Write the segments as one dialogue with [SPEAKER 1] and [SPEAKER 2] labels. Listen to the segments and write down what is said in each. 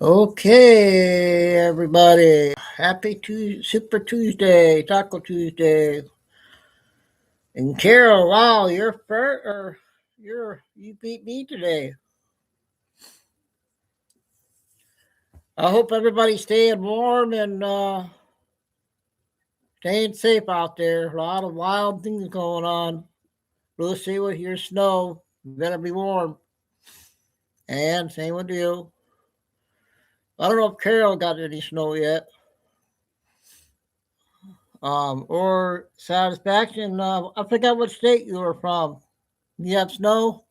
[SPEAKER 1] Okay, everybody. Happy Super Tuesday, Taco Tuesday. And Carol, wow, you're first, or you beat me today. I hope everybody's staying warm and staying safe out there. A lot of wild things going on. We'll see with your snow. You better be warm. And same with you. I don't know if Carol got any snow yet. Or satisfaction. I forgot what state you were from. You have snow?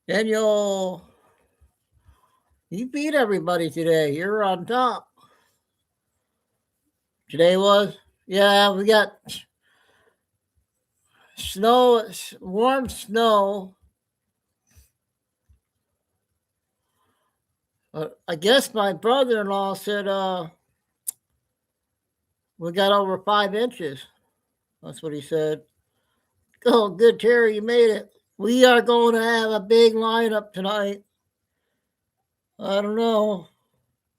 [SPEAKER 1] Daniel, you beat everybody today. You're on top. Today was? Yeah, we got snow, warm snow. I guess my brother in law said we got over 5 inches. That's what he said. Oh, good, Terry, you made it. We are going to have a big lineup tonight. I don't know.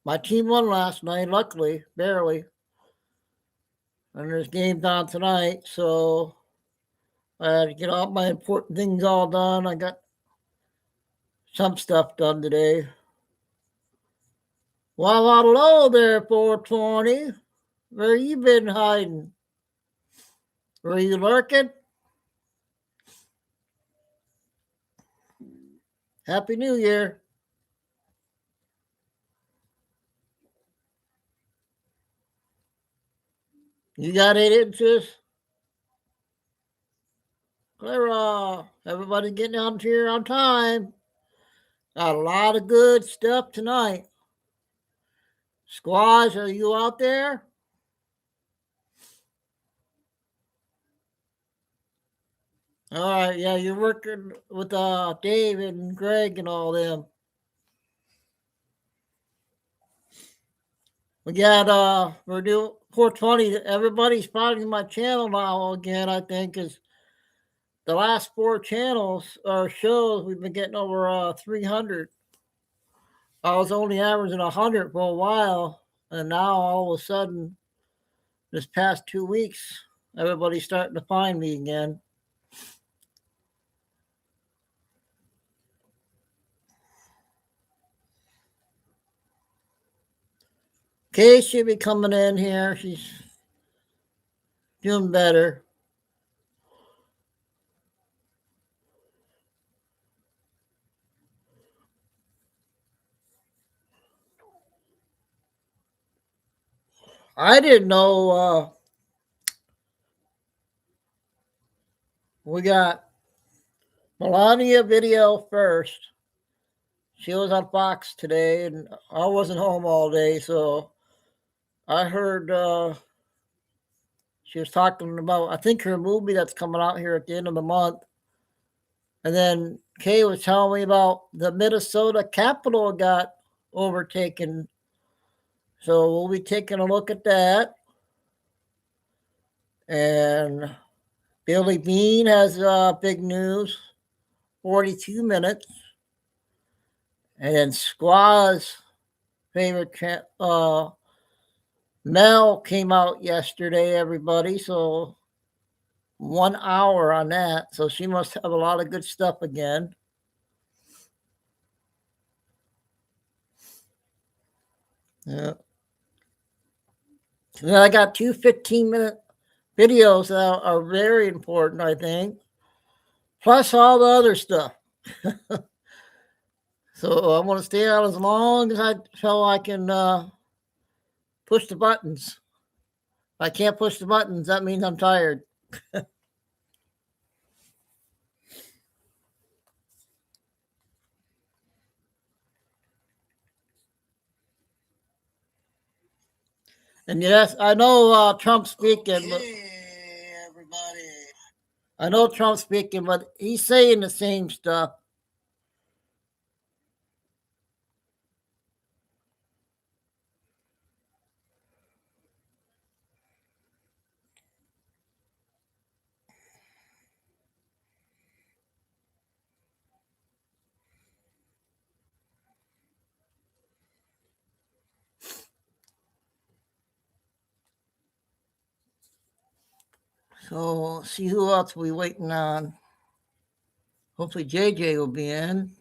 [SPEAKER 1] My team won last night, luckily, barely. And there's games on tonight, so I had to get all my important things all done. I got some stuff done today. Well, hello there, 420. Where you been hiding? Were you lurking? Happy New Year. You got 8 inches? Clara, everybody getting out here on time. Got a lot of good stuff tonight. Squash, are you out there? All right, yeah, you're working with Dave and Greg and all them. We got we're doing 420. Everybody's finding my channel now again. I think is the last four channels or shows we've been getting over 300. I was only averaging 100 for a while, and now all of a sudden, this past 2 weeks, everybody's starting to find me again. Kay should be coming in here. She's doing better. I didn't know we got Melania video first. She was on Fox today, and I wasn't home all day, so I heard she was talking about, I think, her movie that's coming out here at the end of the month. And then Kay was telling me about the Minnesota Capitol got overtaken. So we'll be taking a look at that. And Billy Bean has big news, 42 minutes. And then Squaw's favorite Mel came out yesterday, everybody. So 1 hour on that. So she must have a lot of good stuff again. Yeah. And then I got two 15-minute videos that are very important, I think, plus all the other stuff. So I'm going to stay out as long as I can push the buttons. If I can't push the buttons, that means I'm tired. And yes, I know Trump's speaking. Okay, everybody. I know Trump's speaking, but he's saying the same stuff. So see who else we waiting on. Hopefully JJ will be in.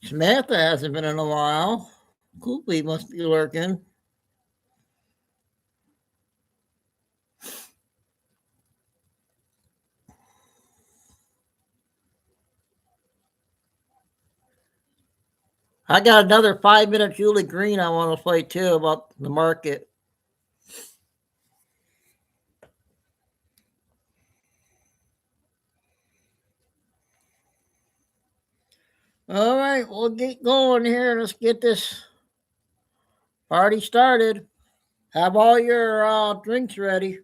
[SPEAKER 1] Samantha hasn't been in a while. Cooley must be lurking. I got another 5-minute Julie Green I want to play too about the market. All right, we'll get going here. Let's get this party started. Have all your drinks ready.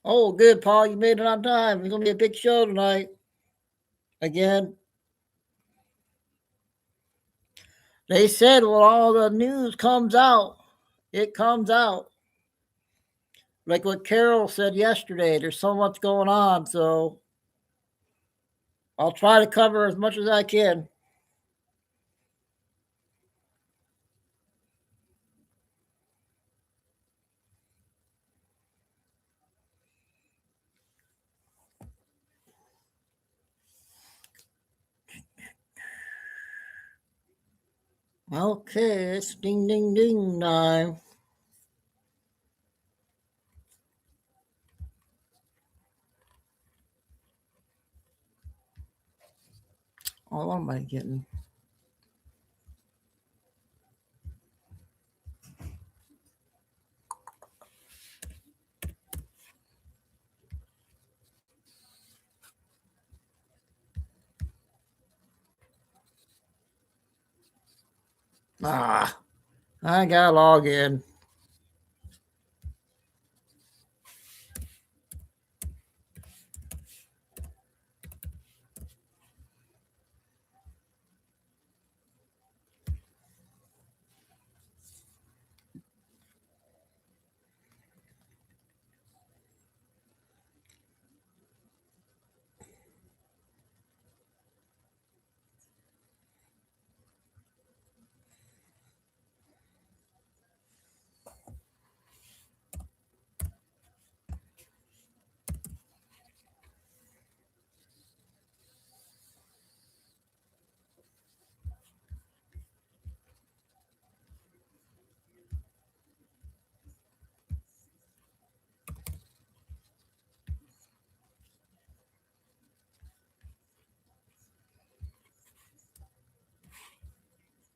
[SPEAKER 1] Oh, good, Paul. You made it on time. It's going to be a big show tonight. Again. They said when all the news comes out, it comes out. Like what Carol said yesterday, there's so much going on, so I'll try to cover as much as I can. Okay, it's ding, ding, ding time. Oh, what am I getting? I gotta log in.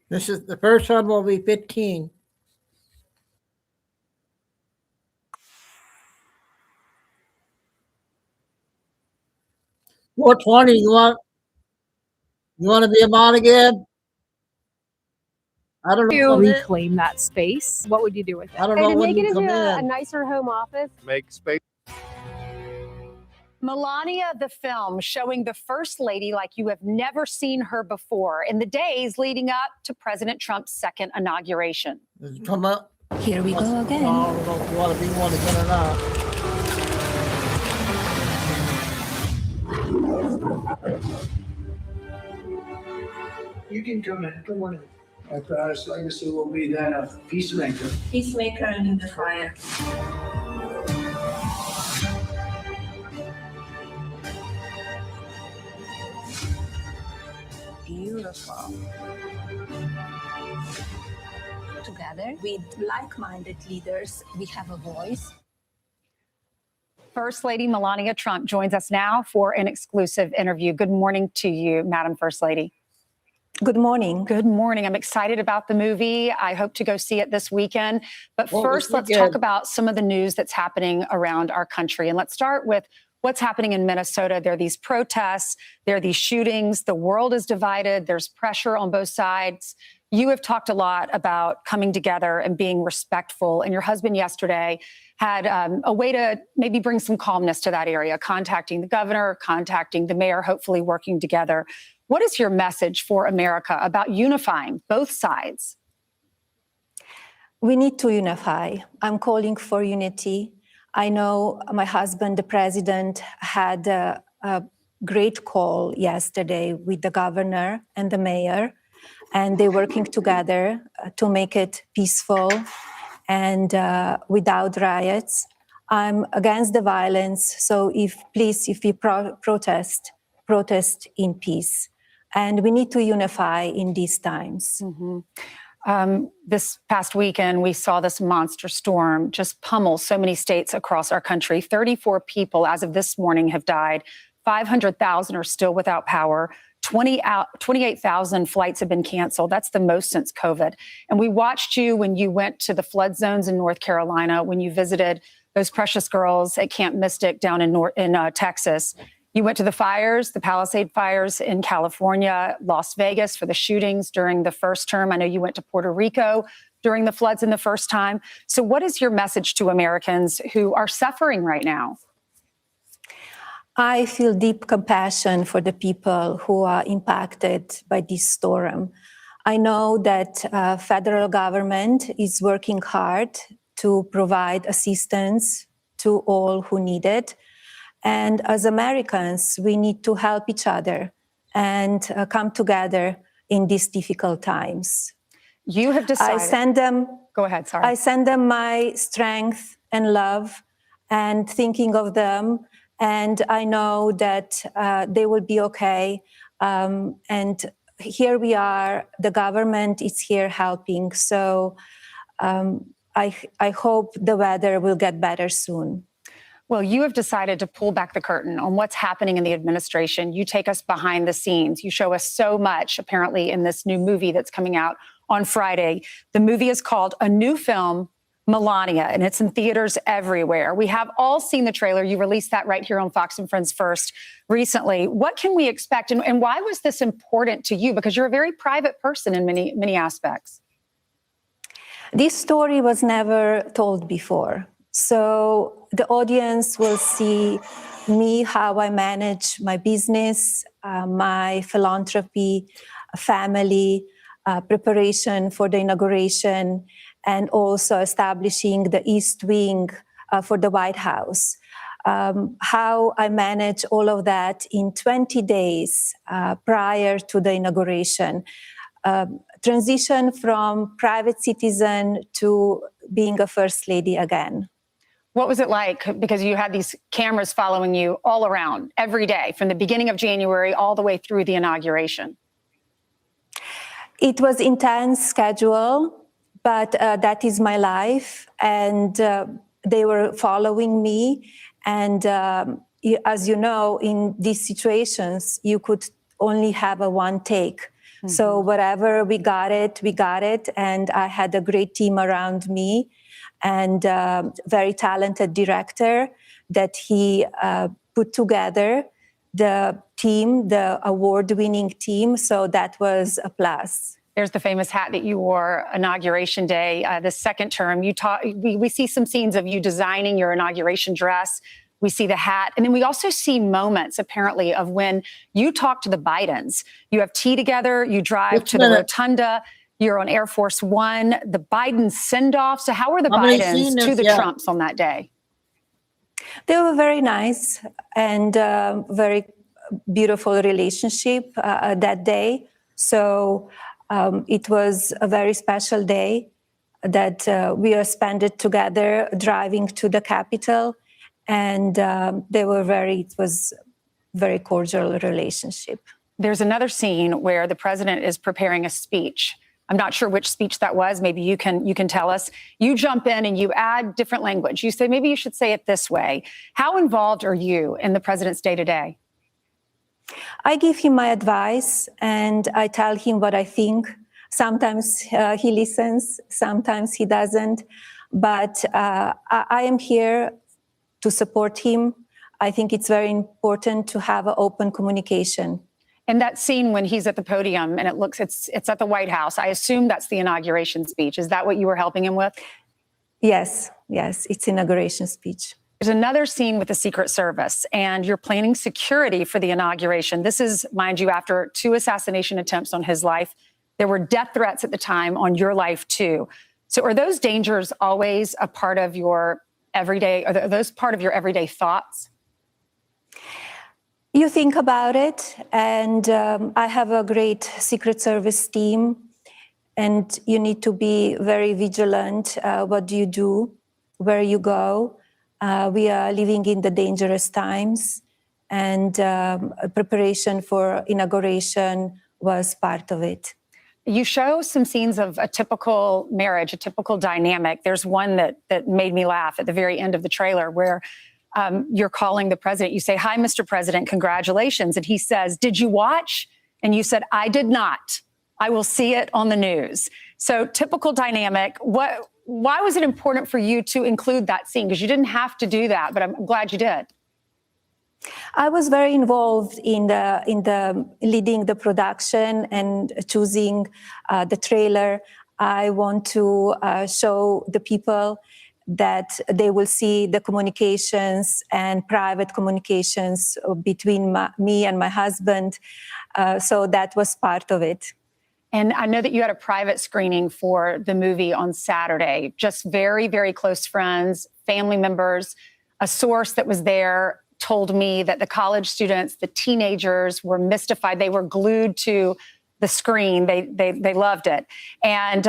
[SPEAKER 1] This is the first one will be 15. What 20? You want to be a mod again? I don't know.
[SPEAKER 2] Reclaim that space. What would you do with it?
[SPEAKER 1] I don't know
[SPEAKER 3] to
[SPEAKER 1] when
[SPEAKER 3] make it
[SPEAKER 1] you
[SPEAKER 3] into
[SPEAKER 1] come
[SPEAKER 3] a
[SPEAKER 1] in.
[SPEAKER 3] nicer home office.
[SPEAKER 4] Make space.
[SPEAKER 5] Melania, the film, showing the First Lady like you have never seen her before in the days leading up to President Trump's second inauguration.
[SPEAKER 1] Does it come up?
[SPEAKER 6] Here we go again.
[SPEAKER 1] I don't know if you want to be one again or not.
[SPEAKER 7] You can come in. Good morning. My proudest legacy will be that of peacemaker.
[SPEAKER 6] Peacemaker and in the fire. Beautiful. Together with like-minded leaders, we have a voice.
[SPEAKER 5] First Lady Melania Trump joins us now for an exclusive interview. Good morning to you, Madam First Lady.
[SPEAKER 6] Good morning.
[SPEAKER 5] Good morning. I'm excited about the movie. I hope to go see it this weekend. But
[SPEAKER 1] Well,
[SPEAKER 5] first, let's talk about some of the news that's happening around our country. And let's start with what's happening in Minnesota. There are these protests, there are these shootings. The world is divided. There's pressure on both sides. You have talked a lot about coming together and being respectful. And your husband yesterday had a way to maybe bring some calmness to that area, contacting the governor, contacting the mayor, hopefully working together. What is your message for America about unifying both sides?
[SPEAKER 6] We need to unify. I'm calling for unity. I know my husband, the president, had a great call yesterday with the governor and the mayor, and they're working together to make it peaceful and without riots. I'm against the violence, so if you protest in peace. And we need to unify in these times.
[SPEAKER 5] This past weekend, we saw this monster storm just pummel so many states across our country. 34 people, as of this morning, have died. 500,000 are still without power. 28,000 flights have been canceled. That's the most since COVID. And we watched you when you went to the flood zones in North Carolina, when you visited those precious girls at Camp Mystic down in Texas. You went to the fires, the Palisade fires in California, Las Vegas for the shootings during the first term. I know you went to Puerto Rico during the floods in the first time. So what is your message to Americans who are suffering right now?
[SPEAKER 6] I feel deep compassion for the people who are impacted by this storm. I know that federal government is working hard to provide assistance to all who need it. And as Americans, we need to help each other and come together in these difficult times.
[SPEAKER 5] You have decided. Go ahead, sorry.
[SPEAKER 6] I send them my strength and love and thinking of them. And I know that they will be okay. And here we are, the government is here helping. So I hope the weather will get better soon.
[SPEAKER 5] Well, you have decided to pull back the curtain on what's happening in the administration. You take us behind the scenes. You show us so much, apparently, in this new movie that's coming out on Friday. The movie is called A New Film, Melania, and it's in theaters everywhere. We have all seen the trailer. You released that right here on Fox and Friends First recently. What can we expect, and why was this important to you? Because you're a very private person in many aspects.
[SPEAKER 6] This story was never told before. So the audience will see me, how I manage my business, my philanthropy, family, preparation for the inauguration, and also establishing the East Wing for the White House. How I manage all of that in 20 days prior to the inauguration. Transition from private citizen to being a first lady again.
[SPEAKER 5] What was it like? Because you had these cameras following you all around every day from the beginning of January all the way through the inauguration.
[SPEAKER 6] It was intense schedule, but that is my life. And they were following me. And as you know, in these situations, you could only have a one take. Mm-hmm. So wherever we got it. And I had a great team around me and very talented director that he put together the team, the award-winning team. So that was a plus.
[SPEAKER 5] There's the famous hat that you wore Inauguration Day, the second term. We see some scenes of you designing your inauguration dress. We see the hat. And then we also see moments, apparently, of when you talk to the Bidens. You have tea together, you drive to the rotunda, you're on Air Force One, the Biden send-off. So how were the Bidens to the Trumps on that day?
[SPEAKER 6] They were very nice and very beautiful relationship that day. So it was a very special day that we spent it together driving to the Capitol. And it was very cordial relationship.
[SPEAKER 5] There's another scene where the president is preparing a speech. I'm not sure which speech that was. Maybe you can tell us. You jump in and you add different language. You say, maybe you should say it this way. How involved are you in the president's day-to-day?
[SPEAKER 6] I give him my advice and I tell him what I think. Sometimes he listens, sometimes he doesn't. But I am here to support him. I think it's very important to have an open communication.
[SPEAKER 5] And that scene when he's at the podium and it's at the White House, I assume that's the inauguration speech. Is that what you were helping him with?
[SPEAKER 6] Yes, it's inauguration speech.
[SPEAKER 5] There's another scene with the Secret Service, and you're planning security for the inauguration. This is, mind you, after 2 assassination attempts on his life. There were death threats at the time on your life, too. So are those dangers always a part of your everyday, are those part of your everyday thoughts?
[SPEAKER 6] You think about it, and I have a great Secret Service team, and you need to be very vigilant. What do you do? Where you go? We are living in the dangerous times, and preparation for inauguration was part of it.
[SPEAKER 5] You show some scenes of a typical marriage, a typical dynamic. There's one that made me laugh at the very end of the trailer where you're calling the president. You say, "Hi, Mr. President, congratulations." And he says, "Did you watch?" And you said, "I did not. I will see it on the news." So typical dynamic. Why was it important for you to include that scene? Because you didn't have to do that, but I'm glad you did.
[SPEAKER 6] I was very involved in the leading the production and choosing the trailer. I want to show the people that they will see the communications and private communications between me and my husband. So that was part of it.
[SPEAKER 5] And I know that you had a private screening for the movie on Saturday. Just very, very close friends, family members. A source that was there told me that the college students, the teenagers were mystified. They were glued to the screen. They loved it. And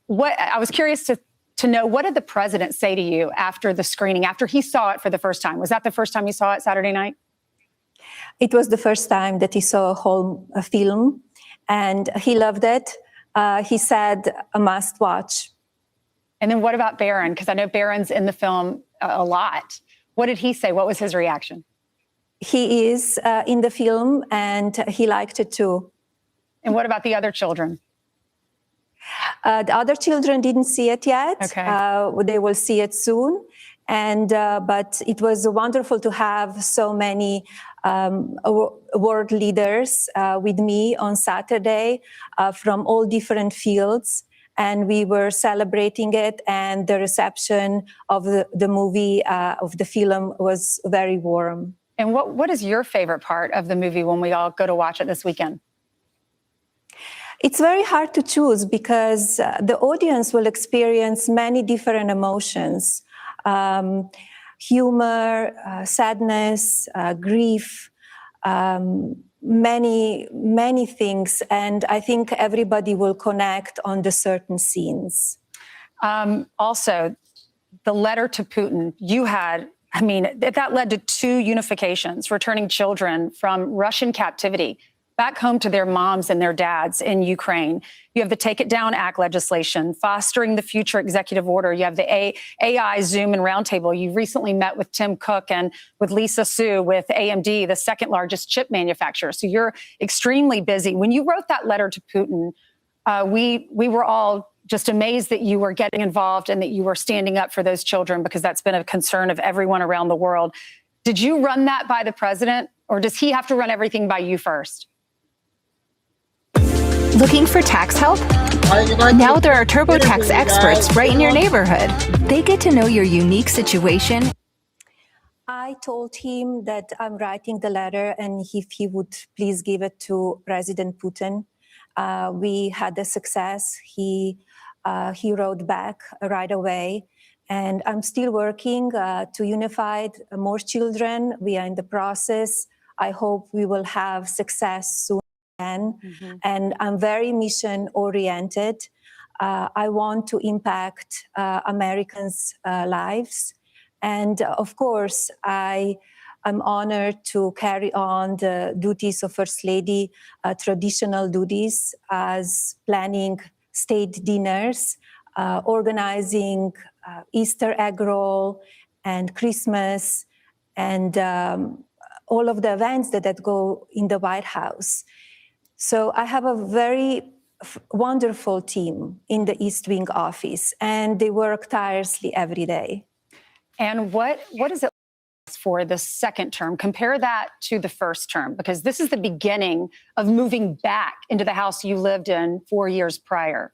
[SPEAKER 5] what I was curious to know, what did the president say to you after the screening, after he saw it for the first time? Was that the first time you saw it Saturday night?
[SPEAKER 6] It was the first time that he saw a whole film, and he loved it. He said, a must watch.
[SPEAKER 5] And then what about Barron? Because I know Barron's in the film a lot. What did he say? What was his reaction?
[SPEAKER 6] He is in the film, and he liked it too.
[SPEAKER 5] And what about the other children?
[SPEAKER 6] The other children didn't see it yet.
[SPEAKER 5] Okay.
[SPEAKER 6] They will see it soon. And but it was wonderful to have so many world leaders with me on Saturday from all different fields. And we were celebrating it, and the reception of the movie, of the film, was very warm.
[SPEAKER 5] And what is your favorite part of the movie when we all go to watch it this weekend?
[SPEAKER 6] It's very hard to choose because the audience will experience many different emotions. Humor, sadness, grief, many things. And I think everybody will connect on the certain scenes.
[SPEAKER 5] Also, the letter to Putin, that led to 2 unifications, returning children from Russian captivity back home to their moms and their dads in Ukraine. You have the Take It Down Act legislation, fostering the future executive order. You have the AI Zoom and Roundtable. You recently met with Tim Cook and with Lisa Su with AMD, the second largest chip manufacturer. So you're extremely busy. When you wrote that letter to Putin, we were all just amazed that you were getting involved and that you were standing up for those children, because that's been a concern of everyone around the world. Did you run that by the president, or does he have to run everything by you first?
[SPEAKER 3] Looking for tax help? Now there are TurboTax experts right in your neighborhood. They get to know your unique situation.
[SPEAKER 6] I told him that I'm writing the letter, and if he would please give it to President Putin. We had a success. He wrote back right away. And I'm still working to unify more children. We are in the process. I hope we will have success soon. And I'm very mission-oriented. I want to impact Americans' lives. And of course, I'm honored to carry on the duties of First Lady, traditional duties, as planning state dinners, organizing Easter egg roll and Christmas, and all of the events that go in the White House. So I have a very wonderful team in the East Wing office, and they work tirelessly every day.
[SPEAKER 5] And what is it for the second term. Compare that to the first term, because this is the beginning of moving back into the house you lived in 4 years prior.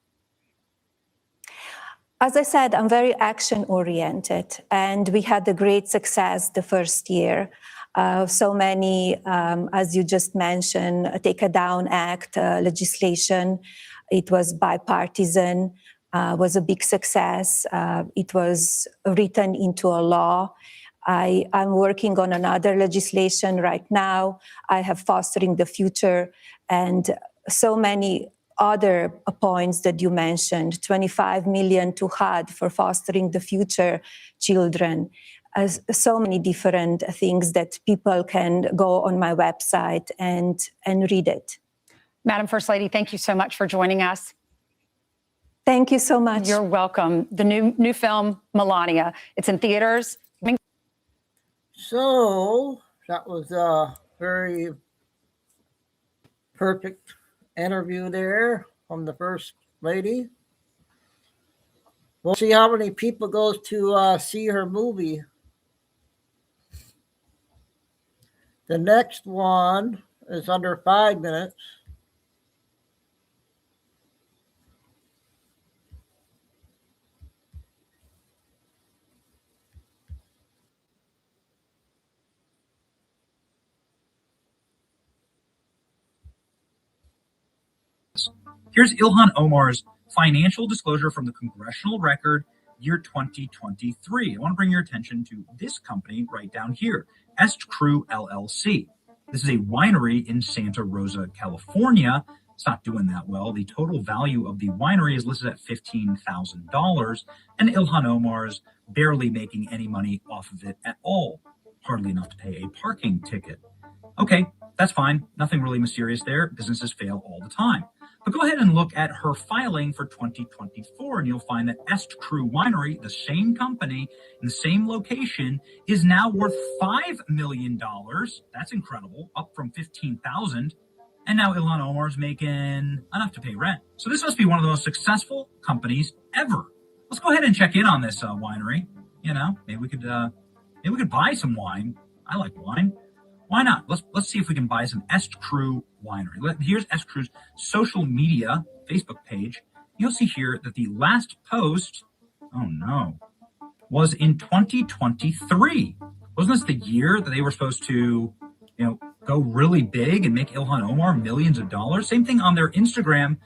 [SPEAKER 6] As I said, I'm very action-oriented, and we had a great success the first year. So many, as you just mentioned, Take a Down Act legislation. It was bipartisan, was a big success. It was written into a law. I'm working on another legislation right now. I have Fostering the Future, and so many other points that you mentioned, 25 million to HUD for fostering the future children. So many different things that people can go on my website and read it.
[SPEAKER 5] Madam First Lady, thank you so much for joining us.
[SPEAKER 6] Thank you so much.
[SPEAKER 5] You're welcome. The new film, Melania. It's in theaters.
[SPEAKER 1] So that was a very perfect interview there from the First Lady. We'll see how many people goes to see her movie. The next one is under 5 minutes.
[SPEAKER 4] Here's Ilhan Omar's financial disclosure from the Congressional Record, year 2023. I want to bring your attention to this company right down here, Est Crew LLC. This is a winery in Santa Rosa, California. It's not doing that well. The total value of the winery is listed at $15,000, and Ilhan Omar's barely making any money off of it at all. Hardly enough to pay a parking ticket. Okay, that's fine. Nothing really mysterious there. Businesses fail all the time. But go ahead and look at her filing for 2024, and you'll find that Est Crew Winery, the same company in the same location, is now worth $5 million. That's incredible, up from $15,000. And now Ilhan Omar's making enough to pay rent. So this must be one of the most successful companies ever. Let's go ahead and check in on this winery. You know, maybe we could buy some wine. I like wine. Why not? Let's see if we can buy some Est Crew Winery. Here's Est Crew's social media Facebook page. You'll see here that the last post, oh no, was in 2023. Wasn't this the year that they were supposed to, go really big and make Ilhan Omar millions of dollars? Same thing on their Instagram,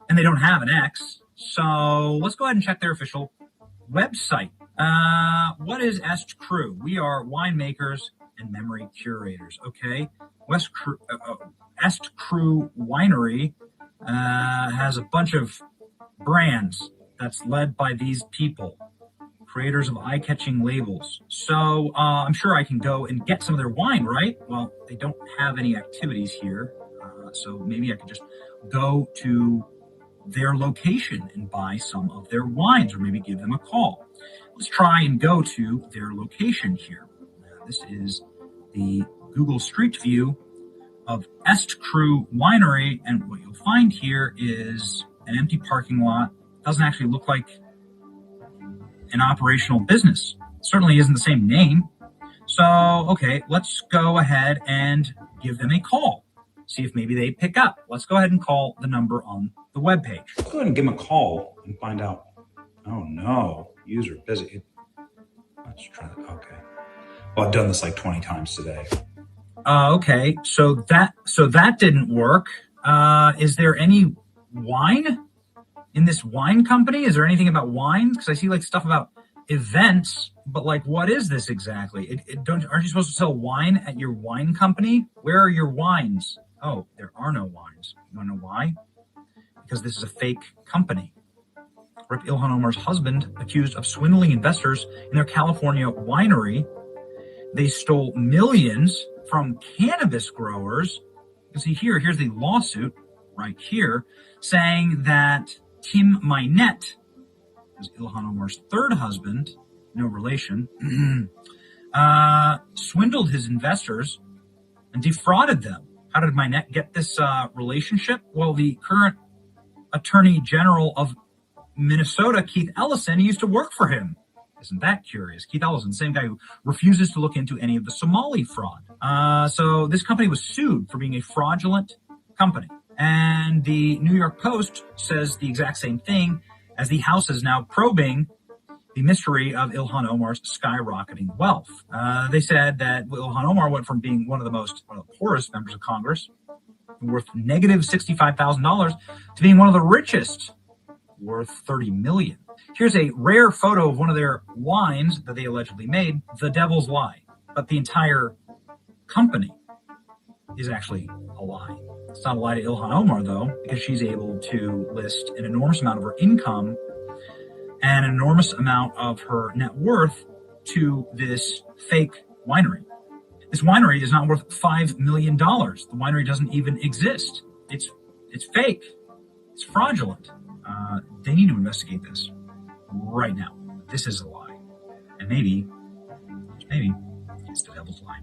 [SPEAKER 4] and they don't have an X. So let's go ahead and check their official website. What is Est Crew? We are winemakers and memory curators. Okay, Est Crew Winery has a bunch of brands that's led by these people, creators of eye-catching labels. So I'm sure I can go and get some of their wine, right? Well, they don't have any activities here, so maybe I could just go to their location and buy some of their wines, or maybe give them a call. Let's try and go to their location here. This is the Google Street View of Est Crew Winery, and what you'll find here is an empty parking lot. Doesn't actually look like an operational business. Certainly isn't the same name. So, okay, let's go ahead and give them a call. See if maybe they pick up. Let's go ahead and call the number on the webpage. Let's go ahead and give them a call and find out. Oh no, user busy. Let's try that. Okay. Well, I've done this like 20 times today. Okay, so that didn't work. Is there any wine in this wine company? Is there anything about wine? Because I see like stuff about events, but like, what is this exactly? Aren't you supposed to sell wine at your wine company? Where are your wines? Oh, there are no wines. You want to know why? Because this is a fake company. Rep. Ilhan Omar's husband accused of swindling investors in their California winery. They stole millions from cannabis growers. You can see here's the lawsuit right here, saying that Tim Minette, who's Ilhan Omar's third husband, no relation, swindled his investors and defrauded them. How did Minette get this relationship? Well, the current Attorney General of Minnesota, Keith Ellison, he used to work for him. Isn't that curious? Keith Ellison, the same guy who refuses to look into any of the Somali fraud. So this company was sued for being a fraudulent company. And the New York Post says the exact same thing, as the House is now probing the mystery of Ilhan Omar's skyrocketing wealth. They said that Ilhan Omar went from being one of the poorest members of Congress, worth negative $65,000, to being one of the richest, worth $30 million. Here's a rare photo of one of their wines that they allegedly made, The Devil's Lie. But the entire company is actually a lie. It's not a lie to Ilhan Omar, though, because she's able to list an enormous amount of her income and an enormous amount of her net worth to this fake winery. This winery is not worth $5 million. The winery doesn't even exist. It's fake. It's fraudulent. They need to investigate this right now. This is a lie. And maybe it's the devil's lie.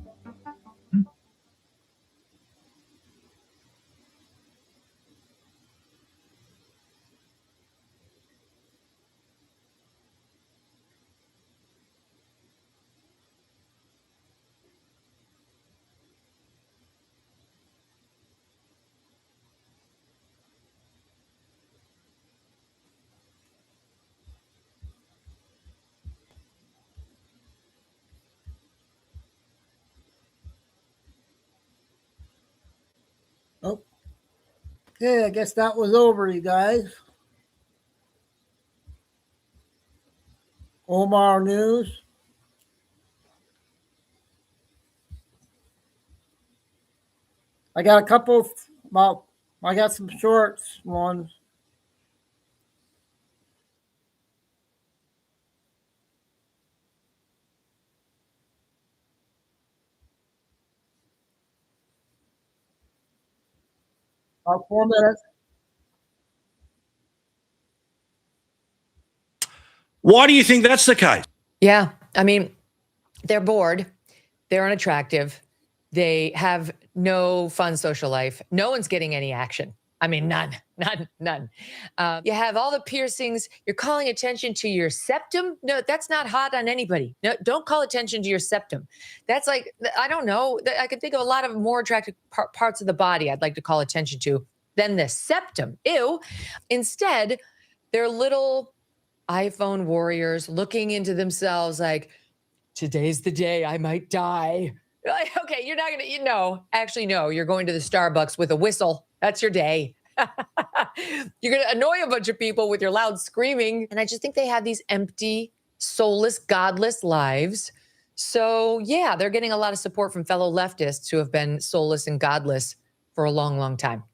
[SPEAKER 1] Okay, I guess that was over, you guys. Omar News. I got a couple, I got some shorts ones. About 4 minutes.
[SPEAKER 8] Why do you think that's the case?
[SPEAKER 9] Yeah. I mean, they're bored. They're unattractive. They have no fun social life. No one's getting any action. I mean, none. You have all the piercings. You're calling attention to your septum. No, that's not hot on anybody. No, don't call attention to your septum. That's like, I don't know. I can think of a lot of more attractive parts of the body I'd like to call attention to than the septum. Ew. Instead, they're little iPhone warriors looking into themselves like, today's the day I might die. Like, okay, you're not going to, actually, no, you're going to the Starbucks with a whistle. That's your day. You're going to annoy a bunch of people with your loud screaming. And I just think they have these empty, soulless, godless lives. So yeah, they're getting a lot of support from fellow leftists who have been soulless and godless for a long, long time.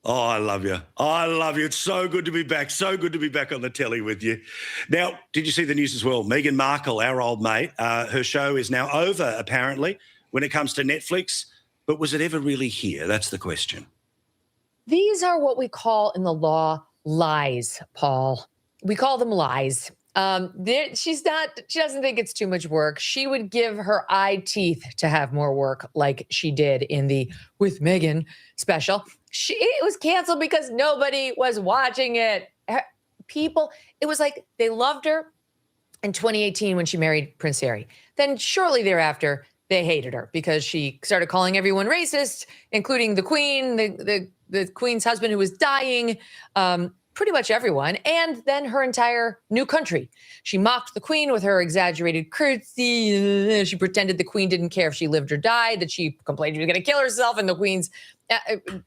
[SPEAKER 8] Oh, I love you. I love you. It's so good to be back. So good to be back on the telly with you. Now, did you see the news as well? Meghan Markle, our old mate, her show is now over, apparently, when it comes to Netflix. But was it ever really here? That's the question.
[SPEAKER 9] These are what we call in the law lies, Paul. We call them lies. She doesn't think it's too much work. She would give her eye teeth to have more work like she did in the With Meghan special. It was canceled because nobody was watching it. It was like they loved her in 2018 when she married Prince Harry. Then shortly thereafter, they hated her because she started calling everyone racist, including the Queen, the Queen's husband who was dying, pretty much everyone, and then her entire new country. She mocked the Queen with her exaggerated curtsy. She pretended the Queen didn't care if she lived or died, that she complained she was going to kill herself, and the Queen's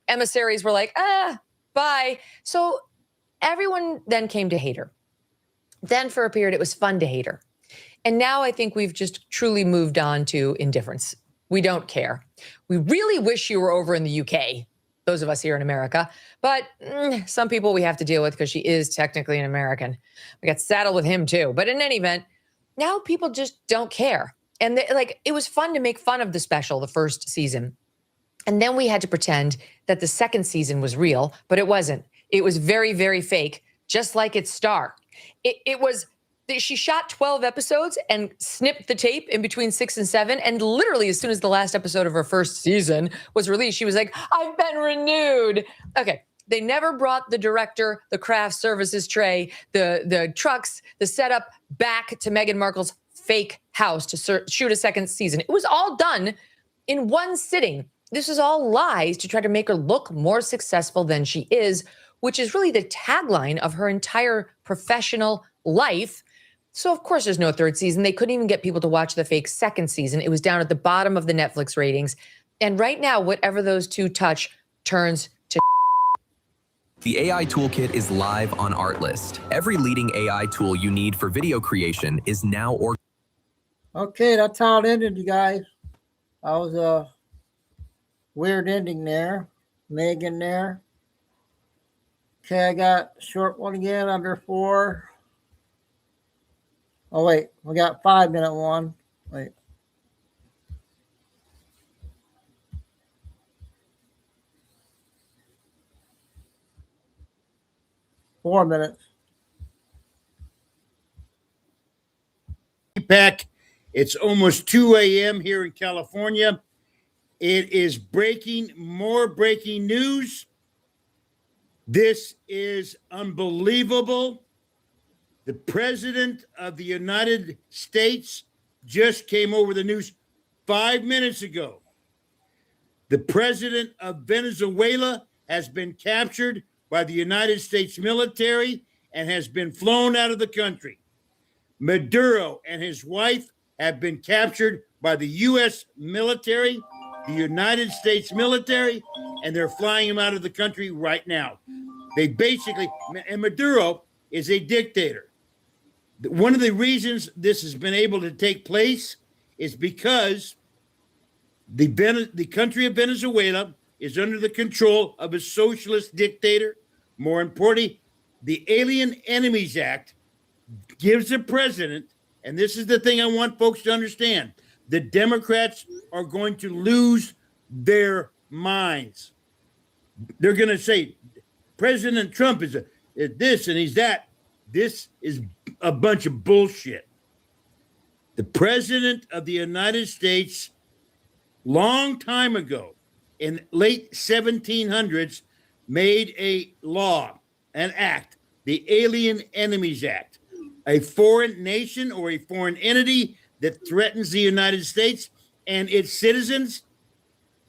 [SPEAKER 9] emissaries were like, bye. So everyone then came to hate her. Then for a period, it was fun to hate her. And now I think we've just truly moved on to indifference. We don't care. We really wish you were over in the UK, those of us here in America. But some people we have to deal with because she is technically an American. We got saddled with him too. But in any event, now people just don't care. And it was fun to make fun of the special, the first season. And then we had to pretend that the second season was real, but it wasn't. It was very, very fake, just like its star. She shot 12 episodes and snipped the tape in between 6 and 7. And literally, as soon as the last episode of her first season was released, she was like, I've been renewed. Okay, They never brought the director, the craft services tray, the trucks, the setup back to Meghan Markle's fake house to shoot a second season. It was all done in one sitting. This is all lies to try to make her look more successful than she is, which is really the tagline of her entire professional life. So, of course, there's no third season. They couldn't even get people to watch the fake second season. It was down at the bottom of the Netflix ratings. And right now, whatever those two touch turns to.
[SPEAKER 10] The AI Toolkit is live on Artlist. Every leading AI tool you need for video creation is now
[SPEAKER 1] Okay, that's how it ended, you guys. That was a weird ending there. Megan there. Okay, I got short one again, under 4. Oh, wait, we got 5-minute one. Wait. Four minutes.
[SPEAKER 11] Back. It's almost 2 a.m. here in California. It is more breaking news. This is unbelievable. The president of the United States just came over the news 5 minutes ago. The president of Venezuela has been captured by the United States military and has been flown out of the country. Maduro and his wife have been captured by the U.S. military, the United States military, and they're flying him out of the country right now. And Maduro is a dictator. One of the reasons this has been able to take place is because the country of Venezuela is under the control of a socialist dictator. More importantly, the Alien Enemies Act gives the president, and this is the thing I want folks to understand, the Democrats are going to lose their minds. They're going to say, President Trump is this and he's that. This is a bunch of bullshit. The president of the United States, long time ago, in late 1700s, made a law, an act, the Alien Enemies Act. A foreign nation or a foreign entity that threatens the United States and its citizens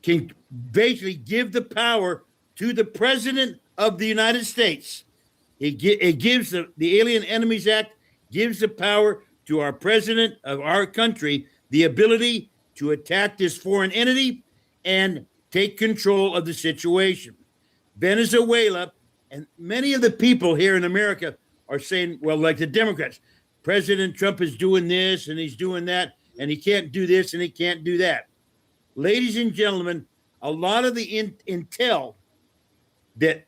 [SPEAKER 11] can basically give the power to the president of the United States. It gives the Alien Enemies Act gives the power to our president of our country the ability to attack this foreign entity and take control of the situation. Venezuela and many of the people here in America are saying, well, like the Democrats, President Trump is doing this and he's doing that, and he can't do this and he can't do that. Ladies and gentlemen, a lot of the intel that,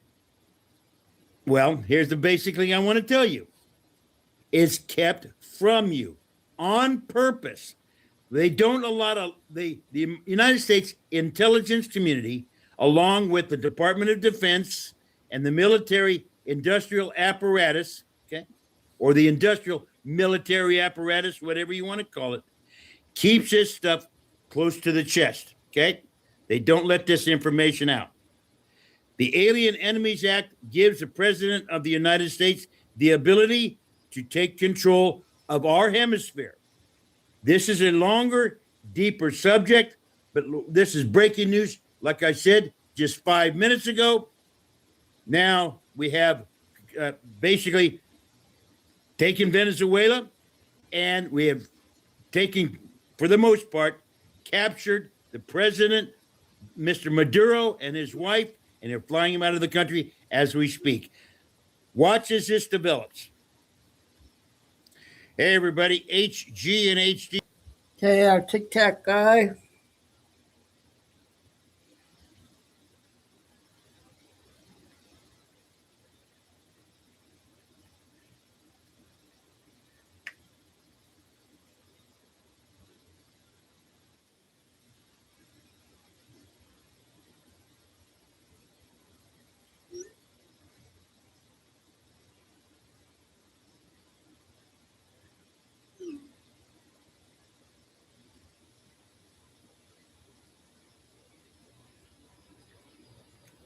[SPEAKER 11] well, here's the basic thing I want to tell you, is kept from you on purpose. They don't allow the United States intelligence community, along with the Department of Defense and the military industrial apparatus, okay, or the industrial military apparatus, whatever you want to call it, keeps this stuff close to the chest, okay? They don't let this information out. The Alien Enemies Act gives the President of the United States the ability to take control of our hemisphere. This is a longer, deeper subject, but this is breaking news, like I said, just 5 minutes ago. Now we have basically taken Venezuela, and we have taken, for the most part, captured the president, Mr. Maduro, and his wife, and they're flying him out of the country as we speak. Watch as this develops. Hey, everybody, HG and HD.
[SPEAKER 1] Okay, our Tic Tac guy.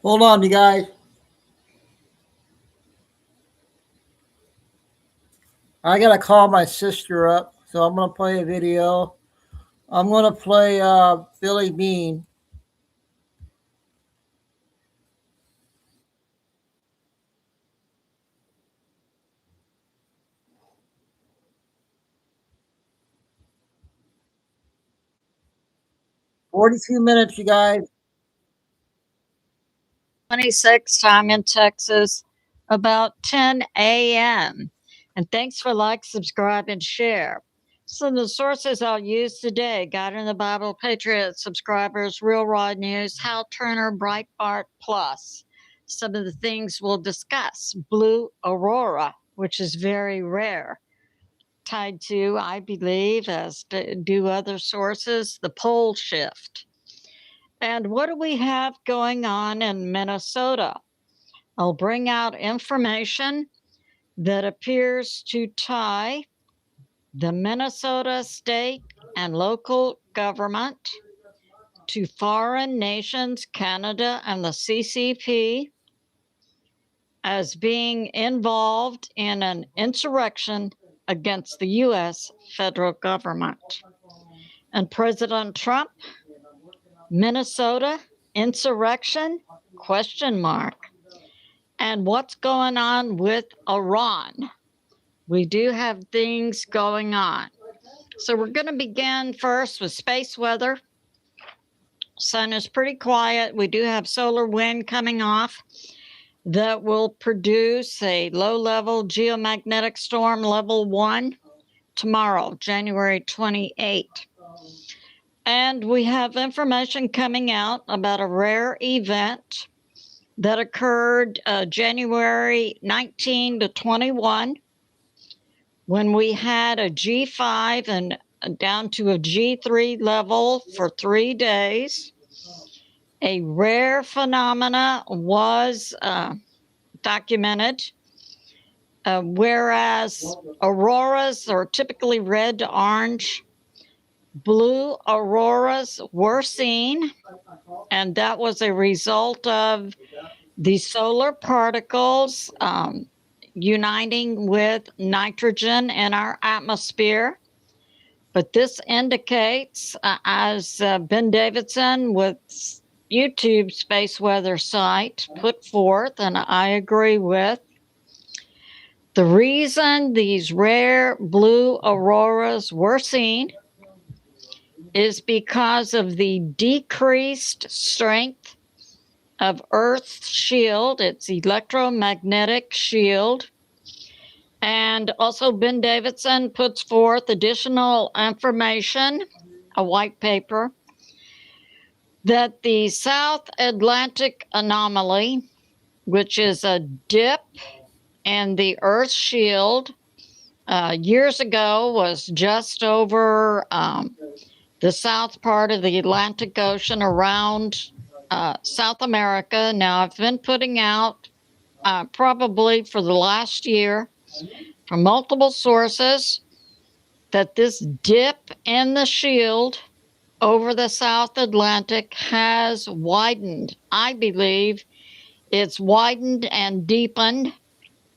[SPEAKER 1] Hold on, you guys. I gotta call my sister up, so I'm gonna play a video. I'm gonna play Billy Bean. "42 minutes, you guys."
[SPEAKER 12] 26, I'm in Texas, about 10 a.m. And thanks for like, subscribe, and share. Some of the sources I'll use today: God in the Bible, Patriot subscribers, Real Raw News, Hal Turner, Breitbart Plus. Some of the things we'll discuss: blue aurora, which is very rare, tied to, I believe, as do other sources, the pole shift. And what do we have going on in Minnesota? I'll bring out information that appears to tie the Minnesota state and local government to foreign nations, Canada and the CCP, as being involved in an insurrection against the U.S. federal government. And President Trump, Minnesota insurrection, question mark. And what's going on with Iran? We do have things going on. So we're going to begin first with space weather. Sun is pretty quiet. We do have solar wind coming off that will produce a low-level geomagnetic storm level 1 tomorrow, January 28th. And we have information coming out about a rare event that occurred January 19 to 21, when we had a G5 and down to a G3 level for 3 days. A rare phenomena was documented, whereas auroras are typically red to orange. Blue auroras were seen, and that was a result of the solar particles uniting with nitrogen in our atmosphere. But this indicates, as Ben Davidson with YouTube Space Weather site put forth, and I agree with, the reason these rare blue auroras were seen is because of the decreased strength of Earth's shield, its electromagnetic shield. And also Ben Davidson puts forth additional information, a white paper, that the South Atlantic anomaly, which is a dip in the Earth's shield, years ago was just over the south part of the Atlantic Ocean around South America. Now, I've been putting out probably for the last year from multiple sources that this dip in the shield over the South Atlantic has widened. I believe it's widened and deepened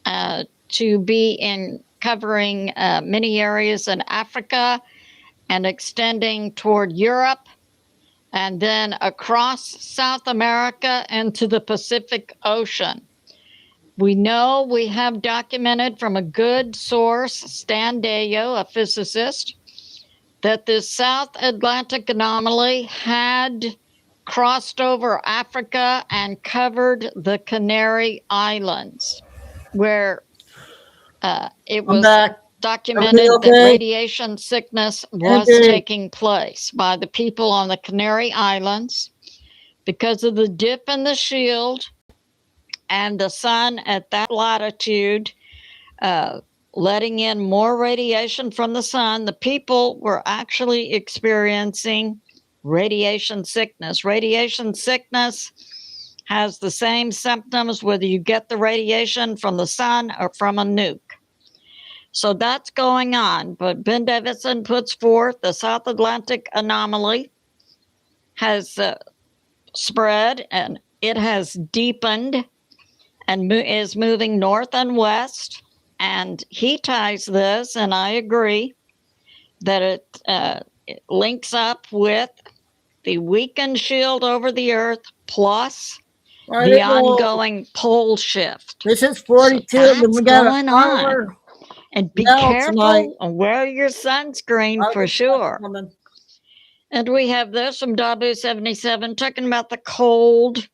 [SPEAKER 12] to be in covering many areas in Africa and extending toward Europe, and then across South America into the Pacific Ocean. We know, we have documented from a good source, Stan Deyo, a physicist, that this South Atlantic anomaly had crossed over Africa and covered the Canary Islands, where it was documented that radiation sickness was taking place by the people on the Canary Islands because of the dip in the shield and the sun at that latitude letting in more radiation from the sun. The people were actually experiencing radiation sickness. Radiation sickness has the same symptoms whether you get the radiation from the sun or from a nuke. So that's going on. But Ben Davidson puts forth the South Atlantic anomaly has spread, and it has deepened and is moving north and west. and he ties this, and I agree that it links up with the weakened shield over the Earth plus the ongoing pole shift.
[SPEAKER 1] This is 42,
[SPEAKER 12] so
[SPEAKER 1] and we got a timer.
[SPEAKER 12] And be
[SPEAKER 1] now
[SPEAKER 12] careful
[SPEAKER 1] tonight.
[SPEAKER 12] and wear your sunscreen for sure. And we have this from Dabu 77 talking about the cold.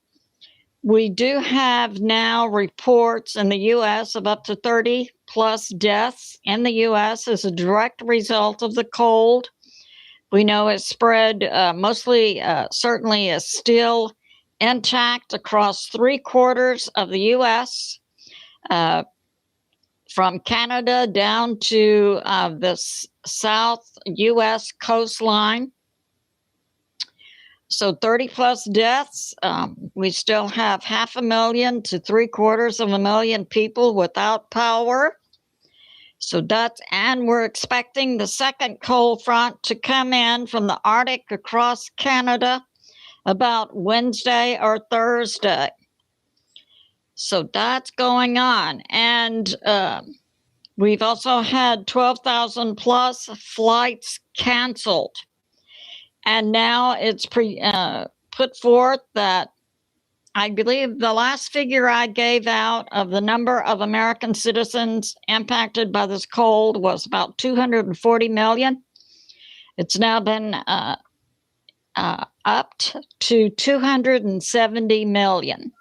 [SPEAKER 12] We do have now reports in the U.S. of up to 30 plus deaths in the U.S. as a direct result of the cold. We know it's spread mostly, certainly is still intact across 3/4 of the U.S., from Canada down to the South U.S. coastline. So 30 plus deaths. We still have 500,000 to 750,000 people without power. So and we're expecting the second cold front to come in from the Arctic across Canada about Wednesday or Thursday. So that's going on. And we've also had 12,000 plus flights canceled. And now it's put forth that I believe the last figure I gave out of the number of American citizens impacted by this cold was about 240 million. It's now been upped to 270 million.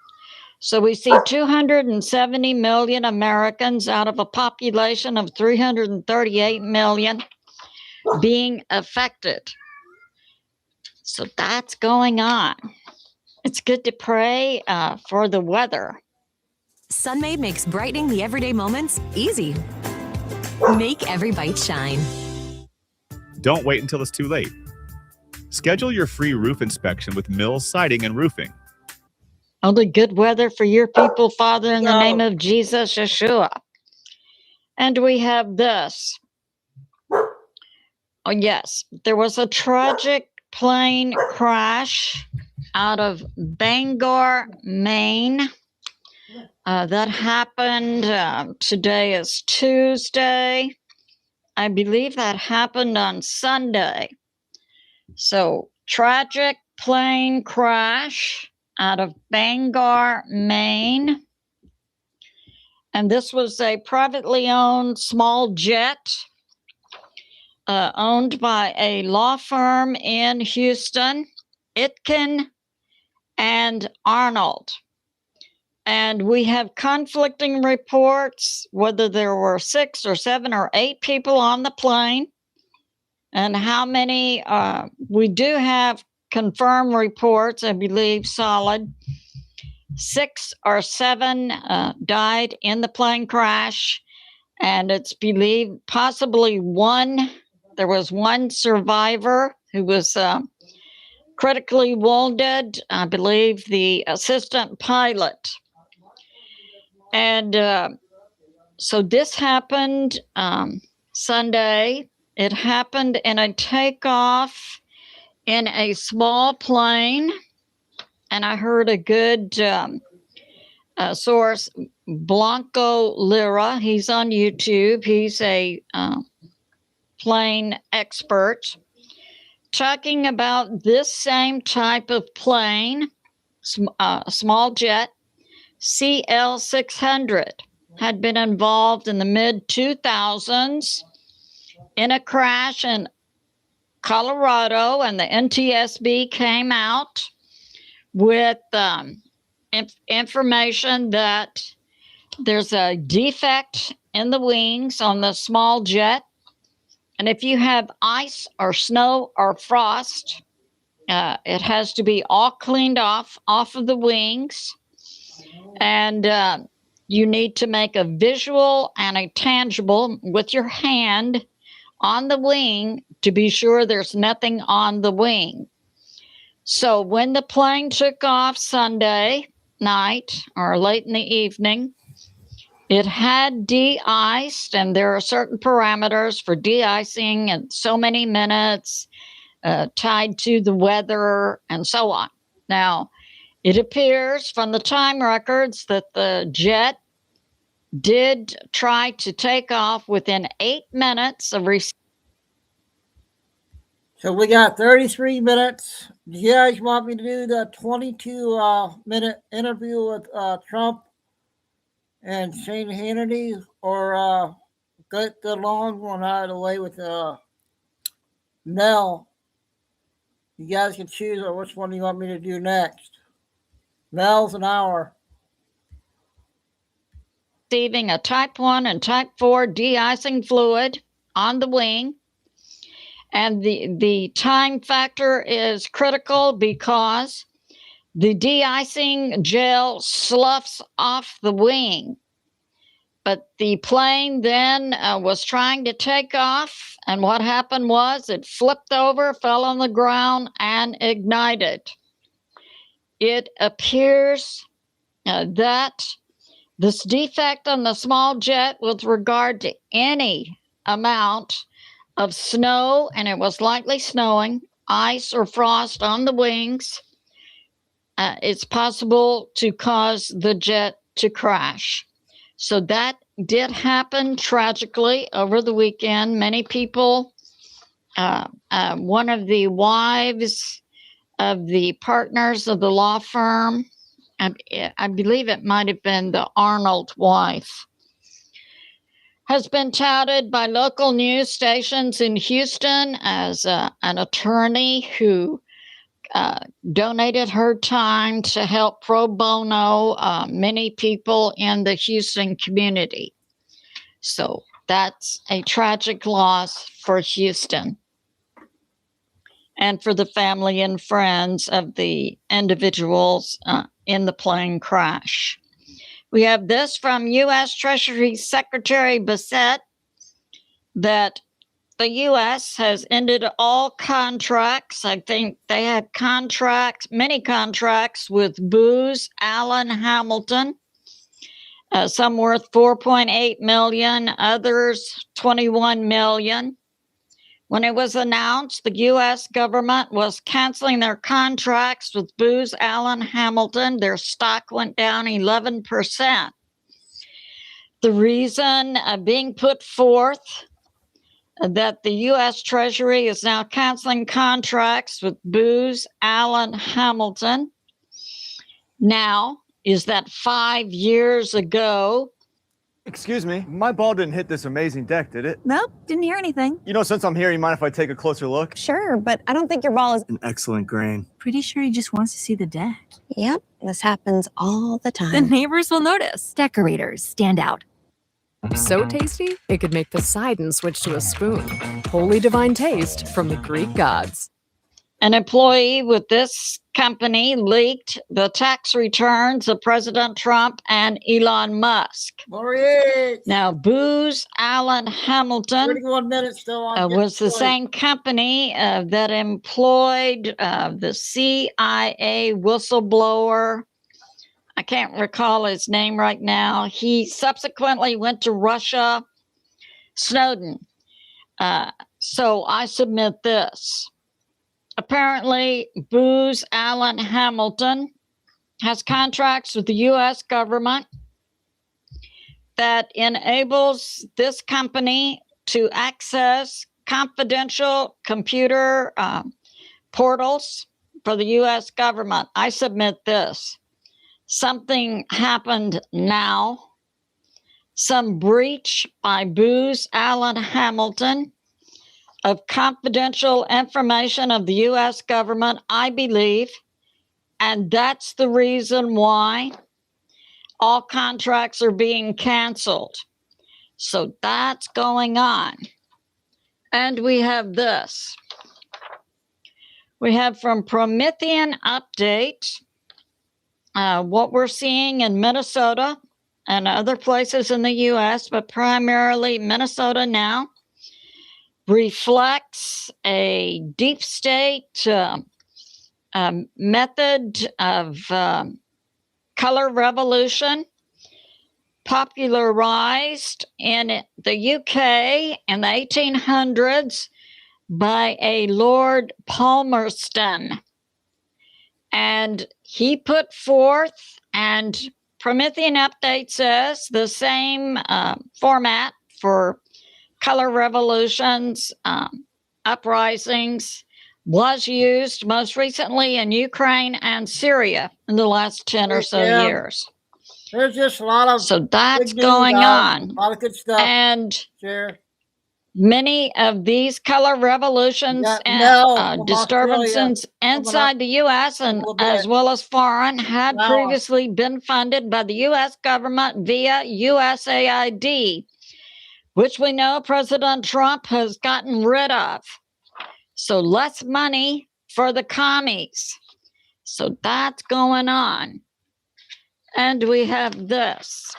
[SPEAKER 12] So we see 270 million Americans out of a population of 338 million being affected. So that's going on. It's good to pray for the weather.
[SPEAKER 13] Sunmade makes brightening the everyday moments easy. Make every bite shine.
[SPEAKER 14] Don't wait until it's too late. Schedule your free roof inspection with Mills Siding and Roofing.
[SPEAKER 12] Only good weather for your people, Father, in the name of Jesus, Yeshua. And we have this. Oh, yes. There was a tragic plane crash out of Bangor, Maine. That happened, today is Tuesday. I believe that happened on Sunday. So, tragic plane crash out of Bangor, Maine. And this was a privately owned small jet owned by a law firm in Houston, Itkin and Arnold. And we have conflicting reports whether there were 6 or 7 or 8 people on the plane and how many. We do have confirmed reports, I believe, solid. 6 or 7 died in the plane crash, and it's believed possibly there was one survivor who was critically wounded, I believe the assistant pilot. And so this happened Sunday. It happened in a takeoff in a small plane. And I heard a good source, Blanco Lira. He's on YouTube. He's a plane expert, talking about this same type of plane, small jet, CL-600, had been involved in the mid-2000s in a crash in Colorado, and the NTSB came out with information that there's a defect in the wings on the small jet. And if you have ice or snow or frost, it has to be all cleaned off of the wings. And you need to make a visual and a tangible with your hand on the wing to be sure there's nothing on the wing. So when the plane took off Sunday night or late in the evening, it had de-iced, and there are certain parameters for de-icing and so many minutes tied to the weather and so on. Now, it appears from the time records that the jet did try to take off within 8 minutes of
[SPEAKER 1] So we got 33 minutes. Do you guys want me to do the 22-minute interview with Trump and Shane Hannity, or get the long one out of the way with Mel? You guys can choose which one you want me to do next. Mel's an hour.
[SPEAKER 12] receiving a type 1 and type 4 de-icing fluid on the wing. And the time factor is critical because the de-icing gel sloughs off the wing. But the plane then was trying to take off, and what happened was it flipped over, fell on the ground, and ignited. It appears that this defect on the small jet with regard to any amount of snow, and it was likely snowing, ice or frost on the wings, it's possible to cause the jet to crash. So that did happen tragically over the weekend. Many people, one of the wives of the partners of the law firm, I believe it might have been the Arnold wife, has been touted by local news stations in Houston as an attorney who donated her time to help pro bono many people in the Houston community. So that's a tragic loss for Houston and for the family and friends of the individuals in the plane crash. We have this from U.S. Treasury Secretary Bassett that the U.S. has ended all contracts. I think they had many contracts with Booz Allen Hamilton, some worth $4.8 million, others $21 million. When it was announced the U.S. government was canceling their contracts with Booz Allen Hamilton, their stock went down 11%. The reason being put forth that the U.S. Treasury is now canceling contracts with Booz Allen Hamilton now is that 5 years ago.
[SPEAKER 15] Excuse me, my ball didn't hit this amazing deck, did it?
[SPEAKER 16] Nope, didn't hear anything.
[SPEAKER 15] You know, since I'm here, you mind if I take a closer look?
[SPEAKER 16] Sure, but I don't think your ball is
[SPEAKER 15] An excellent grain.
[SPEAKER 16] pretty sure he just wants to see the deck.
[SPEAKER 17] Yep, this happens all the time.
[SPEAKER 16] The neighbors will notice. Decorators stand out.
[SPEAKER 18] So tasty, it could make Poseidon switch to a spoon. Wholly divine taste from the Greek gods.
[SPEAKER 12] An employee with this company leaked the tax returns of President Trump and Elon Musk. Now, Booz Allen Hamilton
[SPEAKER 1] 31 minutes still on
[SPEAKER 12] was the same company that employed the CIA whistleblower. I can't recall his name right now. He subsequently went to Russia, Snowden. So I submit this. Apparently, Booz Allen Hamilton has contracts with the U.S. government that enables this company to access confidential computer portals for the U.S. government. I submit this. Something happened now. Some breach by Booz Allen Hamilton of confidential information of the U.S. government, I believe, and that's the reason why all contracts are being canceled. So that's going on. And we have this. We have from Promethean Update, what we're seeing in Minnesota and other places in the U.S., but primarily Minnesota now, reflects a deep state method of color revolution popularized in the UK in the 1800s by a Lord Palmerston. And he put forth and Promethean Update says the same format for color revolutions, uprisings, was used most recently in Ukraine and Syria in the last 10 or so years.
[SPEAKER 1] There's just a lot of
[SPEAKER 12] so that's
[SPEAKER 1] good news
[SPEAKER 12] going
[SPEAKER 1] out,
[SPEAKER 12] on.
[SPEAKER 1] a lot of good stuff.
[SPEAKER 12] And
[SPEAKER 1] Share.
[SPEAKER 12] many of these color revolutions and disturbances inside the U.S. and as well as foreign had previously been funded by the U.S. government via USAID, which we know President Trump has gotten rid of. So less money for the commies. So that's going on. And we have this.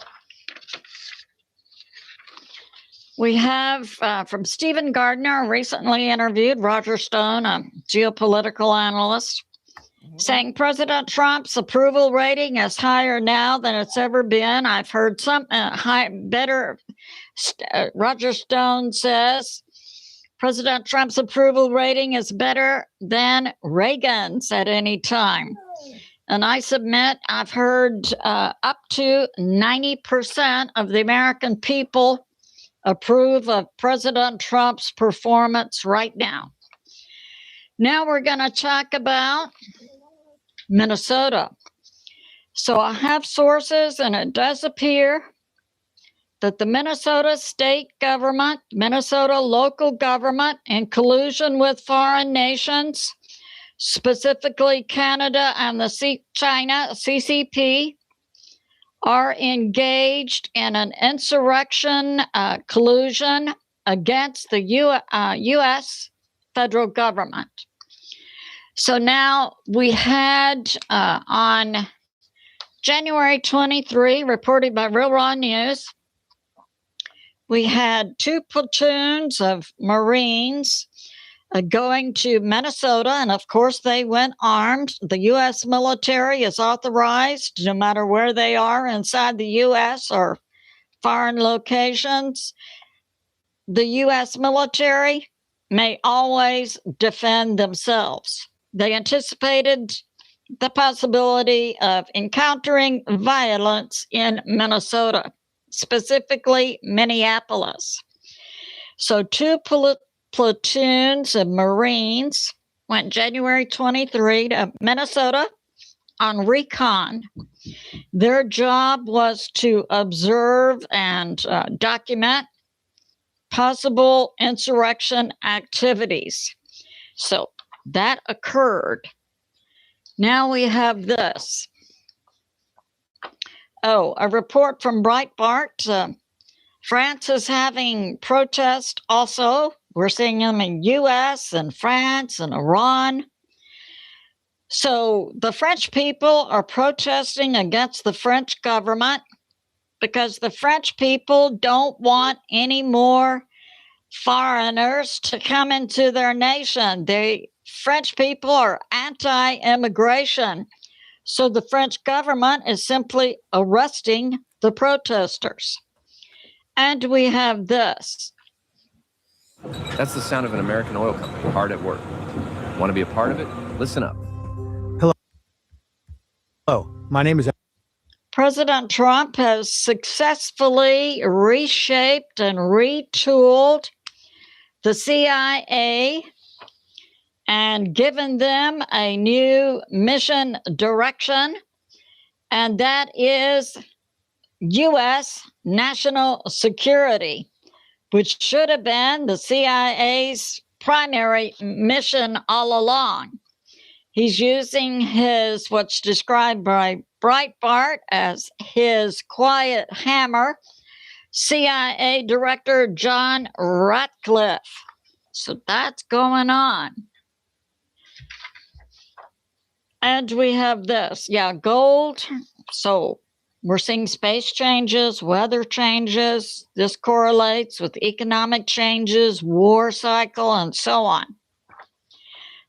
[SPEAKER 12] We have from Stephen Gardner, recently interviewed Roger Stone, a geopolitical analyst, saying President Trump's approval rating is higher now than it's ever been. I've heard some better. Roger Stone says President Trump's approval rating is better than Reagan's at any time. And I submit I've heard up to 90% of the American people approve of President Trump's performance right now. Now we're going to talk about Minnesota. So I have sources, and it does appear that the Minnesota state government, Minnesota local government, in collusion with foreign nations, specifically Canada and the China, CCP, are engaged in an insurrection collusion against the U.S. federal government. So now we had on January 23, reported by Real Raw News, we had 2 platoons of Marines going to Minnesota, and of course they went armed. The U.S. military is authorized, no matter where they are inside the U.S. or foreign locations, the U.S. military may always defend themselves. They anticipated the possibility of encountering violence in Minnesota, specifically Minneapolis. So 2 platoons of Marines went January 23 to Minnesota on recon. Their job was to observe and document possible insurrection activities. So that occurred. Now we have this. A report from Breitbart. France is having protests also. We're seeing them in U.S. and France and Iran. So the French people are protesting against the French government because the French people don't want any more foreigners to come into their nation. The French people are anti-immigration. So the French government is simply arresting the protesters. And we have this.
[SPEAKER 10] That's the sound of an American oil company hard at work. Want to be a part of it? Listen up.
[SPEAKER 15] Hello, my name is...
[SPEAKER 12] President Trump has successfully reshaped and retooled the CIA and given them a new mission direction, and that is U.S. national security, which should have been the CIA's primary mission all along. He's using his, what's described by Breitbart as his quiet hammer, CIA Director John Ratcliffe. So that's going on. And we have this, gold. So we're seeing space changes, weather changes. This correlates with economic changes, war cycle, and so on.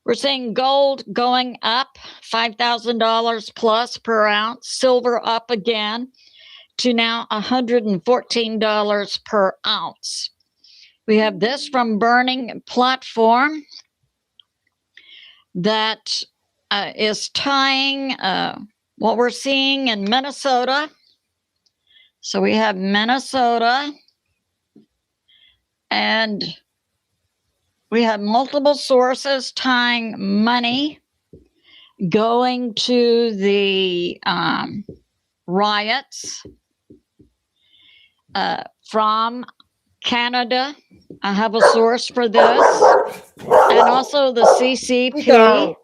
[SPEAKER 12] We're seeing gold going up, $5,000 plus per ounce, silver up again to now $114 per ounce. We have this from Burning Platform that is tying what we're seeing in Minnesota So we have Minnesota, and we have multiple sources tying money going to the riots from Canada. I have a source for this. And also the CCP.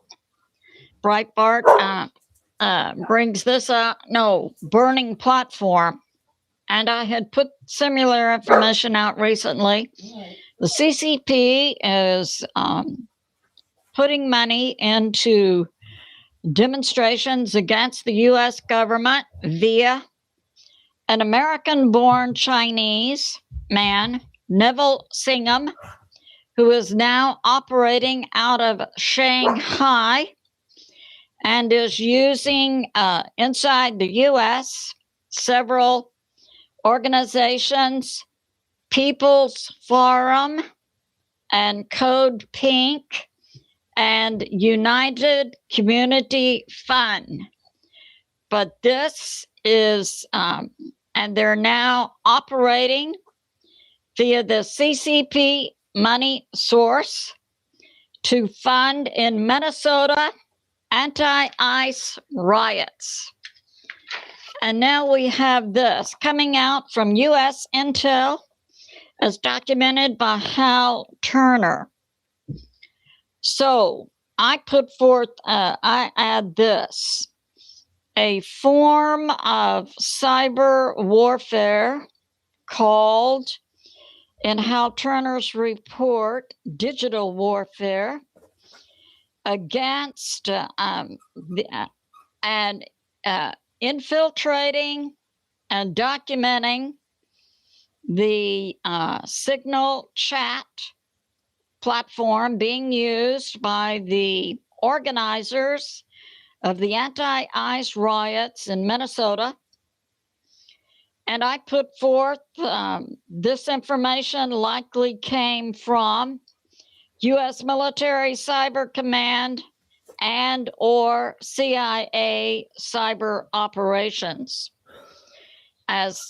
[SPEAKER 12] Breitbart brings this up. No, burning platform. And I had put similar information out recently. The CCP is putting money into demonstrations against the U.S. government via an American-born Chinese man, Neville Singham, who is now operating out of Shanghai and is using inside the U.S. several organizations, People's Forum and Code Pink and United Community Fund. But this is, and they're now operating via the CCP money source to fund in Minnesota anti-ICE riots. And now we have this coming out from U.S. Intel as documented by Hal Turner. So I put forth, I add this, a form of cyber warfare called, in Hal Turner's report, digital warfare against infiltrating and documenting the Signal chat platform being used by the organizers of the anti-ICE riots in Minnesota. And I put forth this information likely came from U.S. Military Cyber Command and or CIA cyber operations. As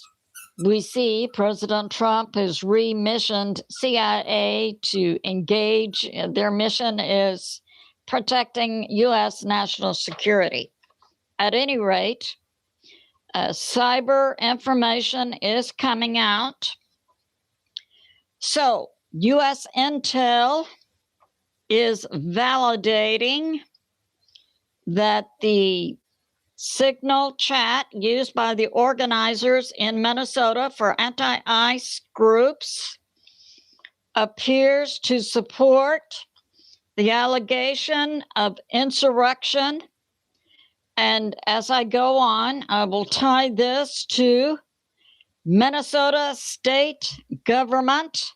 [SPEAKER 12] we see, President Trump has remissioned CIA to engage. Their mission is protecting U.S. national security. At any rate, cyber information is coming out. So U.S. Intel is validating that the Signal chat used by the organizers in Minnesota for anti-ICE groups appears to support the allegation of insurrection. And as I go on, I will tie this to Minnesota state government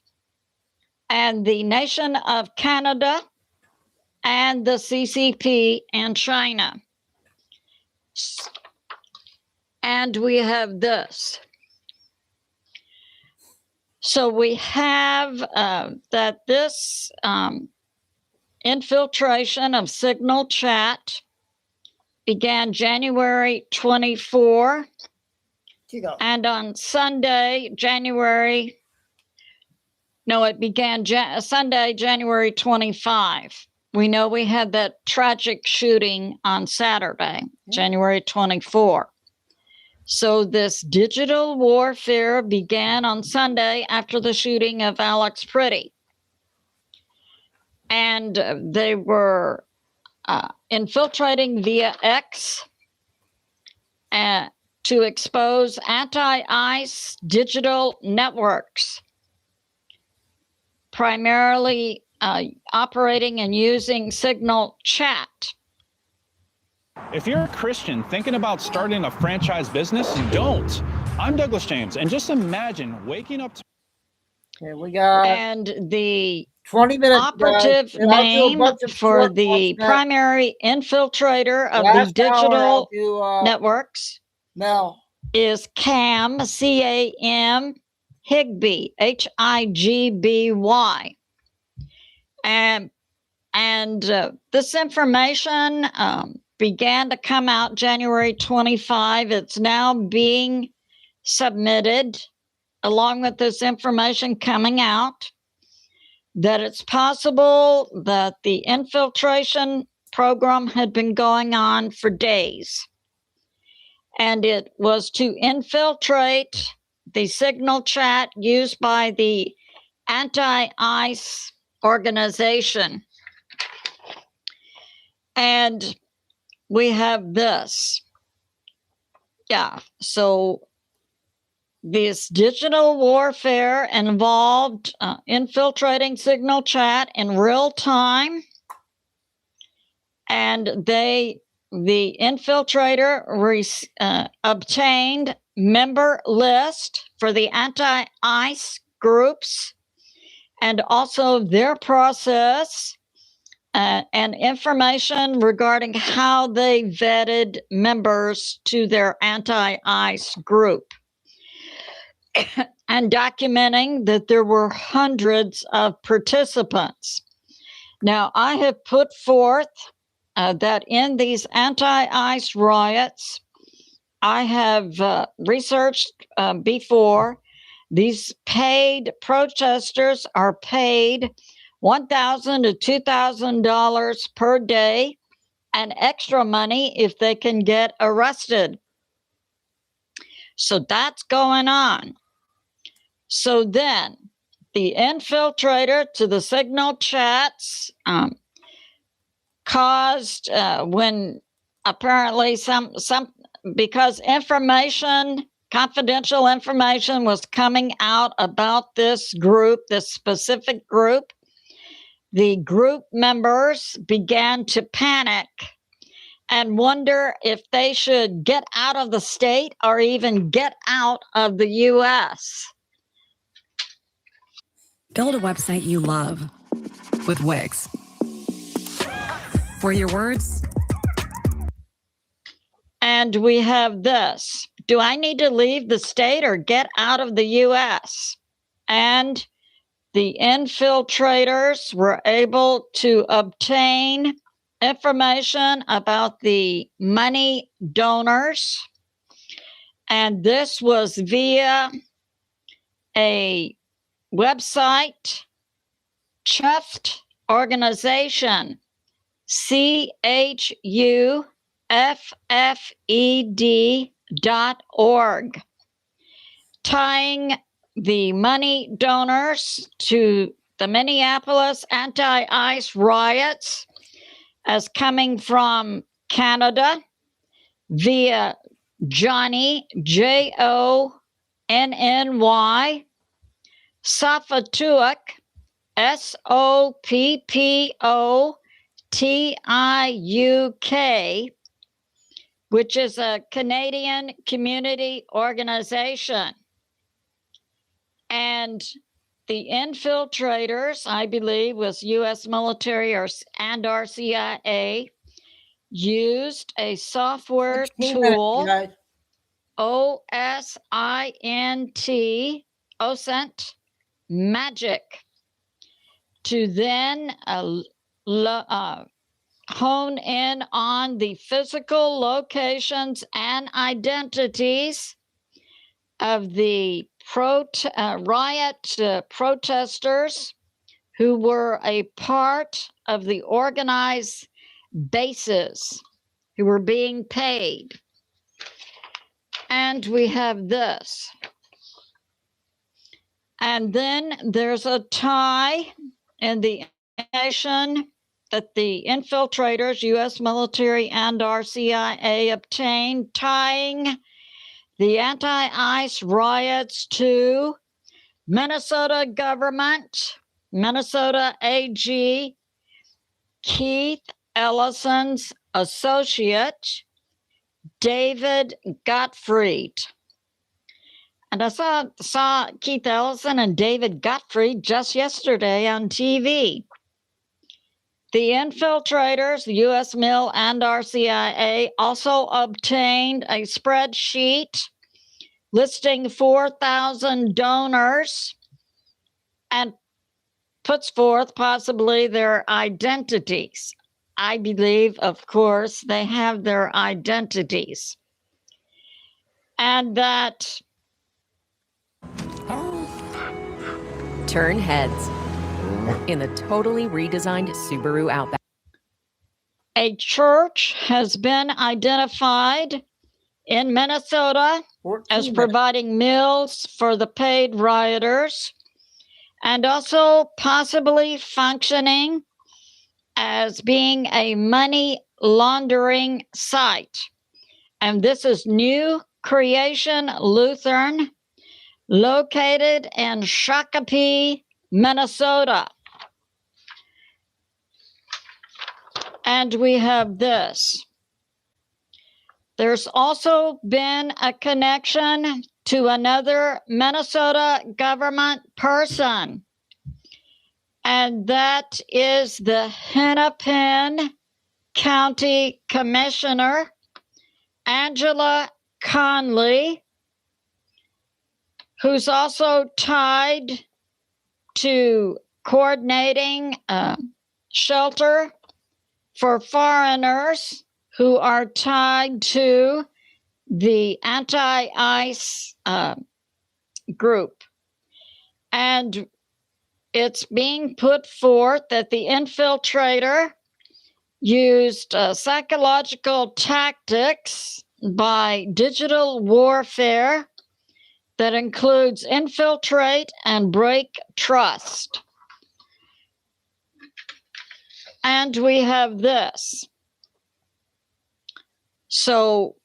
[SPEAKER 12] and the nation of Canada and the CCP and China. And we have this. So we have that this infiltration of Signal chat began January 24, and on Sunday, it began Sunday, January 25. We know we had that tragic shooting on Saturday, January 24. So this digital warfare began on Sunday after the shooting of Alex Pretty. And they were infiltrating via X to expose anti-ICE digital networks, primarily operating and using Signal chat.
[SPEAKER 19] If you're a Christian thinking about starting a franchise business, don't. I'm Douglas James, and just imagine waking up.
[SPEAKER 1] Okay, we got
[SPEAKER 12] and the
[SPEAKER 1] 20 minutes.
[SPEAKER 12] Operative name for the primary infiltrator of the digital networks is CAM, C-A-M, Higby, H-I-G-B-Y. And this information began to come out January 25. It's now being submitted, along with this information coming out, that it's possible that the infiltration program had been going on for days. And it was to infiltrate the signal chat used by the anti-ICE organization. And we have this. Yeah, so this digital warfare involved infiltrating signal chat in real time. And the infiltrator obtained member list for the anti-ICE groups and also their process and information regarding how they vetted members to their anti-ICE group, and documenting that there were hundreds of participants. Now, I have put forth that in these anti-ICE riots, I have researched before, these paid protesters are paid $1,000 to $2,000 per day, and extra money if they can get arrested. So that's going on. So then the infiltrator to the signal chats caused when apparently because confidential information was coming out about this group, this specific group, the group members began to panic and wonder if they should get out of the state or even get out of the U.S.
[SPEAKER 20] Build a website you love with Wix. For your words.
[SPEAKER 12] And we have this. Do I need to leave the state or get out of the U.S.? And the infiltrators were able to obtain information about the money donors. And this was via a website, Chuffed Organization, CHUFFED.org, tying the money donors to the Minneapolis anti-ICE riots as coming from Canada via Johnny, Jonny, Soppotuck, Soppotiuk, which is a Canadian community organization. And the infiltrators, I believe, was U.S. military and our CIA, used a software tool, OSINT Magic, to then hone in on the physical locations and identities of the riot protesters who were a part of the organized bases who were being paid. And we have this. And then there's a tie in the information that the infiltrators, U.S. military and our CIA, obtained, tying the anti-ICE riots to Minnesota government, Minnesota AG, Keith Ellison's associate, David Gottfried. And I saw Keith Ellison and David Gottfried just yesterday on TV. The infiltrators, the U.S. Mil and our CIA, also obtained a spreadsheet listing 4,000 donors and puts forth possibly their identities. I believe, of course, they have their identities. And that
[SPEAKER 13] Turn heads in the totally redesigned Subaru Outback.
[SPEAKER 12] A church has been identified in Minnesota as providing meals for the paid rioters and also possibly functioning as being a money laundering site. And this is New Creation Lutheran, located in Shakopee, Minnesota. And we have this. There's also been a connection to another Minnesota government person, and that is the Hennepin County Commissioner, Angela Conley, who's also tied to coordinating shelter for foreigners who are tied to the anti-ICE group. And it's being put forth that the infiltrator used psychological tactics by digital warfare that includes infiltrate and break trust. And we have this. So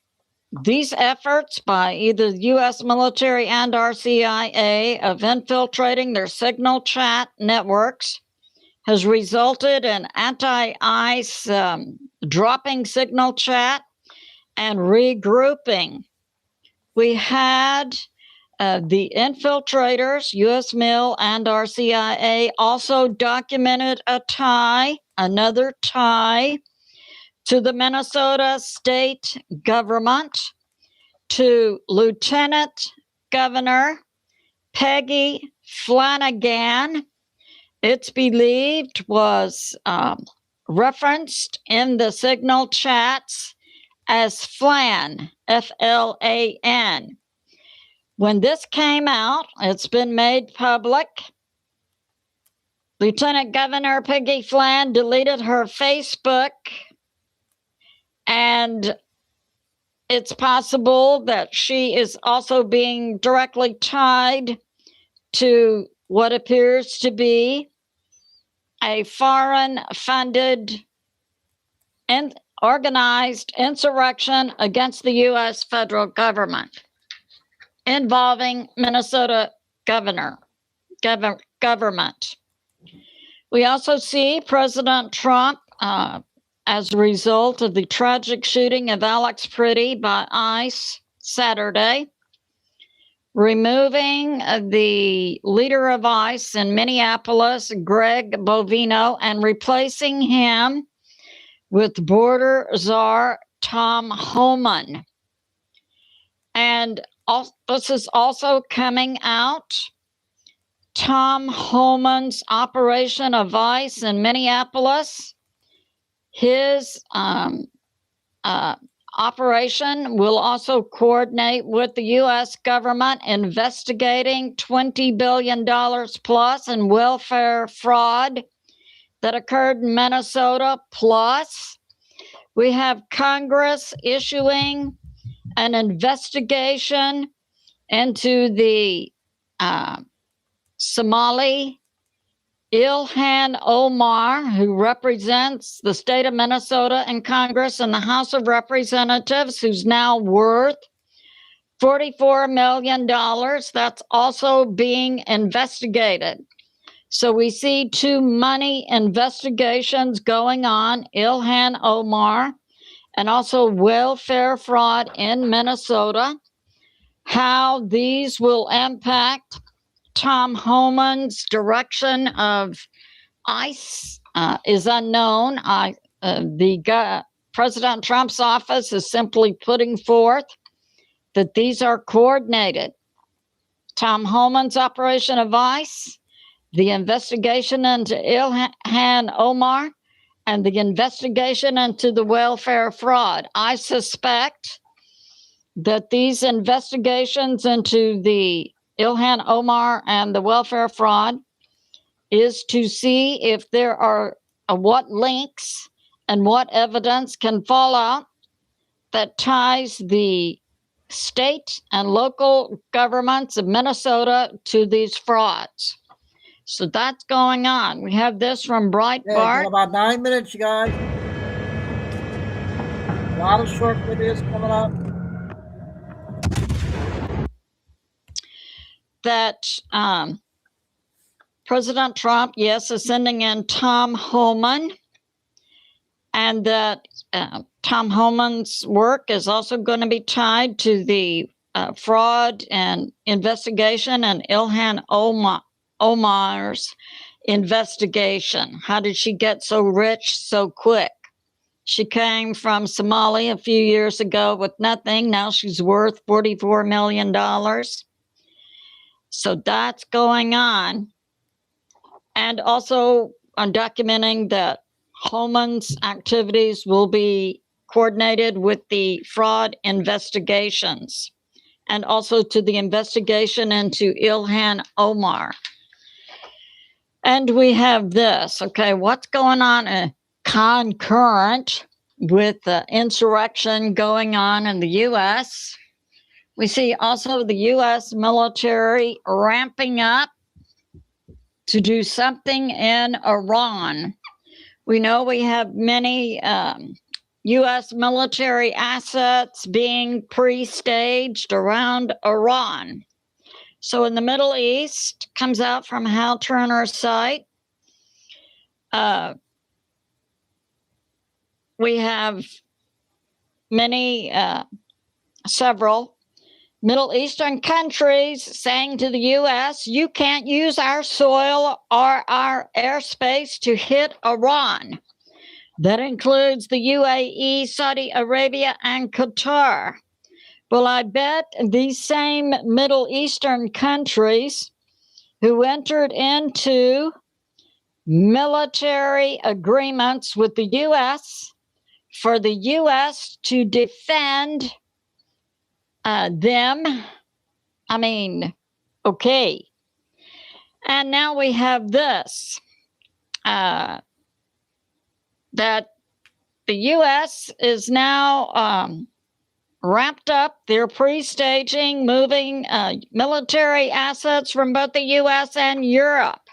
[SPEAKER 12] these efforts by either the U.S. military and our CIA of infiltrating their signal chat networks has resulted in anti-ICE dropping signal chat and regrouping. We had the infiltrators, U.S. Mil and our CIA, also documented another tie to the Minnesota state government, to Lieutenant Governor Peggy Flanagan. It's believed was referenced in the signal chats as Flan, F-L-A-N. When this came out, it's been made public. Lieutenant Governor Peggy Flan deleted her Facebook, and it's possible that she is also being directly tied to what appears to be a foreign-funded and organized insurrection against the U.S. federal government involving Minnesota government. We also see President Trump, as a result of the tragic shooting of Alex Pretty by ICE Saturday, removing the leader of ICE in Minneapolis, Greg Bovino, and replacing him with border czar Tom Homan. And this is also coming out. Tom Homan's operation of ICE in Minneapolis, his operation will also coordinate with the U.S. government investigating $20 billion plus in welfare fraud that occurred in Minnesota. Plus, we have Congress issuing an investigation into the Somali Ilhan Omar, who represents the state of Minnesota in Congress and the House of Representatives, who's now worth $44 million. That's also being investigated. So we see two money investigations going on, Ilhan Omar, and also welfare fraud in Minnesota. How these will impact Tom Homan's direction of ICE is unknown. President Trump's office is simply putting forth that these are coordinated. Tom Homan's operation of ICE, the investigation into Ilhan Omar, and the investigation into the welfare fraud. I suspect that these investigations into the Ilhan Omar and the welfare fraud is to see if there are what links and what evidence can fall out that ties the state and local governments of Minnesota to these frauds. So that's going on. We have this from
[SPEAKER 1] Okay, got
[SPEAKER 12] Breitbart.
[SPEAKER 1] about 9 minutes, you guys. A lot of short videos coming up.
[SPEAKER 12] That President Trump, yes, is sending in Tom Homan, and that Tom Homan's work is also going to be tied to the fraud and investigation and Ilhan Omar's investigation. How did she get so rich so quick? She came from Somalia a few years ago with nothing. Now she's worth $44 million. So that's going on. And also, I'm documenting that Homan's activities will be coordinated with the fraud investigations and also to the investigation into Ilhan Omar. And we have this, okay, what's going on concurrent with the insurrection going on in the U.S.? We see also the U.S. military ramping up to do something in Iran. We know we have many U.S. military assets being pre-staged around Iran. So in the Middle East, comes out from Hal Turner's site, we have several Middle Eastern countries saying to the U.S., you can't use our soil or our airspace to hit Iran. That includes the UAE, Saudi Arabia, and Qatar. Well, I bet these same Middle Eastern countries who entered into military agreements with the U.S. for the U.S. to defend them. I mean, okay. And now we have this, that the U.S. is now wrapped up their pre-staging, moving military assets from both the U.S. and Europe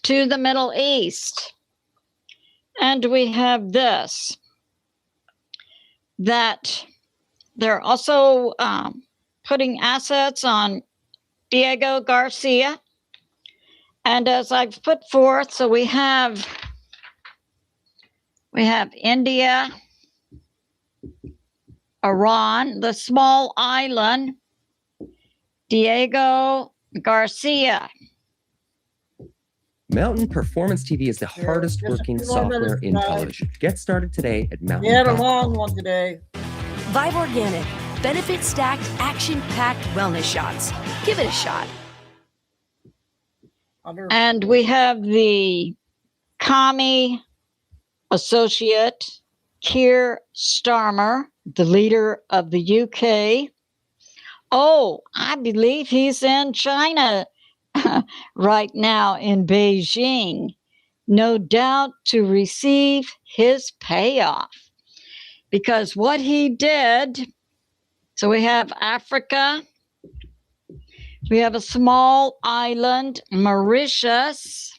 [SPEAKER 12] to the Middle East. And we have this, that they're also putting assets on Diego Garcia. And as I've put forth, so we have India, Iran, the small island, Diego Garcia.
[SPEAKER 21] Mountain Performance TV is the hardest working software in television. Get started today at Mountain.
[SPEAKER 1] We had a long one today.
[SPEAKER 22] Vibe Organic, benefit-stacked, action-packed wellness shots. Give it a shot.
[SPEAKER 12] And we have the commie associate, Keir Starmer, the leader of the UK. Oh, I believe he's in China right now in Beijing, no doubt to receive his payoff. Because what he did, so we have Africa, we have a small island, Mauritius,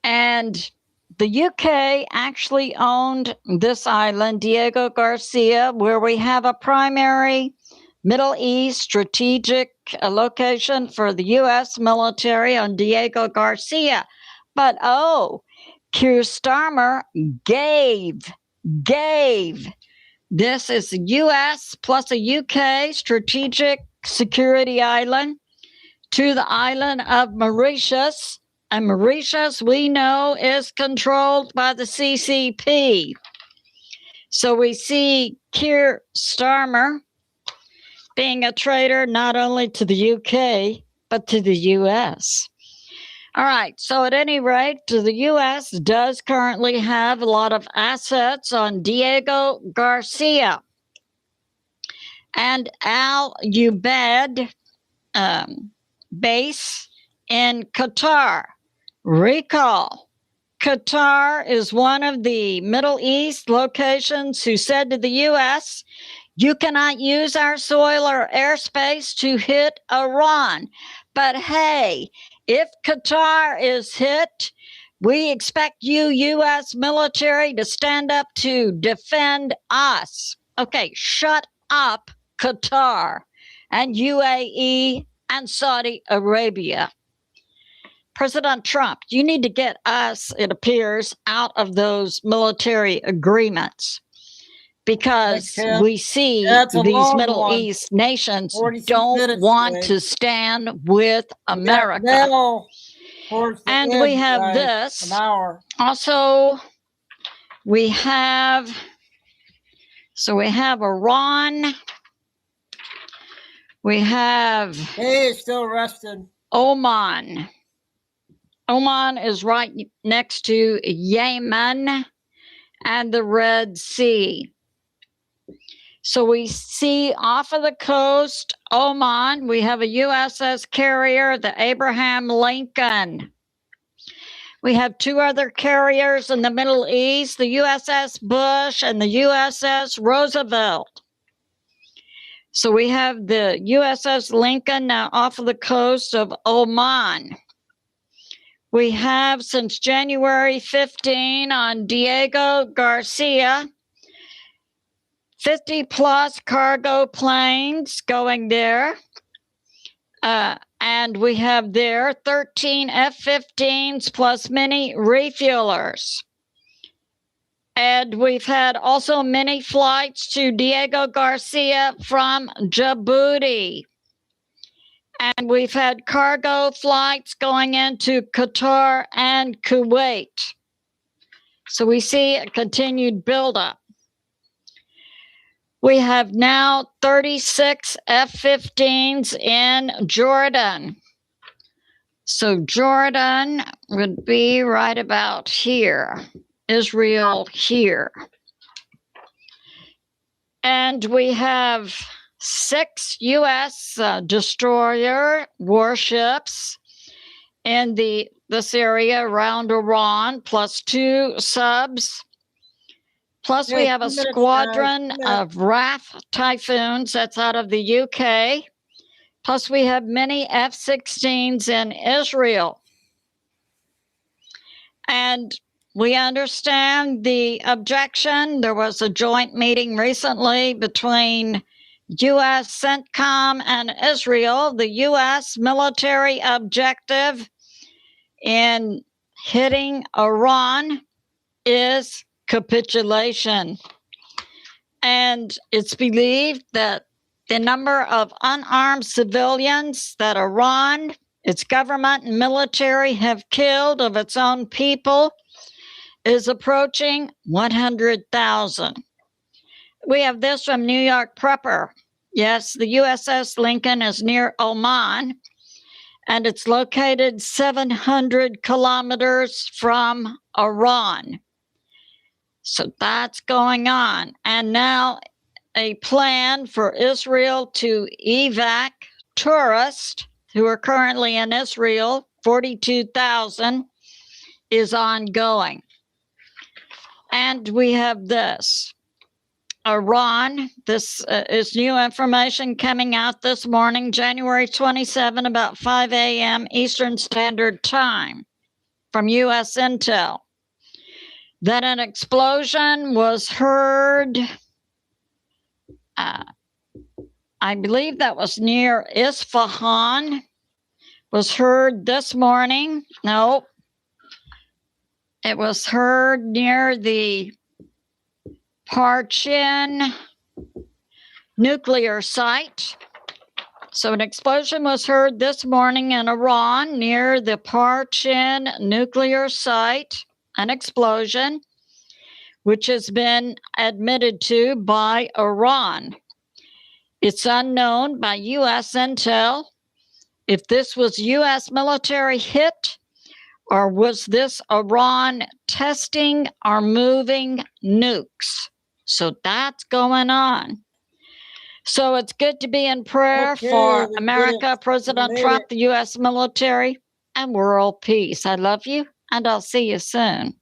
[SPEAKER 12] and the UK actually owned this island, Diego Garcia, where we have a primary Middle East strategic location for the U.S. military on Diego Garcia. But Keir Starmer gave. This is a U.S. plus a UK strategic security island to the island of Mauritius. And Mauritius, we know, is controlled by the CCP. So we see Keir Starmer being a traitor not only to the UK, but to the U.S. All right, so at any rate, the U.S. does currently have a lot of assets on Diego Garcia. and Al Ubaid base in Qatar. Recall, Qatar is one of the Middle East locations who said to the U.S., you cannot use our soil or airspace to hit Iran. But hey, if Qatar is hit, we expect you, U.S. military, to stand up to defend us. Okay, shut up, Qatar and UAE and Saudi Arabia. President Trump, you need to get us, it appears, out of those military agreements, because we see these Middle East nations don't want to stand with America. And we have this. Also, we have Iran. We have
[SPEAKER 1] it's still rested.
[SPEAKER 12] Oman. Oman is right next to Yemen and the Red Sea. So we see off of the coast, Oman, we have a USS carrier, the Abraham Lincoln. We have two other carriers in the Middle East, the USS Bush and the USS Roosevelt. So we have the USS Lincoln now off of the coast of Oman. We have, since January 15, on Diego Garcia, 50 plus cargo planes going there. And we have there 13 F-15s plus many refuelers. And we've had also many flights to Diego Garcia from Djibouti. And we've had cargo flights going into Qatar and Kuwait. So we see a continued buildup. We have now 36 F-15s in Jordan. So Jordan would be right about here, Israel here. And we have 6 U.S. destroyer warships in this area around Iran, plus 2 subs. Plus, we have a squadron of RAF Typhoons that's out of the UK. Plus, we have many F-16s in Israel. And we understand the objection. There was a joint meeting recently between U.S. CENTCOM and Israel. The U.S. military objective in hitting Iran is capitulation. And it's believed that the number of unarmed civilians that Iran, its government and military have killed of its own people is approaching 100,000. We have this from New York Prepper. Yes, the USS Lincoln is near Oman, and it's located 700 kilometers from Iran. So that's going on. And now a plan for Israel to evac tourists who are currently in Israel, 42,000, is ongoing. And we have this. Iran, this is new information coming out this morning, January 27, about 5 a.m. Eastern Standard Time from U.S. Intel, that an explosion was heard, I believe that was near Isfahan, was heard this morning. No, it was heard near the Parchin nuclear site. So an explosion was heard this morning in Iran near the Parchin nuclear site, an explosion, which has been admitted to by Iran. It's unknown by U.S. intel if this was U.S. military hit or was this Iran testing or moving nukes. So that's going on. So it's good to be in prayer
[SPEAKER 1] Okay,
[SPEAKER 12] for
[SPEAKER 1] we did
[SPEAKER 12] America,
[SPEAKER 1] it. We
[SPEAKER 12] President
[SPEAKER 1] made
[SPEAKER 12] Trump,
[SPEAKER 1] it.
[SPEAKER 12] the U.S. military, and world peace. I love you, and I'll see you soon.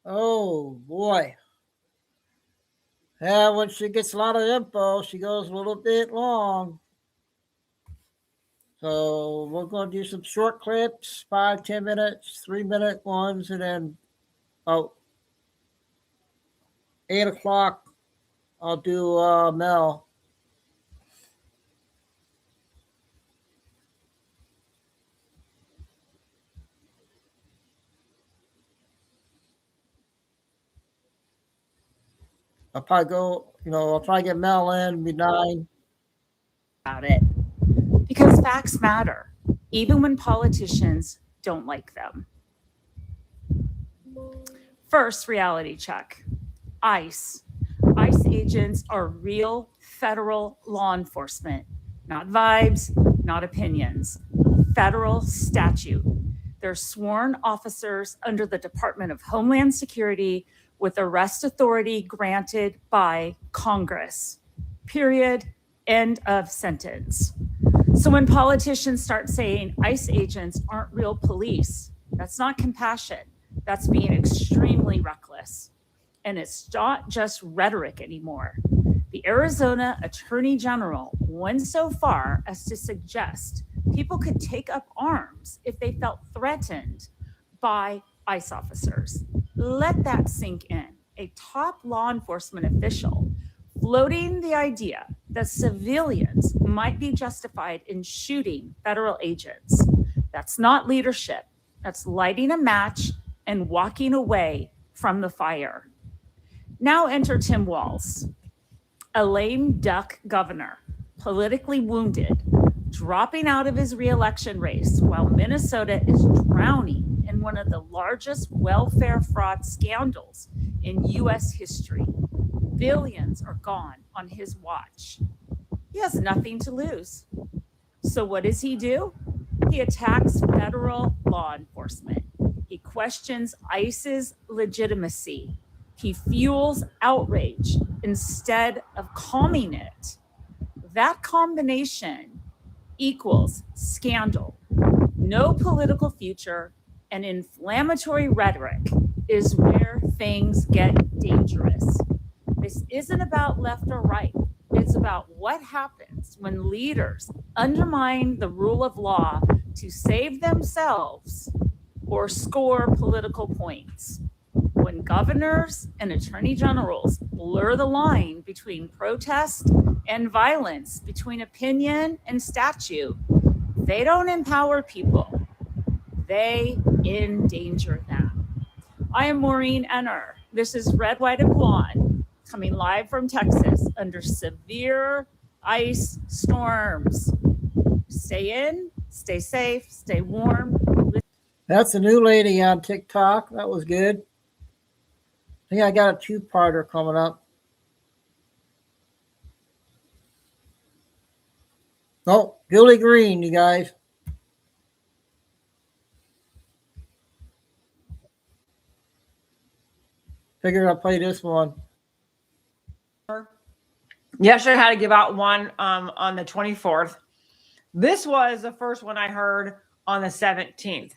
[SPEAKER 1] Oh, boy. Yeah, when she gets a lot of info, she goes a little bit long. So we're going to do some short clips, 5, 10 minutes, 3-minute ones, and then 8 o'clock, I'll do Mel. I'll probably go, I'll probably get Mel in, be 9.
[SPEAKER 2] About it. Because facts matter, even when politicians don't like them. First, reality check. ICE. ICE agents are real federal law enforcement, not vibes, not opinions. Federal statute. They're sworn officers under the Department of Homeland Security with arrest authority granted by Congress. Period. End of sentence. So when politicians start saying ICE agents aren't real police, that's not compassion. That's being extremely reckless. And it's not just rhetoric anymore. The Arizona Attorney General went so far as to suggest people could take up arms if they felt threatened by ICE officers. Let that sink in. A top law enforcement official floating the idea that civilians might be justified in shooting federal agents. That's not leadership. That's lighting a match and walking away from the fire. Now enter Tim Walz, a lame duck governor, politically wounded, dropping out of his re-election race while Minnesota is drowning in one of the largest welfare fraud scandals in U.S. history. Billions are gone on his watch. He has nothing to lose. So what does he do? He attacks federal law enforcement. He questions ICE's legitimacy. He fuels outrage instead of calming it. That combination equals scandal, no political future, and inflammatory rhetoric is where things get dangerous. This isn't about left or right. It's about what happens when leaders undermine the rule of law to save themselves or score political points. When governors and attorney generals blur the line between protest and violence, between opinion and statute, they don't empower people. They endanger them. I am Maureen Enner. This is Red, White, and Blonde, coming live from Texas under severe ice storms. Stay in, stay safe, stay warm.
[SPEAKER 1] That's a new lady on TikTok. That was good. I think I got a 2-parter coming up. Oh, Julie Green, you guys. Figured I'll play this one.
[SPEAKER 7] Yesterday, I had to give out one on the 24th. This was the first one I heard on the 17th.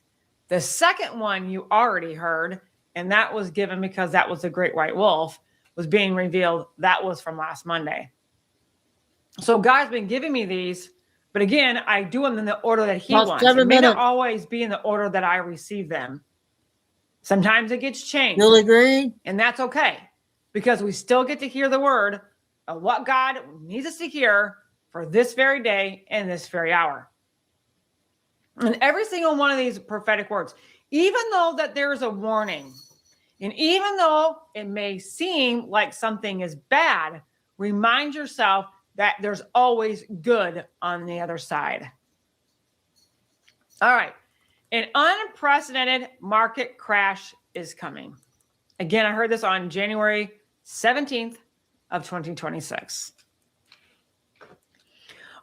[SPEAKER 7] The second one you already heard, and that was given because that was the great white wolf, was being revealed. That was from last Monday. So God's been giving me these, but again, I do them in the order that he wants. It may not always be in the order that I receive them. Sometimes it gets changed.
[SPEAKER 1] Julie Green?
[SPEAKER 7] And that's okay, because we still get to hear the word of what God needs us to hear for this very day and this very hour. And every single one of these prophetic words, even though that there's a warning, and even though it may seem like something is bad, remind yourself that there's always good on the other side. All right. An unprecedented market crash is coming. Again, I heard this on January 17th of 2026.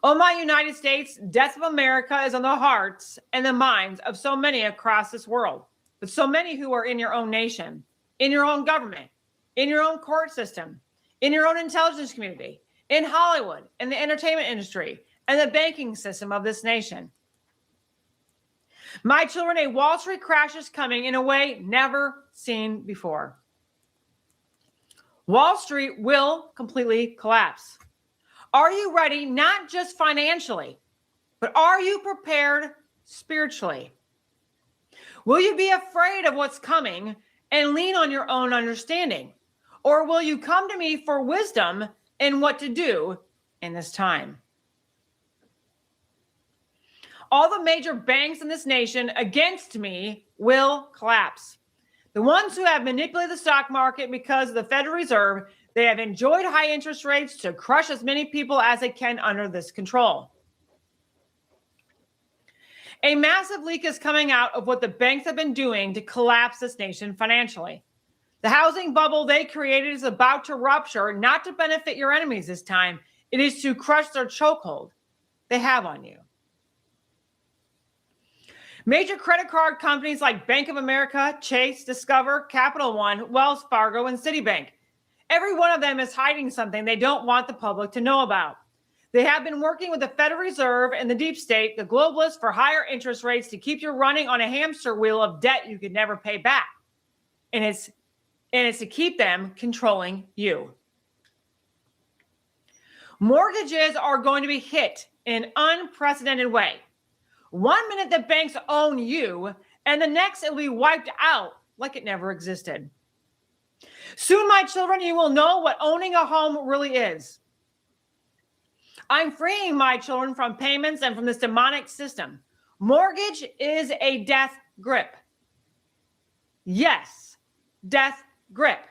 [SPEAKER 7] Oh, my United States, death of America is on the hearts and the minds of so many across this world, but so many who are in your own nation, in your own government, in your own court system, in your own intelligence community, in Hollywood, in the entertainment industry, and the banking system of this nation. My children, a Wall Street crash is coming in a way never seen before. Wall Street will completely collapse. Are you ready, not just financially, but are you prepared spiritually? Will you be afraid of what's coming and lean on your own understanding? Or will you come to me for wisdom in what to do in this time? All the major banks in this nation against me will collapse. The ones who have manipulated the stock market because of the Federal Reserve, they have enjoyed high interest rates to crush as many people as they can under this control. A massive leak is coming out of what the banks have been doing to collapse this nation financially. The housing bubble they created is about to rupture, not to benefit your enemies this time. It is to crush their chokehold they have on you. Major credit card companies like Bank of America, Chase, Discover, Capital One, Wells Fargo, and Citibank. Every one of them is hiding something they don't want the public to know about. They have been working with the Federal Reserve and the deep state, the globalists, for higher interest rates to keep you running on a hamster wheel of debt you could never pay back. And it's to keep them controlling you. Mortgages are going to be hit in an unprecedented way. 1 minute the banks own you, and the next it'll be wiped out like it never existed. Soon, my children, you will know what owning a home really is. I'm freeing my children from payments and from this demonic system. Mortgage is a death grip. Yes, death grip.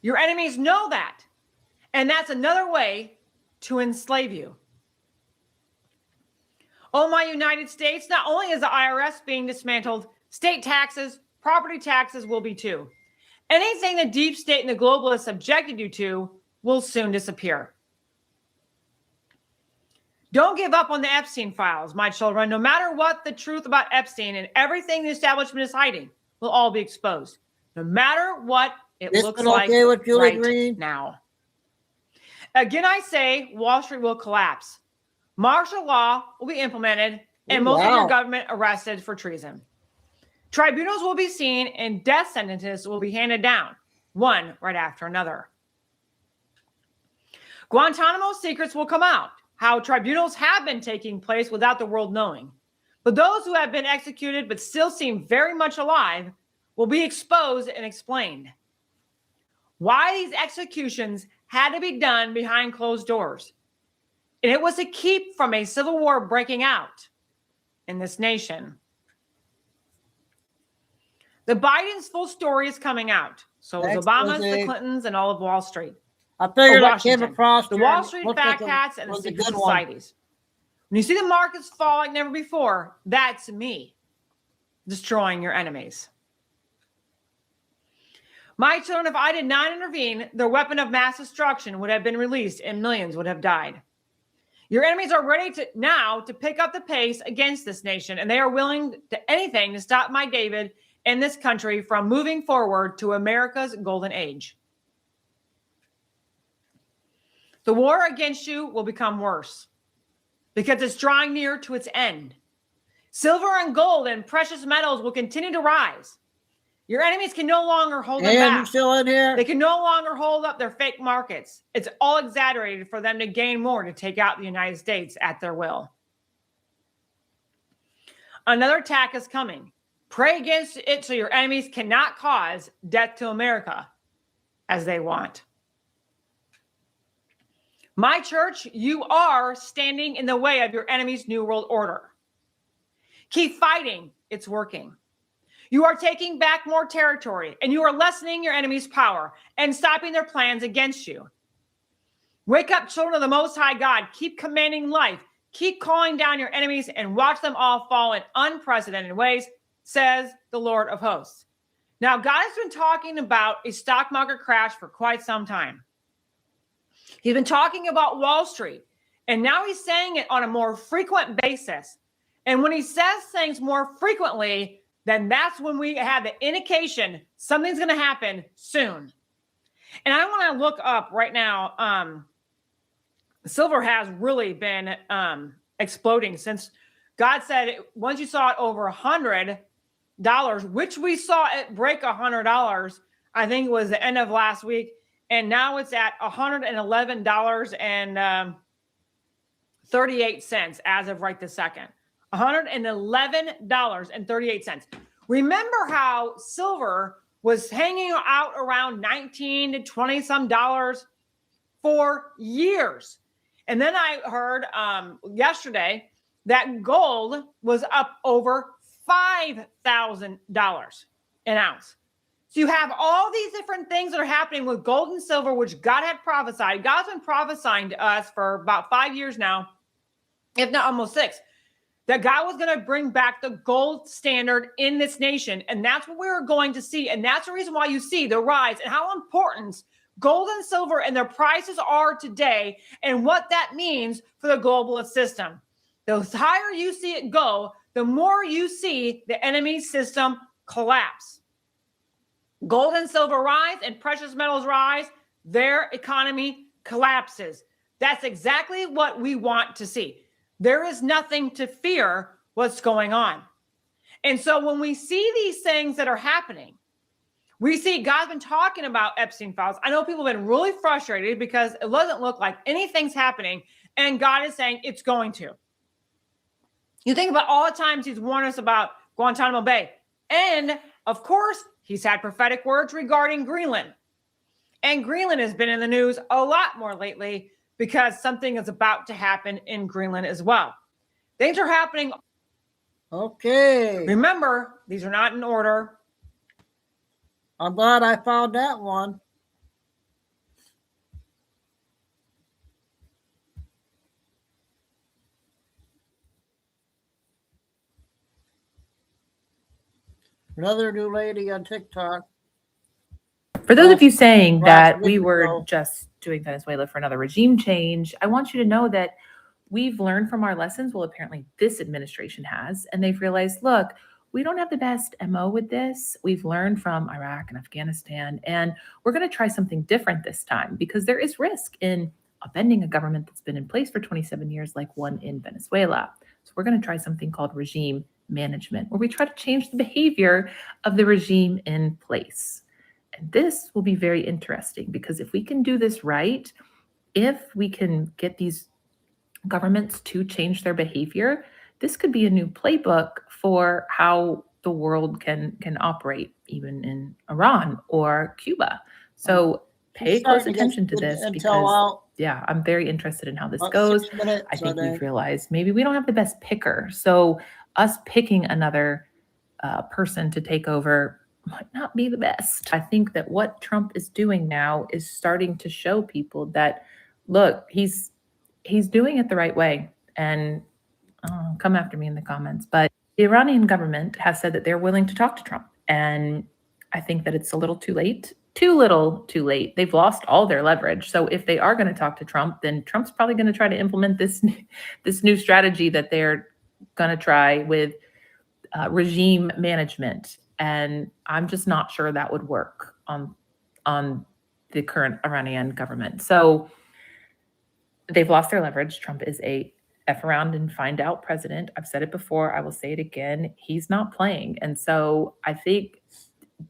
[SPEAKER 7] Your enemies know that, and that's another way to enslave you. Oh, my United States, not only is the IRS being dismantled, state taxes, property taxes will be too. Anything the deep state and the globalists subjected you to will soon disappear. Don't give up on the Epstein files, my children. No matter what the truth about Epstein and everything the establishment is hiding will all be exposed. No matter what it looks like right now. Again, I say Wall Street will collapse. Martial law will be implemented and most of your government arrested for treason. Tribunals will be seen and death sentences will be handed down, one right after another. Guantanamo secrets will come out, how tribunals have been taking place without the world knowing. But those who have been executed but still seem very much alive will be exposed and explained. Why these executions had to be done behind closed doors. And it was to keep from a civil war breaking out in this nation. The Biden's full story is coming out. So is Obama's, the Clintons, and all of Wall Street.
[SPEAKER 1] I figured I came across
[SPEAKER 7] the Wall Street fat cats and the secret societies. When you see the markets fall like never before, that's me destroying your enemies. My children, if I did not intervene, their weapon of mass destruction would have been released and millions would have died. Your enemies are ready now to pick up the pace against this nation, and they are willing to anything to stop my David and this country from moving forward to America's golden age. The war against you will become worse because it's drawing near to its end. Silver and gold and precious metals will continue to rise. Your enemies can no longer hold them back.
[SPEAKER 1] You still in here?
[SPEAKER 7] They can no longer hold up their fake markets. It's all exaggerated for them to gain more to take out the United States at their will. Another attack is coming. Pray against it so your enemies cannot cause death to America as they want. My church, you are standing in the way of your enemy's new world order. Keep fighting. It's working. You are taking back more territory, and you are lessening your enemy's power and stopping their plans against you. Wake up, children of the Most High God. Keep commanding life. Keep calling down your enemies and watch them all fall in unprecedented ways, says the Lord of hosts. Now, God has been talking about a stock market crash for quite some time. He's been talking about Wall Street, and now he's saying it on a more frequent basis. And when he says things more frequently, then that's when we have the indication something's going to happen soon. And I want to look up right now silver has really been exploding since God said once you saw it over $100, which we saw it break $100, I think it was the end of last week, and now it's at $111.38 as of right this second. $111.38. Remember how silver was hanging out around 19 to 20 some dollars for years. And then I heard yesterday that gold was up over $5,000 an ounce. So you have all these different things that are happening with gold and silver, which God had prophesied. God's been prophesying to us for about 5 years now, if not almost 6, that God was going to bring back the gold standard in this nation. And that's what we're going to see. And that's the reason why you see the rise and how important gold and silver and their prices are today and what that means for the globalist system. The higher you see it go, the more you see the enemy system collapse. Gold and silver rise and precious metals rise, their economy collapses. That's exactly what we want to see. There is nothing to fear what's going on. And so when we see these things that are happening, we see God's been talking about Epstein files. I know people have been really frustrated because it doesn't look like anything's happening. And God is saying it's going to. You think about all the times he's warned us about Guantanamo Bay. And of course, he's had prophetic words regarding Greenland. And Greenland has been in the news a lot more lately because something is about to happen in Greenland as well. Things are happening.
[SPEAKER 1] Okay.
[SPEAKER 7] Remember, these are not in order.
[SPEAKER 1] I'm glad I found that one. Another new lady on TikTok.
[SPEAKER 3] For those of you saying that
[SPEAKER 1] last
[SPEAKER 3] we
[SPEAKER 1] week
[SPEAKER 3] were
[SPEAKER 1] ago.
[SPEAKER 3] just doing Venezuela for another regime change, I want you to know that we've learned from our lessons. Well, apparently this administration has, and they've realized, look, we don't have the best MO with this. We've learned from Iraq and Afghanistan, and we're going to try something different this time because there is risk in upending a government that's been in place for 27 years, like one in Venezuela. So we're going to try something called regime management, where we try to change the behavior of the regime in place. And this will be very interesting because if we can do this right, if we can get these governments to change their behavior, this could be a new playbook for how the world can operate, even in Iran or Cuba. So pay close attention to this because, yeah, I'm very interested in how this goes. I think we've realized maybe we don't have the best picker. So us picking another person to take over might not be the best. I think that what Trump is doing now is starting to show people that, look, he's doing it the right way. And come after me in the comments. But the Iranian government has said that they're willing to talk to Trump. And I think that it's a little too late. Too little, too late. They've lost all their leverage. So if they are going to talk to Trump, then Trump's probably going to try to implement this new strategy that they're going to try with regime management. And I'm just not sure that would work on the current Iranian government. So they've lost their leverage. Trump is a F around and find out president. I've said it before. I will say it again. He's not playing. And so I think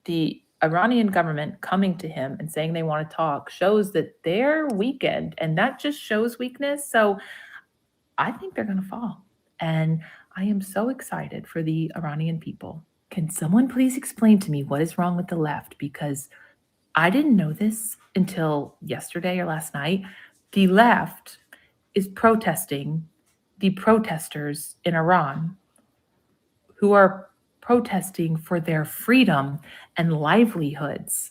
[SPEAKER 3] the Iranian government coming to him and saying they want to talk shows that they're weakened, and that just shows weakness. So I think they're going to fall. And I am so excited for the Iranian people. Can someone please explain to me what is wrong with the left? Because I didn't know this until yesterday or last night. The left is protesting the protesters in Iran who are protesting for their freedom and livelihoods,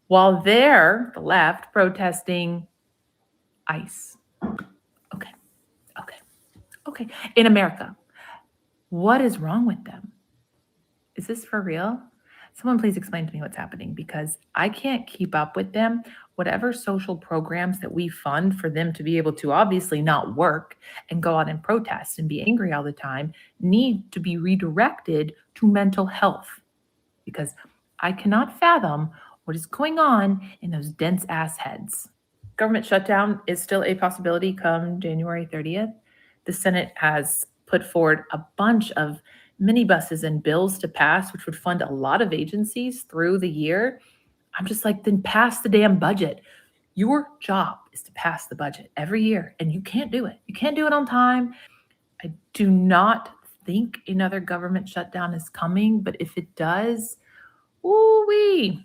[SPEAKER 3] while they're, the left, protesting ICE. Okay. In America, what is wrong with them? Is this for real? Someone please explain to me what's happening, because I can't keep up with them. Whatever social programs that we fund for them to be able to obviously not work and go out and protest and be angry all the time need to be redirected to mental health, because I cannot fathom what is going on in those dense ass heads. government shutdown is still a possibility come January 30th. The Senate has put forward a bunch of minibuses and bills to pass, which would fund a lot of agencies through the year. I'm just like, then pass the damn budget. Your job is to pass the budget every year, and you can't do it. You can't do it on time. I do not think another government shutdown is coming, but if it does, ooh-wee.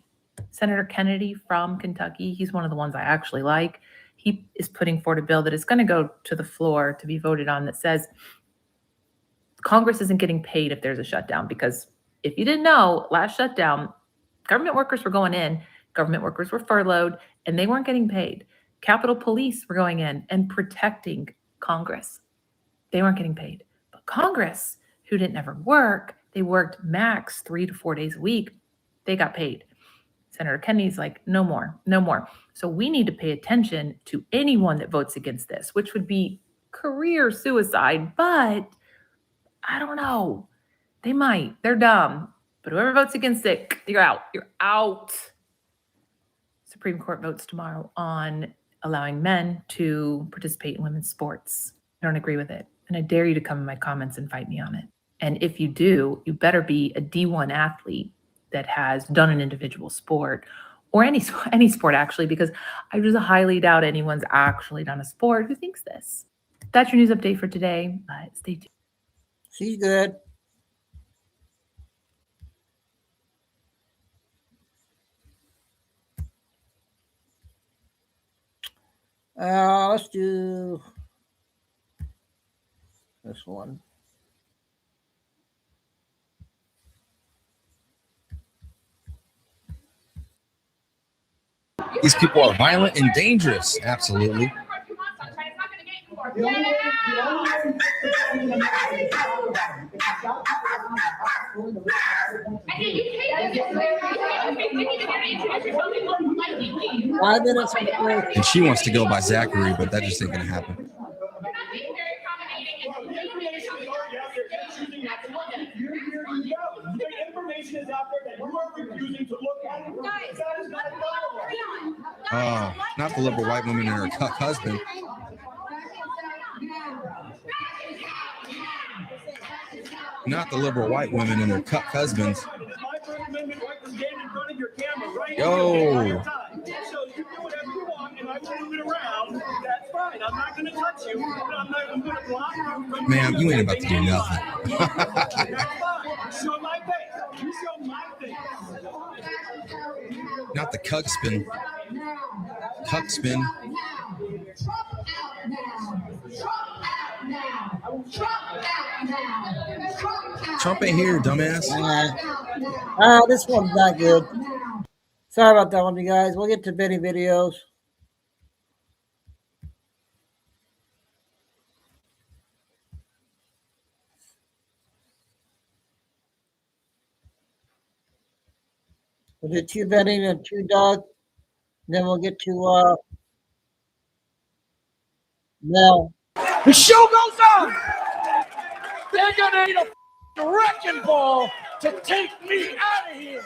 [SPEAKER 3] Senator Kennedy from Kentucky, he's one of the ones I actually like. He is putting forward a bill that is going to go to the floor to be voted on that says Congress isn't getting paid if there's a shutdown, because if you didn't know, last shutdown, government workers were going in, government workers were furloughed, and they weren't getting paid. Capitol Police were going in and protecting Congress. They weren't getting paid. But Congress, who didn't ever work, they worked max 3 to 4 days a week, they got paid. Senator Kennedy's like, no more, no more. So we need to pay attention to anyone that votes against this, which would be career suicide, but I don't know. They might. They're dumb. But whoever votes against it, you're out. You're out. Supreme Court votes tomorrow on allowing men to participate in women's sports. I don't agree with it. And I dare you to come in my comments and fight me on it. And if you do, you better be a D1 athlete that has done an individual sport, or any sport actually, because I just highly doubt anyone's actually done a sport who thinks this. That's your news update for today. Stay tuned.
[SPEAKER 1] She's good. Let's do this one.
[SPEAKER 5] These people are violent and dangerous. Absolutely. And she wants to go by Zachary, but that just ain't gonna happen. Oh, not the liberal white woman and her cuck husband. Not the liberal white women and their cuck husbands. Yo. Man, you ain't about to do nothing. Not the cuck spin. Cuck spin. Trump ain't here, dumbass.
[SPEAKER 1] This one's not good. Sorry about that one, you guys. We'll get to many videos. We'll do 2 betting and 2 dog. Then we'll get to Mel.
[SPEAKER 6] The show goes on. They're gonna need a wrecking ball to take me out of here.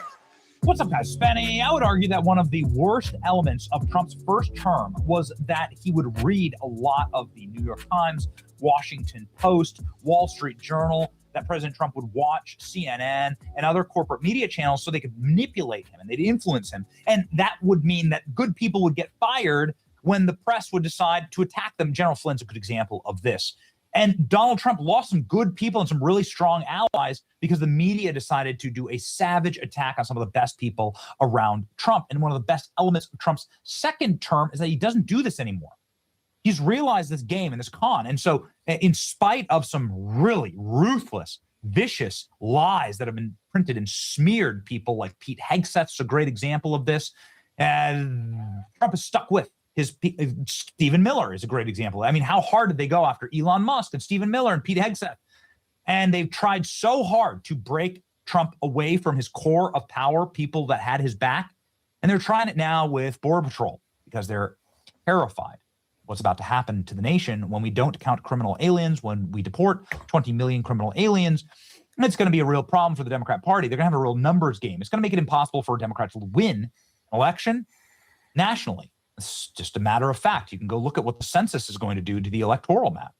[SPEAKER 19] What's up, guys? Spenny. I would argue that one of the worst elements of Trump's first term was that he would read a lot of the New York Times, Washington Post, Wall Street Journal, that President Trump would watch CNN and other corporate media channels so they could manipulate him and they'd influence him. And that would mean that good people would get fired when the press would decide to attack them. General Flynn's a good example of this. And Donald Trump lost some good people and some really strong allies because the media decided to do a savage attack on some of the best people around Trump. And one of the best elements of Trump's second term is that he doesn't do this anymore. He's realized this game and this con. And so in spite of some really ruthless, vicious lies that have been printed and smeared people like Pete Hegseth's a great example of this, and Trump is stuck with his Stephen Miller is a great example. I mean, how hard did they go after Elon Musk and Stephen Miller and Pete Hegseth? And they've tried so hard to break Trump away from his core of power, people that had his back. And they're trying it now with Border Patrol because they're terrified what's about to happen to the nation when we don't count criminal aliens, when we deport 20 million criminal aliens. And it's going to be a real problem for the Democrat Party. They're going to have a real numbers game. It's going to make it impossible for Democrats to win an election nationally. It's just a matter of fact. You can go look at what the census is going to do to the electoral map.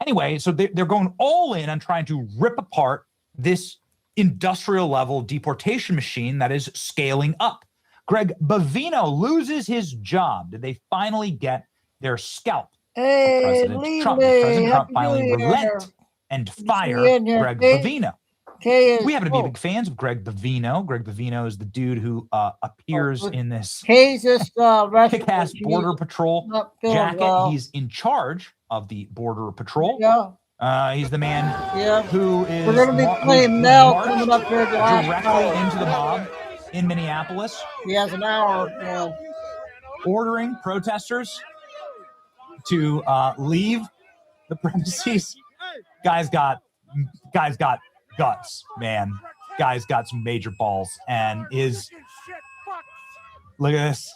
[SPEAKER 19] Anyway, so they're going all in on trying to rip apart this industrial level deportation machine that is scaling up. Greg Bavino loses his job. Did they finally get their scalp?
[SPEAKER 1] Hey,
[SPEAKER 19] President Trump finally relent and fire Greg Bavino. We happen to be big fans of Greg Bavino. Greg Bavino is the dude who appears in this kick-ass Border Patrol jacket. He's in charge of the Border Patrol. He's the man who is
[SPEAKER 1] We're going to be playing Mel coming up here
[SPEAKER 19] directly into the mob in Minneapolis.
[SPEAKER 1] He has an hour.
[SPEAKER 19] Ordering protesters to leave the premises. Guy's got guts, man. Guy's got some major balls, and look at this,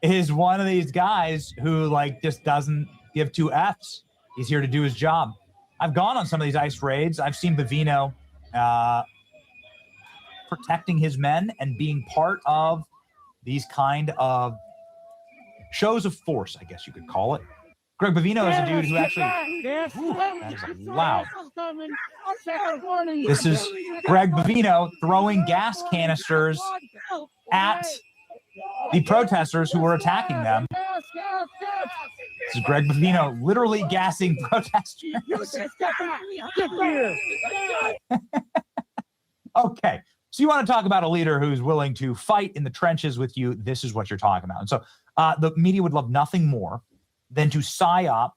[SPEAKER 19] is one of these guys who just doesn't give two F's. He's here to do his job. I've gone on some of these ICE raids. I've seen Bavino protecting his men and being part of these kind of shows of force, I guess you could call it. Greg Bavino is a dude who actually... that is loud. This is Greg Bavino throwing gas canisters at the protesters who were attacking them. This is Greg Bavino literally gassing protesters. Okay, so you want to talk about a leader who's willing to fight in the trenches with you. This is what you're talking about. And so the media would love nothing more than to psyop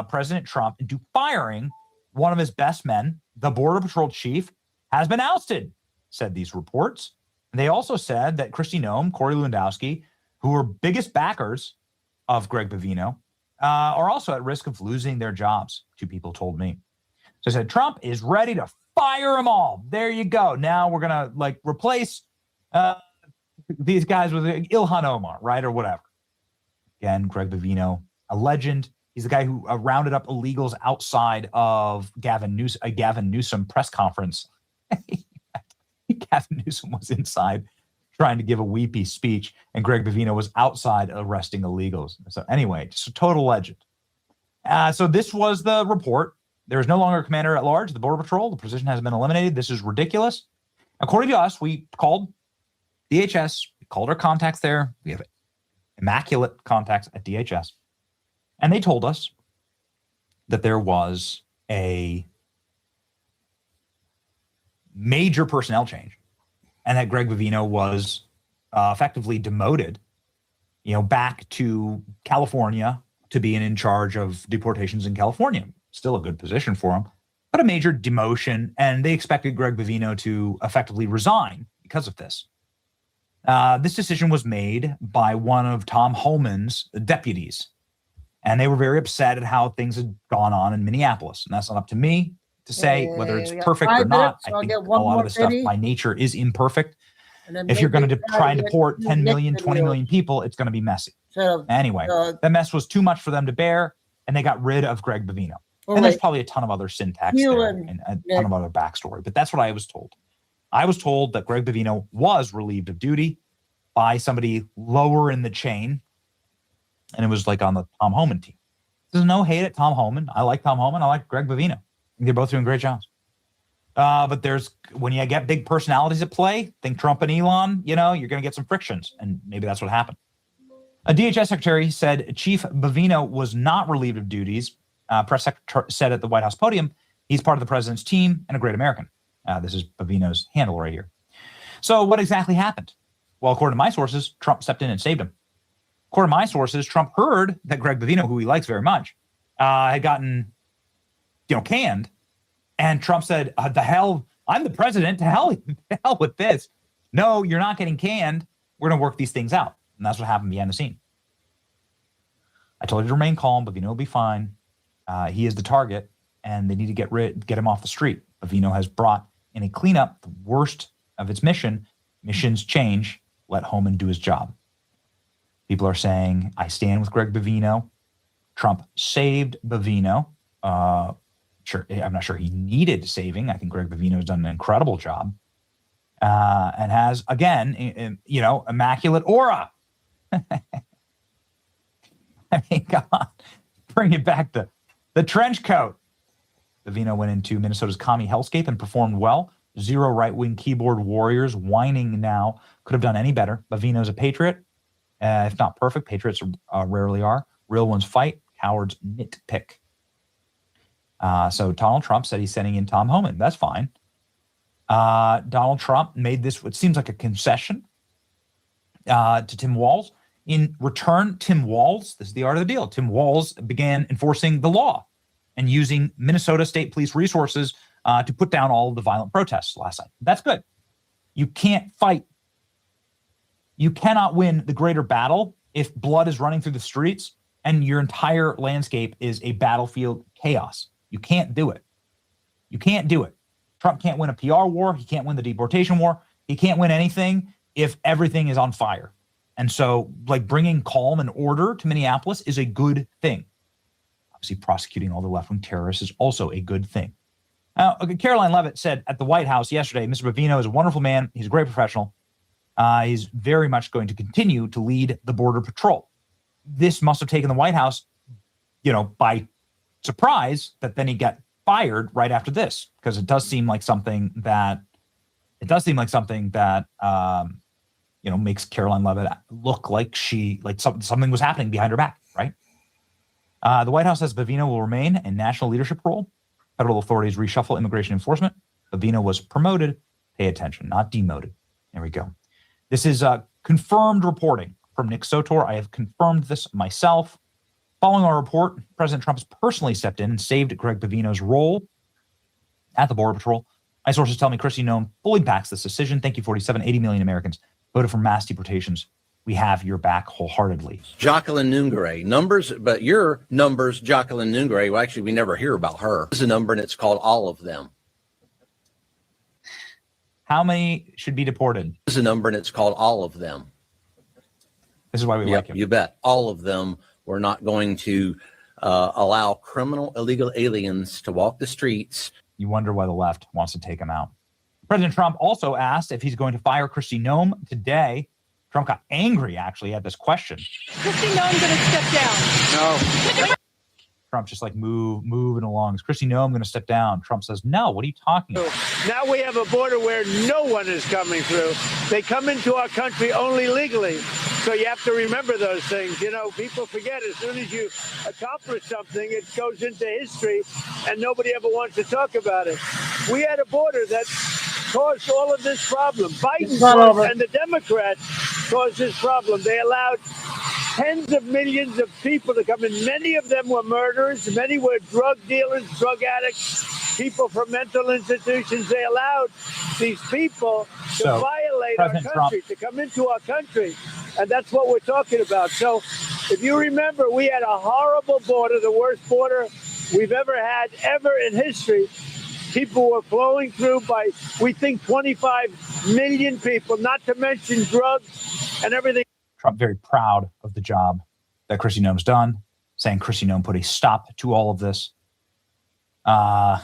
[SPEAKER 19] President Trump into firing one of his best men. The Border Patrol chief has been ousted, said these reports. And they also said that Kristi Noem, Corey Lewandowski, who were biggest backers of Greg Bavino, are also at risk of losing their jobs, two people told me. So I said, Trump is ready to fire them all. There you go. Now we're going to replace these guys with Ilhan Omar, right? Or whatever. Again, Greg Bavino, a legend. He's the guy who rounded up illegals outside of a Gavin Newsom press conference. Gavin Newsom was inside trying to give a weepy speech, and Greg Bavino was outside arresting illegals. So anyway, just a total legend. So this was the report. There is no longer a commander at large, the Border Patrol. The position has been eliminated. This is ridiculous. According to us, we called DHS, we called our contacts there. We have immaculate contacts at DHS. And they told us that there was a major personnel change and that Greg Bavino was effectively demoted, back to California to be in charge of deportations in California. Still a good position for him, but a major demotion. And they expected Greg Bavino to effectively resign because of this. This decision was made by one of Tom Homan's deputies. And they were very upset at how things had gone on in Minneapolis. And that's not up to me to say whether it's perfect or not. I think a lot of the stuff by nature is imperfect. If you're going to try and deport 10 million, 20 million people, it's going to be messy. Anyway, that mess was too much for them to bear, and they got rid of Greg Bavino. And there's probably a ton of other syntax there and a ton of other backstory. But that's what I was told. I was told that Greg Bavino was relieved of duty by somebody lower in the chain. And it was on the Tom Homan team. There's no hate at Tom Homan. I like Tom Homan. I like Greg Bavino. They're both doing great jobs. But when you get big personalities at play, think Trump and Elon, you're going to get some frictions. And maybe that's what happened. A DHS secretary said Chief Bavino was not relieved of duties. Press secretary said at the White House podium, he's part of the president's team and a great American. This is Bavino's handle right here. So what exactly happened? Well, according to my sources, Trump stepped in and saved him. According to my sources, Trump heard that Greg Bavino, who he likes very much, had gotten, canned. And Trump said, the hell, I'm the president. To hell with this. No, you're not getting canned. We're going to work these things out. And that's what happened behind the scene. I told you to remain calm. Bavino will be fine. He is the target, and they need to get him off the street. Bavino has brought in a cleanup, the worst of its mission. Missions change. Let Homan do his job. People are saying, I stand with Greg Bavino. Trump saved Bavino. I'm not sure he needed saving. I think Greg Bavino has done an incredible job and has, again, immaculate aura. I mean, come on. Bring it back to the trench coat. Bavino went into Minnesota's commie hellscape and performed well. 0 right-wing keyboard warriors whining now. Could have done any better. Bavino's a patriot. If not perfect, patriots rarely are. Real ones fight. Cowards nitpick. So Donald Trump said he's sending in Tom Homan. That's fine. Donald Trump made this what seems like a concession to Tim Walz. In return, Tim Walz, this is the art of the deal, Tim Walz began enforcing the law and using Minnesota State Police resources to put down all of the violent protests last night. That's good. You can't fight. You cannot win the greater battle if blood is running through the streets and your entire landscape is a battlefield chaos. You can't do it. You can't do it. Trump can't win a PR war. He can't win the deportation war. He can't win anything if everything is on fire. And so, like, bringing calm and order to Minneapolis is a good thing. Obviously, prosecuting all the left-wing terrorists is also a good thing. Now, Caroline Leavitt said at the White House yesterday, Mr. Bavino is a wonderful man. He's a great professional. He's very much going to continue to lead the Border Patrol. This must have taken the White House, by surprise that then he got fired right after this, because it does seem like something that makes Caroline Leavitt look like something was happening behind her back, right? The White House says Bavino will remain in national leadership role. Federal authorities reshuffle immigration enforcement. Bavino was promoted. Pay attention, not demoted. There we go. This is confirmed reporting from Nick Sotor. I have confirmed this myself. Following our report, President Trump has personally stepped in and saved Greg Bavino's role at the Border Patrol. My sources tell me Kristi Noem fully backs this decision. Thank you, 80 million Americans voted for mass deportations. We have your back wholeheartedly.
[SPEAKER 4] Jacqueline Nungare, numbers, but your numbers, Jacqueline Nungare, well, actually, we never hear about her. This is a number, and it's called all of them.
[SPEAKER 19] How many should be deported?
[SPEAKER 4] This is a number, and it's called all of them.
[SPEAKER 19] This is why we like him.
[SPEAKER 4] You bet. All of them. We're not going to allow criminal, illegal aliens to walk the streets.
[SPEAKER 19] You wonder why the left wants to take him out. President Trump also asked if he's going to fire Kristi Noem today. Trump got angry, actually, at this question.
[SPEAKER 7] Kristi Noem going to step down?
[SPEAKER 19] No. Trump just moving along. Is Kristi Noem going to step down? Trump says, no. What are you talking about?
[SPEAKER 8] Now we have a border where no one is coming through. They come into our country only legally. So you have to remember those things. People forget as soon as you accomplish something, it goes into history and nobody ever wants to talk about it. We had a border that caused all of this problem. Biden and the Democrats caused this problem. They allowed tens of millions of people to come in. Many of them were murderers. Many were drug dealers, drug addicts, people from mental institutions. They allowed these people to violate our country, to come into our country. And that's what we're talking about. So if you remember, we had a horrible border, the worst border we've ever had, ever in history. People were flowing through by, we think, 25 million people, not to mention drugs and everything.
[SPEAKER 19] Trump very proud of the job that Kristi Noem's done, saying Kristi Noem put a stop to all of this. And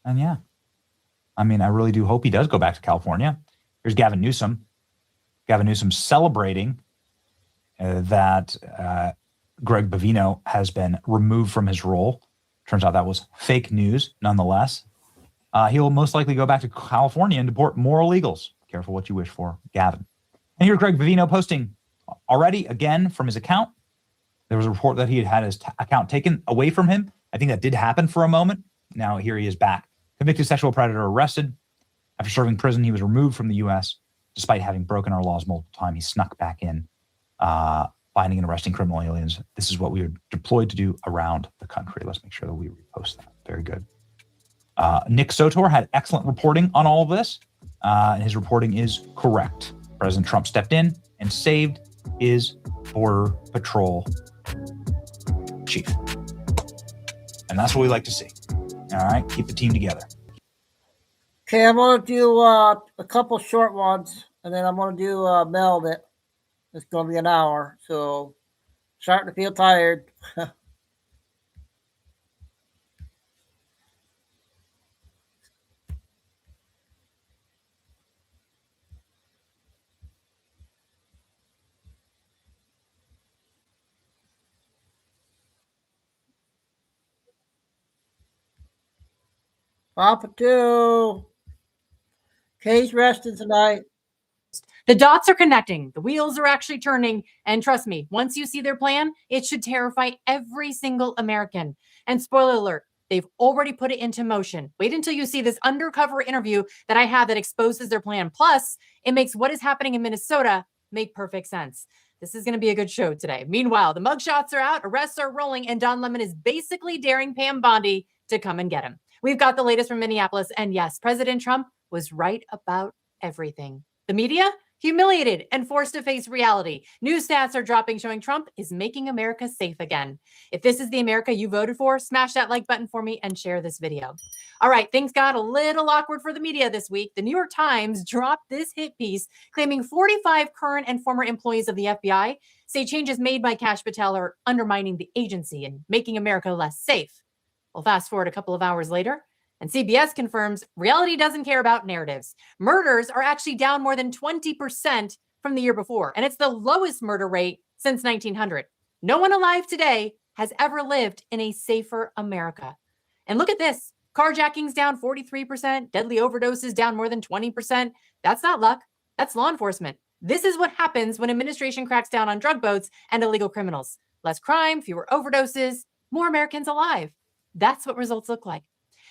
[SPEAKER 19] yeah, I mean, I really do hope he does go back to California. Here's Gavin Newsom. Gavin Newsom celebrating that Greg Bavino has been removed from his role. Turns out that was fake news, nonetheless. He will most likely go back to California and deport more illegals. Careful what you wish for, Gavin. And here's Greg Bavino posting already again from his account. There was a report that he had his account taken away from him. I think that did happen for a moment. Now here he is back. Convicted sexual predator arrested. After serving prison, he was removed from the U.S. Despite having broken our laws multiple times, he snuck back in, finding and arresting criminal aliens. This is what we are deployed to do around the country. Let's make sure that we repost that. Very good. Nick Sotor had excellent reporting on all of this, and his reporting is correct. President Trump stepped in and saved his Border Patrol chief. And that's what we like to see. All right, keep the team together.
[SPEAKER 1] Okay, I'm going to do a couple short ones, and then I'm going to do meld it. It's going to be an hour, so starting to feel tired. Papa 2. Case resting tonight.
[SPEAKER 9] The dots are connecting, the wheels are actually turning, and trust me, once you see their plan, it should terrify every single American. And spoiler alert, they've already put it into motion. Wait until you see this undercover interview that I have that exposes their plan. Plus, it makes what is happening in Minnesota make perfect sense. This is going to be a good show today. Meanwhile, the mugshots are out, arrests are rolling, and Don Lemon is basically daring Pam Bondi to come and get him. We've got the latest from Minneapolis, and yes, President Trump was right about everything. The media? Humiliated and forced to face reality. New stats are dropping showing Trump is making America safe again. If this is the America you voted for, smash that like button for me and share this video. All right, things got a little awkward for the media this week. The New York Times dropped this hit piece claiming 45 current and former employees of the FBI say changes made by Kash Patel are undermining the agency and making America less safe. Well, fast forward a couple of hours later, and CBS confirms reality doesn't care about narratives. Murders are actually down more than 20% from the year before, and it's the lowest murder rate since 1900. No one alive today has ever lived in a safer America. And look at this. Carjackings down 43%, deadly overdoses down more than 20%. That's not luck. That's law enforcement. This is what happens when administration cracks down on drug boats and illegal criminals. Less crime, fewer overdoses, more Americans alive. That's what results look like.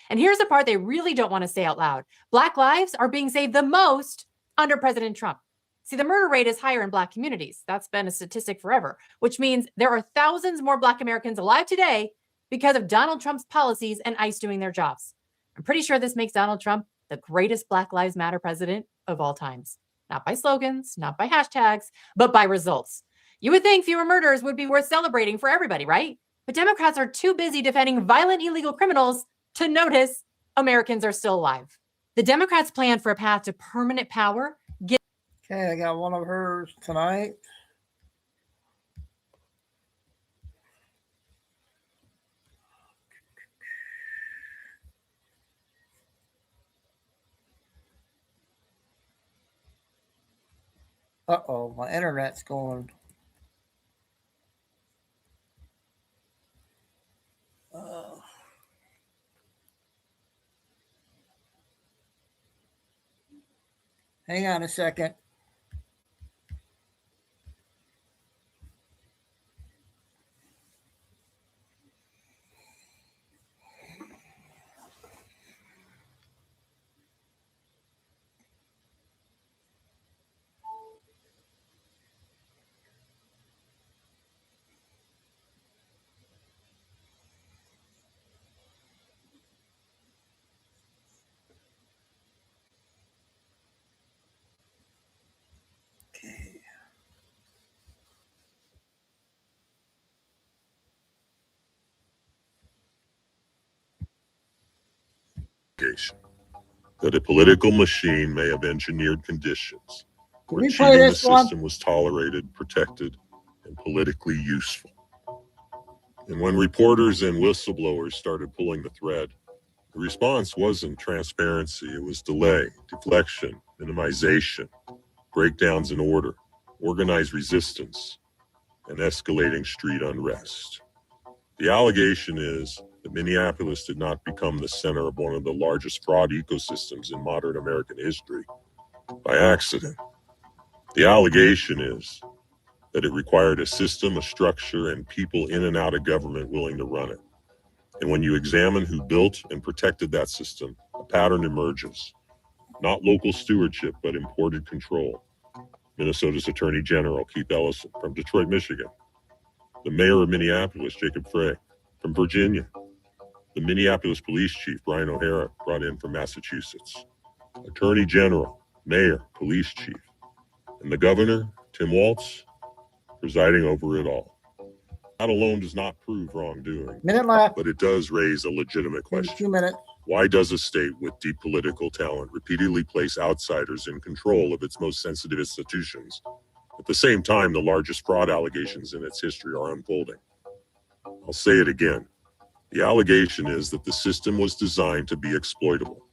[SPEAKER 9] And here's the part they really don't want to say out loud. Black lives are being saved the most under President Trump. See, the murder rate is higher in Black communities. That's been a statistic forever, which means there are thousands more Black Americans alive today because of Donald Trump's policies and ICE doing their jobs. I'm pretty sure this makes Donald Trump the greatest Black Lives Matter president of all times. Not by slogans, not by hashtags, but by results. You would think fewer murders would be worth celebrating for everybody, right? But Democrats are too busy defending violent illegal criminals to notice Americans are still alive. The Democrats' plan for a path to permanent power.
[SPEAKER 1] Okay, I got one of hers tonight. Uh-oh, my internet's going. Hang on a second.
[SPEAKER 11] That a political machine may have engineered conditions where
[SPEAKER 1] we
[SPEAKER 11] cheating the system was tolerated, protected, and politically useful. And when reporters and whistleblowers started pulling the thread, the response wasn't transparency, it was delay, deflection, minimization, breakdowns in order, organized resistance, and escalating street unrest. The allegation is that Minneapolis did not become the center of one of the largest fraud ecosystems in modern American history by accident. The allegation is that it required a system, a structure, and people in and out of government willing to run it. And when you examine who built and protected that system, a pattern emerges. Not local stewardship, but imported control. Minnesota's Attorney General, Keith Ellison, from Detroit, Michigan. The mayor of Minneapolis, Jacob Frey, from Virginia. The Minneapolis Police Chief, Brian O'Hara, brought in from Massachusetts. Attorney General, Mayor, Police Chief. And the Governor, Tim Walz, presiding over it all. That alone does not prove wrongdoing.
[SPEAKER 1] Minute left.
[SPEAKER 11] But it does raise a legitimate question.
[SPEAKER 1] 2 minutes.
[SPEAKER 11] Why does a state with deep political talent repeatedly place outsiders in control of its most sensitive institutions? At the same time, the largest fraud allegations in its history are unfolding. I'll say it again. The allegation is that the system was designed to be exploitable.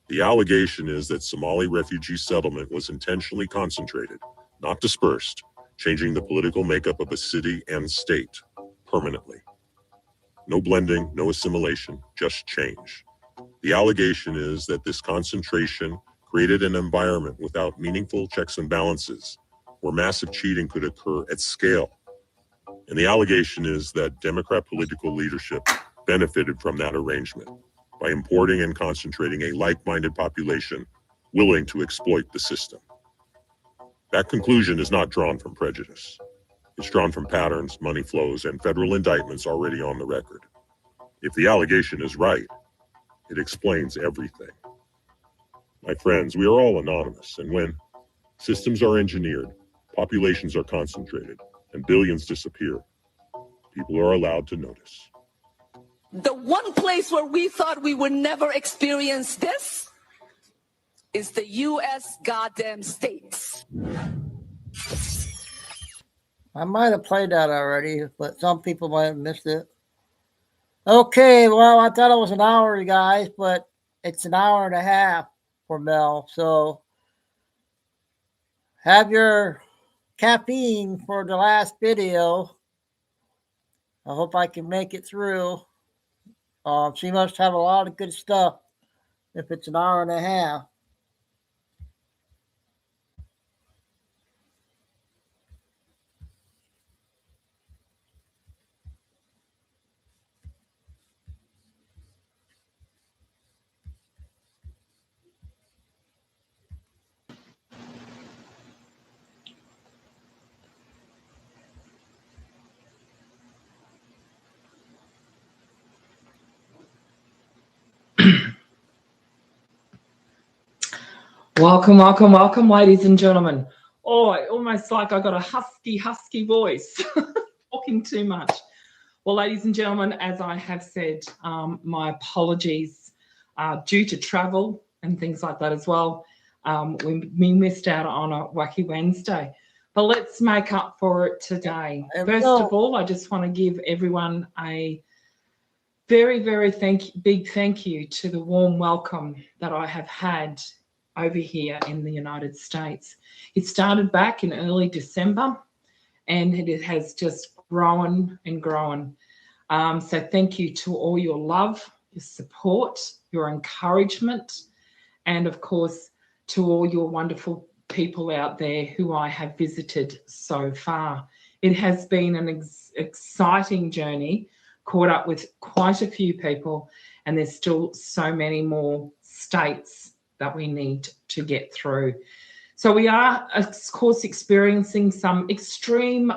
[SPEAKER 11] The allegation is that Somali refugee settlement was intentionally concentrated, not dispersed, changing the political makeup of a city and state permanently. No blending, no assimilation, just change. The allegation is that this concentration created an environment without meaningful checks and balances where massive cheating could occur at scale. And the allegation is that Democrat political leadership benefited from that arrangement by importing and concentrating a like-minded population willing to exploit the system. That conclusion is not drawn from prejudice. It's drawn from patterns, money flows, and federal indictments already on the record. If the allegation is right, it explains everything. My friends, we are all anonymous, and when systems are engineered, populations are concentrated, and billions disappear, people are allowed to notice.
[SPEAKER 14] The one place where we thought we would never experience this is the U.S. goddamn states.
[SPEAKER 1] I might have played that already, but some people might have missed it. Okay, well, I thought it was an hour, you guys, but it's an hour and a half for Mel. So have your caffeine for the last video. I hope I can make it through. She must have a lot of good stuff if it's an hour and a half.
[SPEAKER 17] Welcome, welcome, welcome, ladies and gentlemen. Oh, almost like I got a husky voice, talking too much. Well, ladies and gentlemen, as I have said, my apologies due to travel and things like that as well. We missed out on a Wacky Wednesday, but let's make up for it today. First of all, I just want to give everyone a very, very big thank you to the warm welcome that I have had over here in the United States. It started back in early December and it has just grown and grown. So thank you to all your love, your support, your encouragement, and of course to all your wonderful people out there who I have visited so far. It has been an exciting journey, caught up with quite a few people, and there's still so many more states that we need to get through. So we are, of course, experiencing some extreme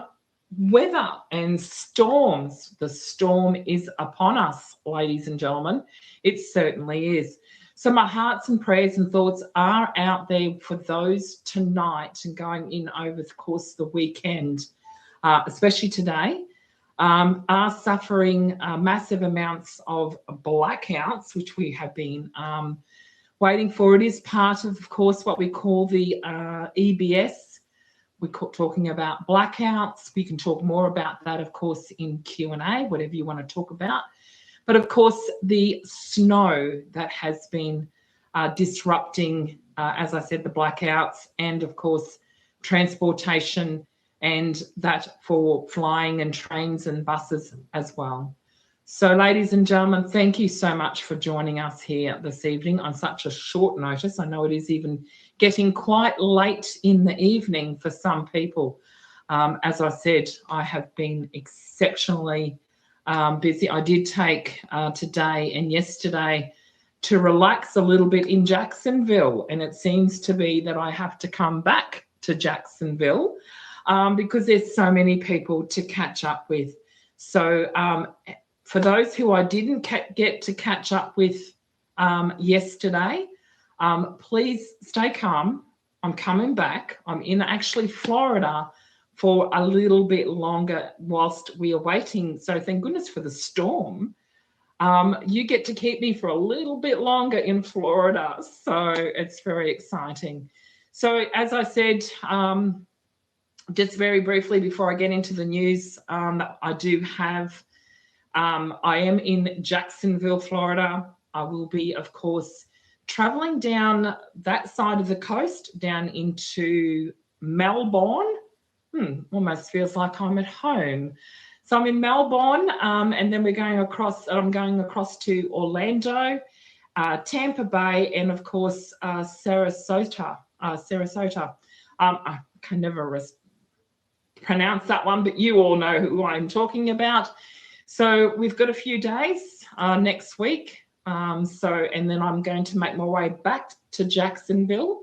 [SPEAKER 17] weather and storms. The storm is upon us, ladies and gentlemen. It certainly is. So my hearts and prayers and thoughts are out there for those tonight and going in over the course of the weekend, especially today, are suffering massive amounts of blackouts, which we have been waiting for. It is part of course, what we call the EBS. We're talking about blackouts. We can talk more about that, of course, in Q&A, whatever you want to talk about. But of course, the snow that has been disrupting, as I said, the blackouts, and of course, transportation, and that for flying and trains and buses as well. So ladies and gentlemen, thank you so much for joining us here this evening on such a short notice. I know it is even getting quite late in the evening for some people. As I said, I have been exceptionally busy. I did take today and yesterday to relax a little bit in Jacksonville, and it seems to be that I have to come back to Jacksonville because there's so many people to catch up with. So for those who I didn't get to catch up with yesterday, please stay calm. I'm coming back. I'm in actually Florida for a little bit longer whilst we are waiting. So thank goodness for the storm. You get to keep me for a little bit longer in Florida. So it's very exciting. So as I said, just very briefly before I get into the news, I do have I am in Jacksonville, Florida. I will be, of course, traveling down that side of the coast, down into Melbourne. Almost feels like I'm at home. So I'm in Melbourne, and then I'm going across to Orlando, Tampa Bay, and of course Sarasota. I can never pronounce that one, but you all know who I'm talking about. So we've got a few days next week. And then I'm going to make my way back to Jacksonville,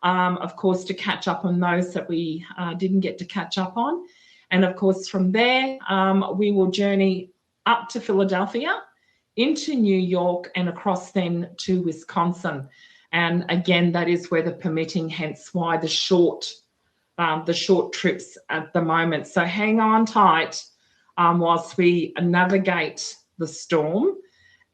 [SPEAKER 17] of course, to catch up on those that we didn't get to catch up on. And of course, from there, we will journey up to Philadelphia, into New York, and across then to Wisconsin. And again, that is where the permitting, hence why the short trips at the moment. So hang on tight whilst we navigate the storm,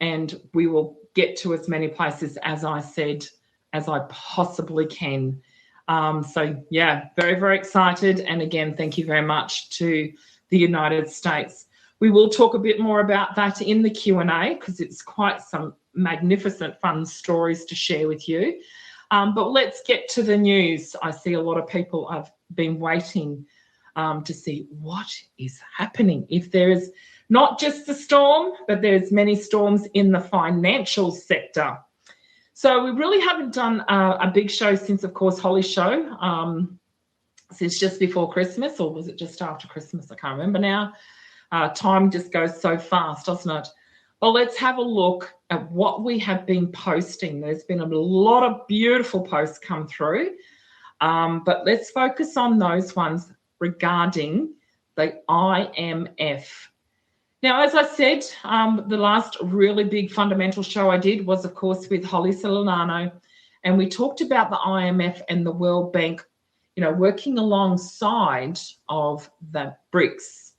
[SPEAKER 17] and we will get to as many places, as I said, as I possibly can. So yeah, very, very excited. And again, thank you very much to the United States. We will talk a bit more about that in the Q&A, because it's quite some magnificent, fun stories to share with you. But let's get to the news. I see a lot of people have been waiting to see what is happening. If there is not just the storm, but there's many storms in the financial sector. So we really haven't done a big show since, of course, Holly's show, since just before Christmas, or was it just after Christmas? I can't remember now. Time just goes so fast, doesn't it? Well, let's have a look at what we have been posting. There's been a lot of beautiful posts come through, but let's focus on those ones regarding the IMF. Now, as I said, the last really big fundamental show I did was, of course, with Holly Solano, and we talked about the IMF and the World Bank, working alongside of the BRICS.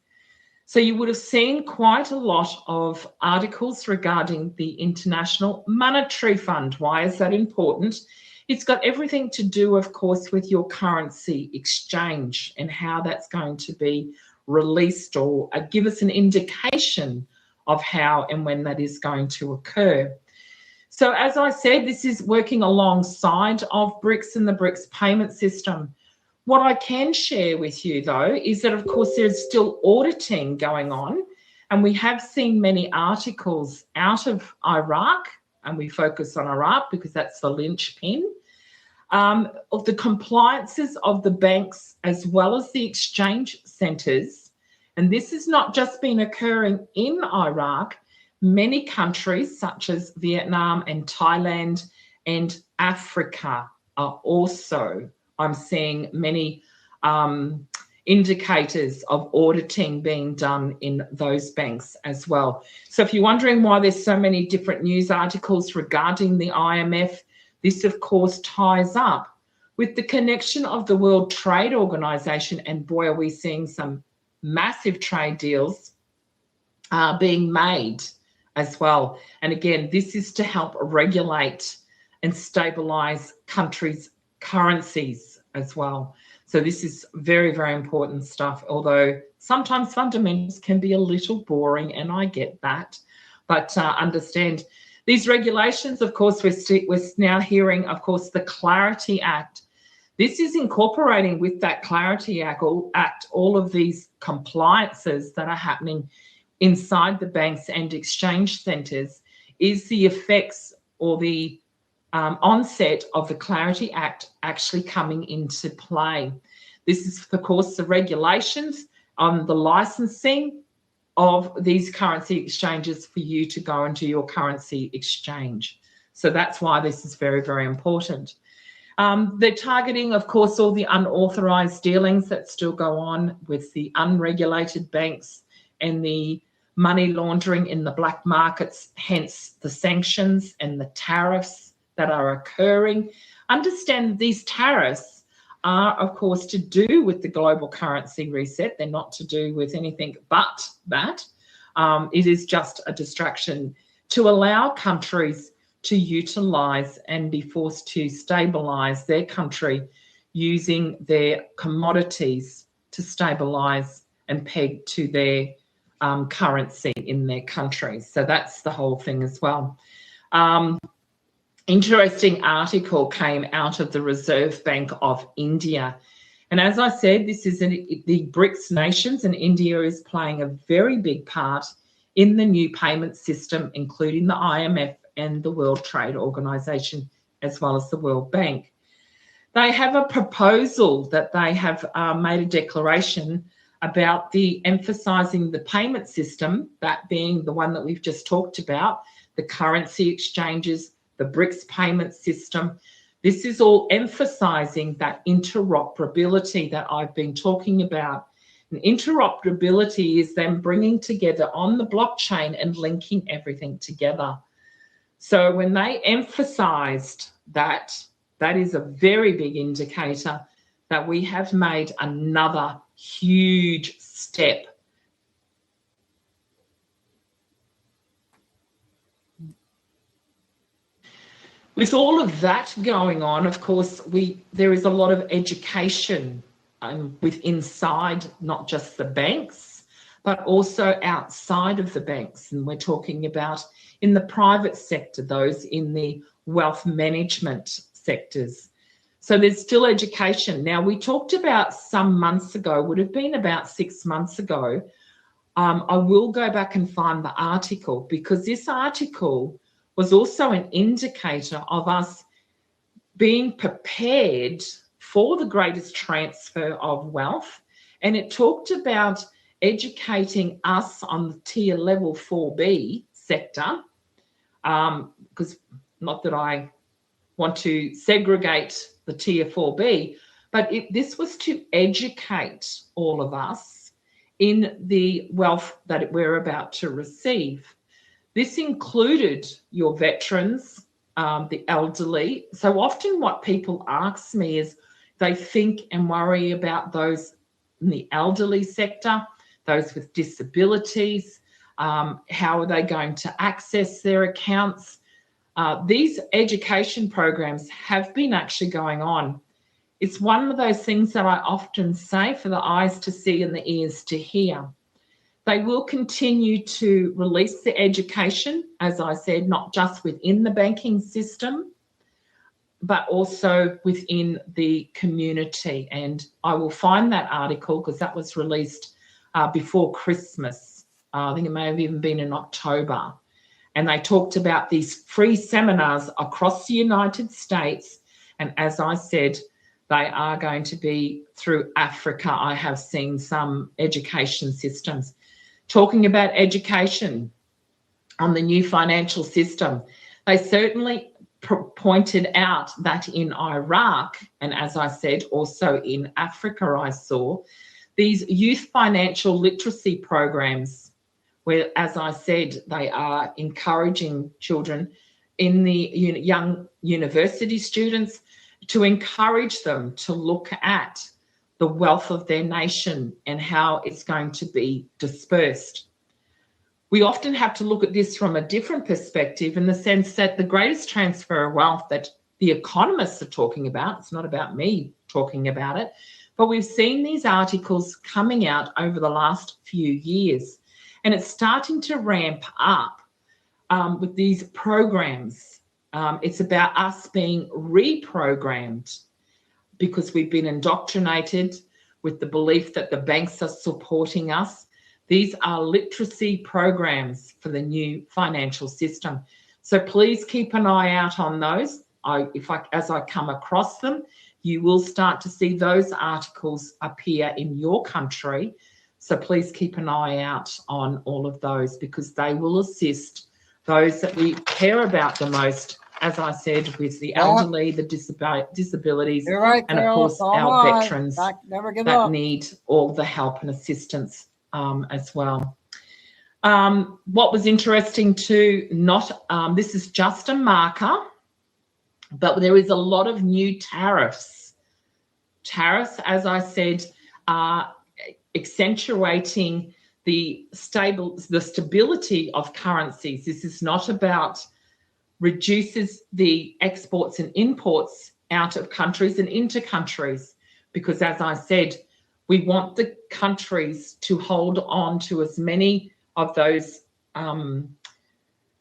[SPEAKER 17] So you would have seen quite a lot of articles regarding the International Monetary Fund. Why is that important? It's got everything to do, of course, with your currency exchange and how that's going to be released, or give us an indication of how and when that is going to occur. So as I said, this is working alongside of BRICS and the BRICS payment system. What I can share with you, though, is that, of course, there's still auditing going on, and we have seen many articles out of Iraq, and we focus on Iraq because that's the linchpin, of the compliances of the banks as well as the exchange centres. And this has not just been occurring in Iraq. Many countries such as Vietnam and Thailand and Africa are also, I'm seeing many indicators of auditing being done in those banks as well. So if you're wondering why there's so many different news articles regarding the IMF, this of course ties up with the connection of the World Trade Organization, and boy, are we seeing some massive trade deals being made as well. And again, this is to help regulate and stabilize countries' currencies as well. So this is very, very important stuff, although sometimes fundamentals can be a little boring, and I get that. But understand these regulations, of course, we're now hearing, of course, the Clarity Act. This is incorporating with that Clarity Act all of these compliances that are happening inside the banks and exchange centres, is the effects or the onset of the Clarity Act actually coming into play. This is, of course, the regulations on the licensing of these currency exchanges for you to go into your currency exchange. So that's why this is very, very important. They're targeting, of course, all the unauthorised dealings that still go on with the unregulated banks and the money laundering in the black markets, hence the sanctions and the tariffs that are occurring. Understand these tariffs are, of course, to do with the global currency reset. They're not to do with anything but that. It is just a distraction to allow countries to utilise and be forced to stabilise their country using their commodities to stabilise and peg to their currency in their countries. So that's the whole thing as well. Interesting article came out of the Reserve Bank of India. And as I said, this is the BRICS nations, and India is playing a very big part in the new payment system, including the IMF and the World Trade Organization, as well as the World Bank. They have a proposal that they have made a declaration about the emphasising the payment system, that being the one that we've just talked about, the currency exchanges, the BRICS payment system. This is all emphasising that interoperability that I've been talking about. And interoperability is them bringing together on the blockchain and linking everything together. So when they emphasised that, that is a very big indicator that we have made another huge step. With all of that going on, of course, there is a lot of education with inside not just the banks, but also outside of the banks. And we're talking about in the private sector, those in the wealth management sectors. So there's still education. Now, we talked about some months ago, would have been about 6 months ago. I will go back and find the article, because this article was also an indicator of us being prepared for the greatest transfer of wealth. And it talked about educating us on the tier level 4B sector, because not that I want to segregate the tier 4B, but this was to educate all of us in the wealth that we're about to receive. This included your veterans, the elderly. So often what people ask me is they think and worry about those in the elderly sector, those with disabilities, how are they going to access their accounts? These education programs have been actually going on. It's one of those things that I often say, for the eyes to see and the ears to hear. They will continue to release the education, as I said, not just within the banking system, but also within the community. And I will find that article, because that was released before Christmas. I think it may have even been in October. And they talked about these free seminars across the United States. And as I said, they are going to be through Africa. I have seen some education systems. Talking about education on the new financial system, they certainly pointed out that in Iraq, and as I said, also in Africa, I saw these youth financial literacy programs where, as I said, they are encouraging children in the young university students to encourage them to look at the wealth of their nation and how it's going to be dispersed. We often have to look at this from a different perspective, in the sense that the greatest transfer of wealth that the economists are talking about, it's not about me talking about it, but we've seen these articles coming out over the last few years, and it's starting to ramp up with these programs. It's about us being reprogrammed, because we've been indoctrinated with the belief that the banks are supporting us. These are literacy programs for the new financial system. So please keep an eye out on those. As I come across them, you will start to see those articles appear in your country. So please keep an eye out on all of those, because they will assist those that we care about the most, as I said, with the elderly, the disabilities,
[SPEAKER 1] right,
[SPEAKER 17] and of
[SPEAKER 1] Carol,
[SPEAKER 17] course our veterans that need all the help and assistance as well. What was interesting too, this is just a marker, but there is a lot of new tariffs. Tariffs, as I said, are accentuating the stability of currencies. This is not about reduces the exports and imports out of countries and into countries, because, as I said, we want the countries to hold on to as many of those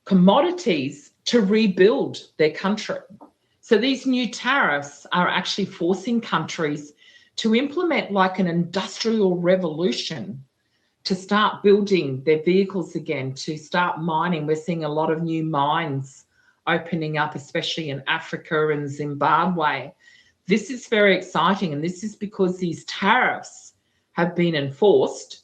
[SPEAKER 17] commodities to rebuild their country. So these new tariffs are actually forcing countries to implement like an industrial revolution to start building their vehicles again, to start mining. We're seeing a lot of new mines opening up, especially in Africa and Zimbabwe. This is very exciting, and this is because these tariffs have been enforced,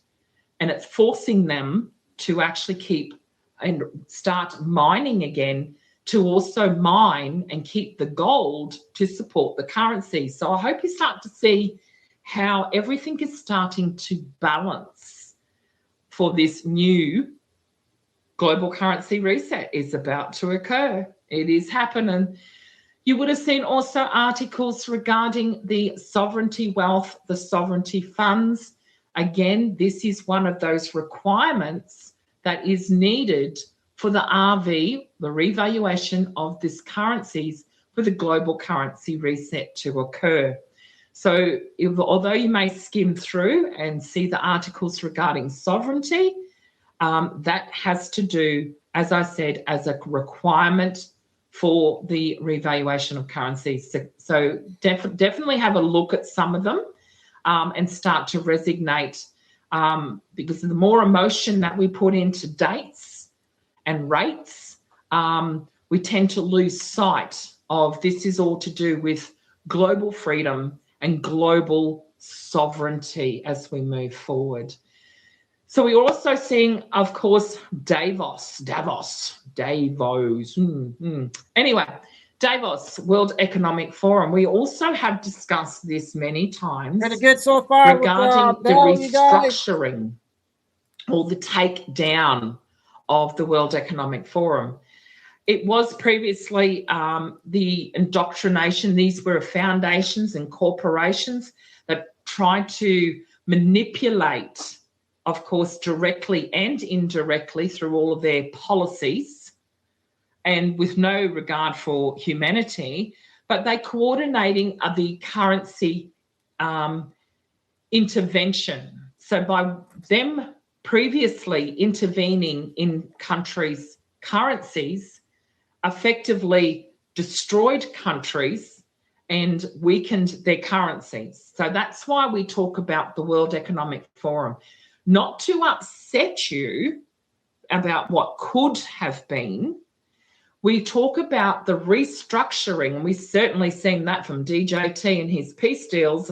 [SPEAKER 17] and it's forcing them to actually keep and start mining again, to also mine and keep the gold to support the currency. So I hope you start to see how everything is starting to balance for this new global currency reset is about to occur. It is happening. You would have seen also articles regarding the sovereignty wealth, the sovereignty funds. Again, this is one of those requirements that is needed for the RV, the revaluation of these currencies, for the global currency reset to occur. So although you may skim through and see the articles regarding sovereignty, that has to do, as I said, as a requirement for the revaluation of currencies. So definitely have a look at some of them and start to resonate, because the more emotion that we put into dates and rates, we tend to lose sight of this is all to do with global freedom and global sovereignty as we move forward. So we're also seeing, of course, Davos. Anyway, Davos, World Economic Forum. We also have discussed this many times.
[SPEAKER 1] Pretty good so far
[SPEAKER 17] regarding
[SPEAKER 1] with,
[SPEAKER 17] the restructuring or the takedown of the World Economic Forum. It was previously the indoctrination. These were foundations and corporations that tried to manipulate, of course, directly and indirectly through all of their policies and with no regard for humanity, but they coordinating the currency intervention. So by them previously intervening in countries' currencies, effectively destroyed countries and weakened their currencies. So that's why we talk about the World Economic Forum. Not to upset you about what could have been. We talk about the restructuring, and we've certainly seen that from DJT and his peace deals.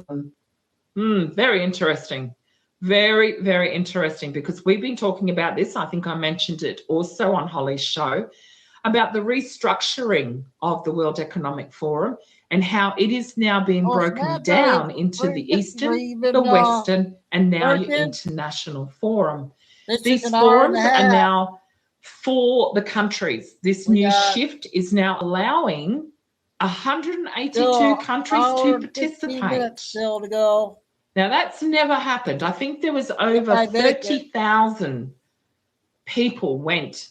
[SPEAKER 17] Very interesting. Very, very interesting, because we've been talking about this. I think I mentioned it also on Holly's show, about the restructuring of the World Economic Forum and how it is now being broken down into the Eastern, the Western, and now your International Forum. These forums are now for the countries. This new shift is now allowing 182 countries to participate.
[SPEAKER 1] Still to go.
[SPEAKER 17] Now, that's never happened. I think there was over 30,000 people went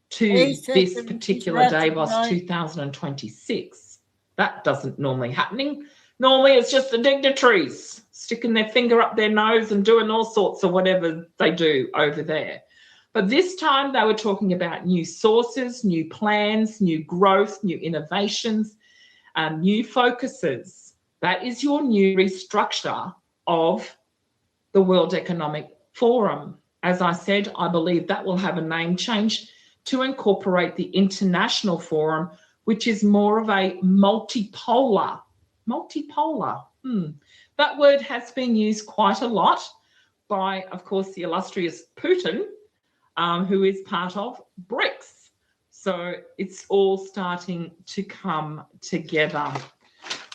[SPEAKER 17] to this particular Davos 2026. That doesn't normally happen. Normally, it's just the dignitaries sticking their finger up their nose and doing all sorts of whatever they do over there. But this time they were talking about new sources, new plans, new growth, new innovations, new focuses. That is your new restructure of the World Economic Forum. As I said, I believe that will have a name change to incorporate the International Forum, which is more of a multipolar. That word has been used quite a lot by, of course, the illustrious Putin, who is part of BRICS. So it's all starting to come together.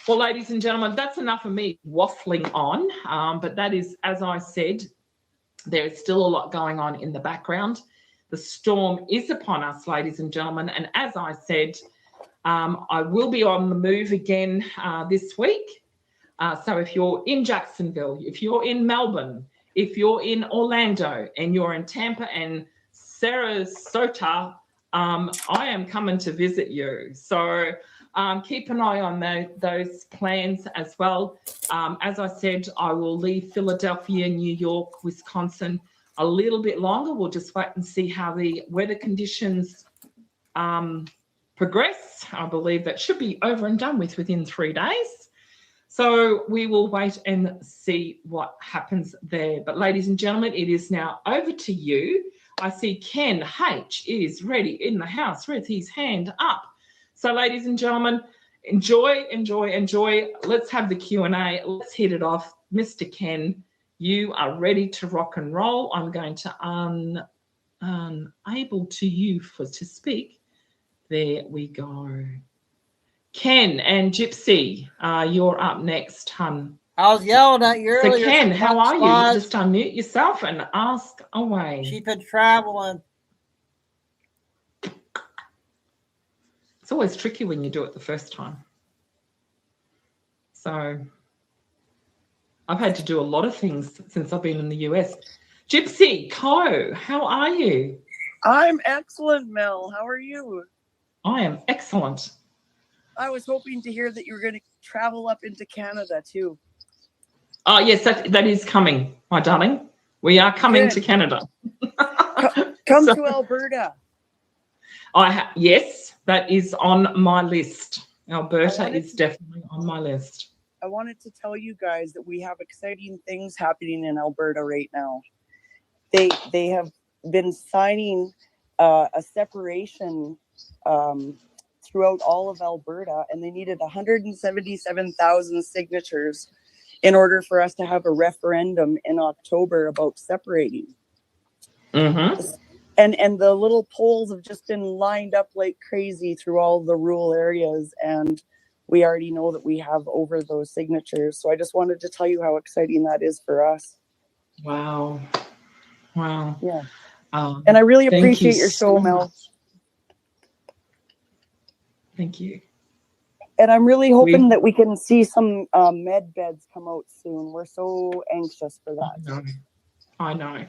[SPEAKER 17] Well, ladies and gentlemen, that's enough of me waffling on. But that is, as I said, there is still a lot going on in the background. The storm is upon us, ladies and gentlemen. And as I said, I will be on the move again this week. So if you're in Jacksonville, if you're in Melbourne, if you're in Orlando and you're in Tampa and Sarasota, I am coming to visit you. So keep an eye on those plans as well. As I said, I will leave Philadelphia, New York, Wisconsin a little bit longer. We'll just wait and see how the weather conditions progress. I believe that should be over and done with within 3 days. So we will wait and see what happens there. But ladies and gentlemen, it is now over to you. I see Ken H is ready in the house with his hand up. So ladies and gentlemen, enjoy. Let's have the Q&A. Let's hit it off. Mr. Ken, you are ready to rock and roll. I'm going to unable to speak. There we go. Ken and Gypsy, you're up next, hun.
[SPEAKER 1] I was yelling at you
[SPEAKER 17] So
[SPEAKER 1] earlier.
[SPEAKER 17] Ken, how are
[SPEAKER 1] Squad.
[SPEAKER 17] you? Just unmute yourself and ask away.
[SPEAKER 1] She's been traveling.
[SPEAKER 17] It's always tricky when you do it the first time. So I've had to do a lot of things since I've been in the US. Gypsy, Co, how are you?
[SPEAKER 16] I'm excellent, Mel. How are you?
[SPEAKER 17] I am excellent.
[SPEAKER 16] I was hoping to hear that you were going to travel up into Canada too.
[SPEAKER 17] Oh, yes, that is coming, my darling. We are coming to Canada.
[SPEAKER 16] Come to Alberta.
[SPEAKER 17] Yes, that is on my list. Alberta is definitely on my list.
[SPEAKER 16] I wanted to tell you guys that we have exciting things happening in Alberta right now. They have been signing a separation throughout all of Alberta, and they needed 177,000 signatures in order for us to have a referendum in October about separating.
[SPEAKER 17] Mm-hmm.
[SPEAKER 16] And the little polls have just been lined up like crazy through all the rural areas, and we already know that we have over those signatures. So I just wanted to tell you how exciting that is for us.
[SPEAKER 17] Wow.
[SPEAKER 16] Yeah. And I really appreciate your show, Mel.
[SPEAKER 17] Thank you.
[SPEAKER 16] And I'm really hoping that we can see some med beds come out soon. We're so anxious for that.
[SPEAKER 17] I know.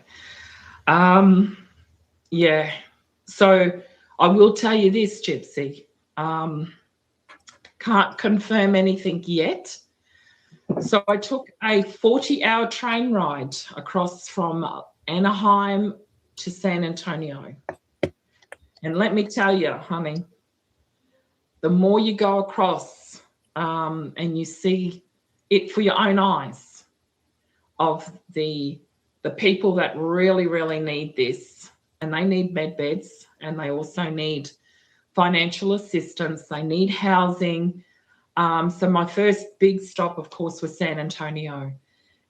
[SPEAKER 17] Yeah. So I will tell you this, Gypsy. Can't confirm anything yet. So I took a 40-hour train ride across from Anaheim to San Antonio. And let me tell you, honey, the more you go across and you see it for your own eyes of the people that really, really need this, and they need med beds, and they also need financial assistance, they need housing. So my first big stop, of course, was San Antonio.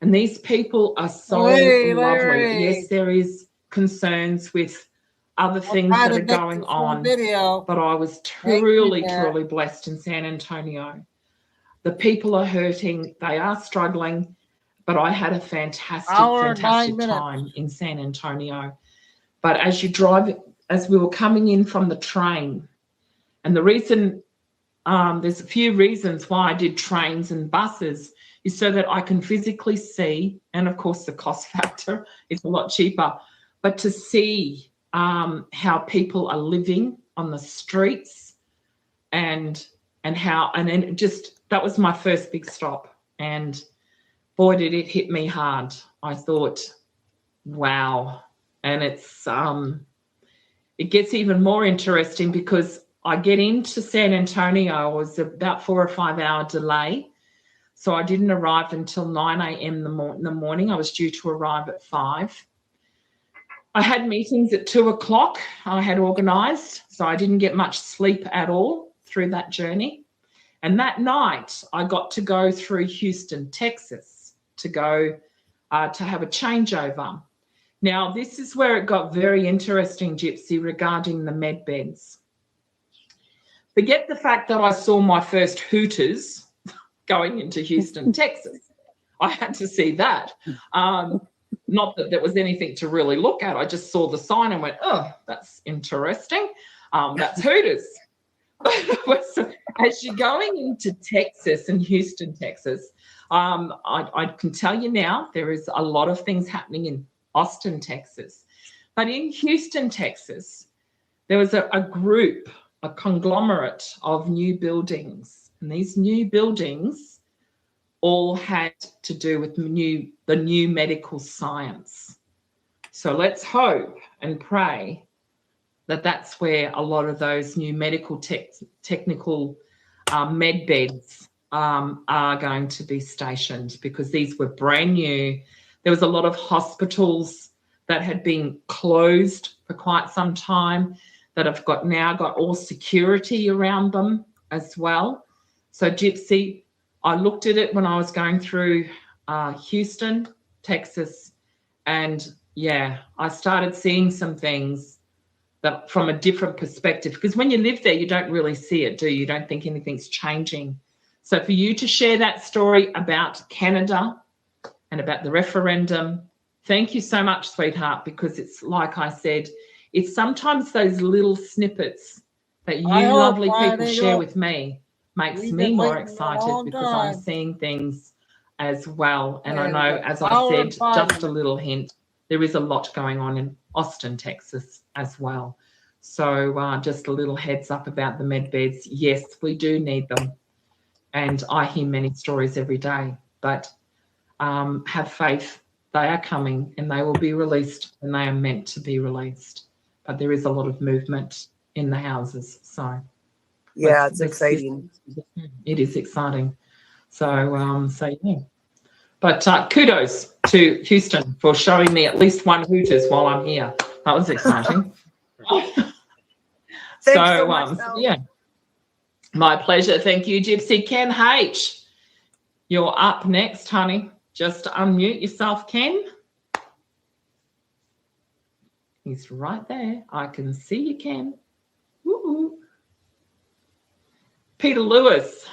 [SPEAKER 17] And these people are so lovely. Yes, there is concerns with other things that are going on, but I was truly blessed in San Antonio. The people are hurting, they are struggling, but I had a fantastic time in San Antonio. But as you drive, as we were coming in from the train, and the reason, there's a few reasons why I did trains and buses, is so that I can physically see, and of course the cost factor is a lot cheaper, but to see how people are living on the streets and then just, that was my first big stop. And boy, did it hit me hard. I thought, wow. And it gets even more interesting because I get into San Antonio, it was about 4 or 5 hour delay. So I didn't arrive until 9 a.m. in the morning. I was due to arrive at 5. I had meetings at 2 o'clock. I had organised, so I didn't get much sleep at all through that journey. And that night, I got to go through Houston, Texas, to go to have a changeover. Now, this is where it got very interesting, Gypsy, regarding the med beds. Forget the fact that I saw my first Hooters going into Houston, Texas. I had to see that. Not that there was anything to really look at. I just saw the sign and went, oh, that's interesting. That's Hooters. As you're going into Texas and Houston, Texas, I can tell you now there is a lot of things happening in Austin, Texas. But in Houston, Texas, there was a group, a conglomerate of new buildings. And these new buildings all had to do with the new medical science. So let's hope and pray that that's where a lot of those new medical technical med beds are going to be stationed because these were brand new. There was a lot of hospitals that had been closed for quite some time that have now got all security around them as well. So Gypsy, I looked at it when I was going through Houston, Texas, and yeah, I started seeing some things that from a different perspective, because when you live there, you don't really see it, do you? You don't think anything's changing. So for you to share that story about Canada and about the referendum, thank you so much, sweetheart, because it's like I said, it's sometimes those little snippets that you lovely people share with me makes me more excited because I'm seeing things as well. And I know, as I said, just a little hint, there is a lot going on in Austin, Texas as well. So just a little heads up about the med beds. Yes, we do need them. And I hear many stories every day, but have faith. They are coming and they will be released when they are meant to be released. But there is a lot of movement in the houses. So
[SPEAKER 16] yeah, it's exciting.
[SPEAKER 17] It is exciting. So, yeah. But kudos to Houston for showing me at least one Hooters while I'm here. That was exciting.
[SPEAKER 16] So much,
[SPEAKER 17] yeah, my pleasure. Thank you, Gypsy. Ken H, you're up next, honey. Just unmute yourself, Ken. He's right there. I can see you, Ken. Woo-hoo. Peter Lewis,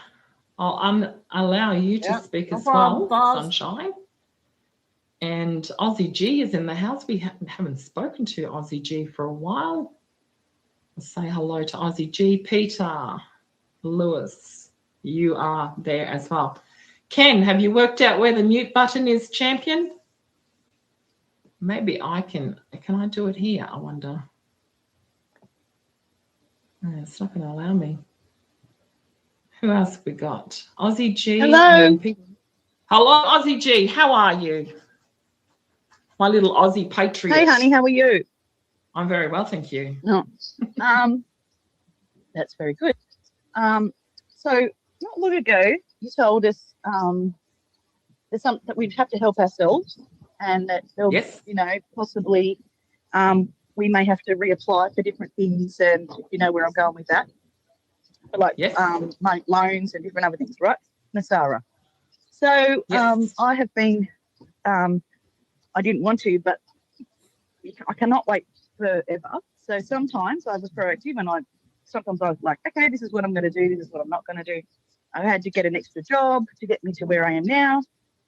[SPEAKER 17] I'll allow you to speak as well, Sunshine. And Aussie G is in the house. We haven't spoken to Aussie G for a while. I'll say hello to Aussie G. Peter Lewis, you are there as well. Ken, have you worked out where the mute button is, champion? Maybe I can I do it here? I wonder. Oh, it's not going to allow me. Who else have we got? Aussie G.
[SPEAKER 10] Hello.
[SPEAKER 17] Hello, Aussie G. How are you? My little Aussie patriot.
[SPEAKER 10] Hey, honey, how are you?
[SPEAKER 17] I'm very well, thank you.
[SPEAKER 10] No. That's very good. So not long ago, you told us there's something that we'd have to help ourselves, and that
[SPEAKER 17] yes,
[SPEAKER 10] possibly we may have to reapply for different things, and you know where I'm going with that. But like my loans and different other things, right, Nasara? So I have been, I didn't want to, but I cannot wait forever. So sometimes I was proactive, and sometimes I was like, okay, this is what I'm going to do. This is what I'm not going to do. I had to get an extra job to get me to where I am now.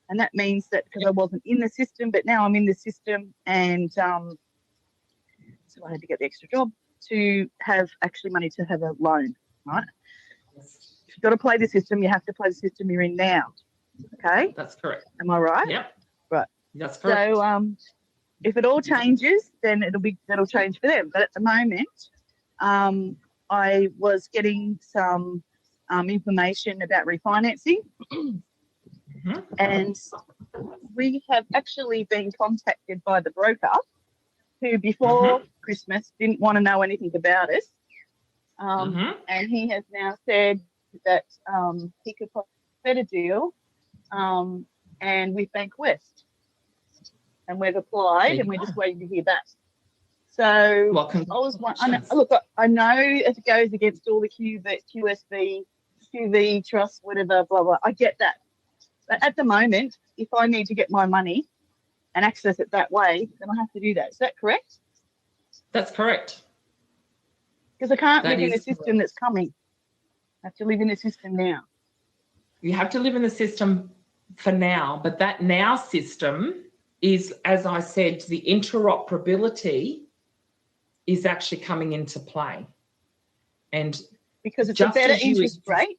[SPEAKER 10] And that means that because I wasn't in the system, but now I'm in the system. And so I had to get the extra job to have actually money to have a loan, right? If you've got to play the system, you have to play the system you're in now. Okay?
[SPEAKER 17] That's correct.
[SPEAKER 10] Am I right?
[SPEAKER 17] Yep.
[SPEAKER 10] Right.
[SPEAKER 17] That's correct.
[SPEAKER 10] So if it all changes, then that'll change for them. But at the moment, I was getting some information about refinancing, and we have actually been contacted by the broker who before Christmas didn't want to know anything about us. And he has now said that he could put a better deal and with Bank West. And we've applied and we're just waiting to hear back. So I know it goes against all the QSB, QV, trust, whatever, blah, blah. I get that. But at the moment, if I need to get my money and access it that way, then I have to do that. Is that correct?
[SPEAKER 17] That's correct.
[SPEAKER 10] Because I can't live in a system that's coming. I have to live in the system now.
[SPEAKER 17] You have to live in the system for now, but that now system is, as I said, the interoperability is actually coming into play. And
[SPEAKER 10] because it's a better interest rate.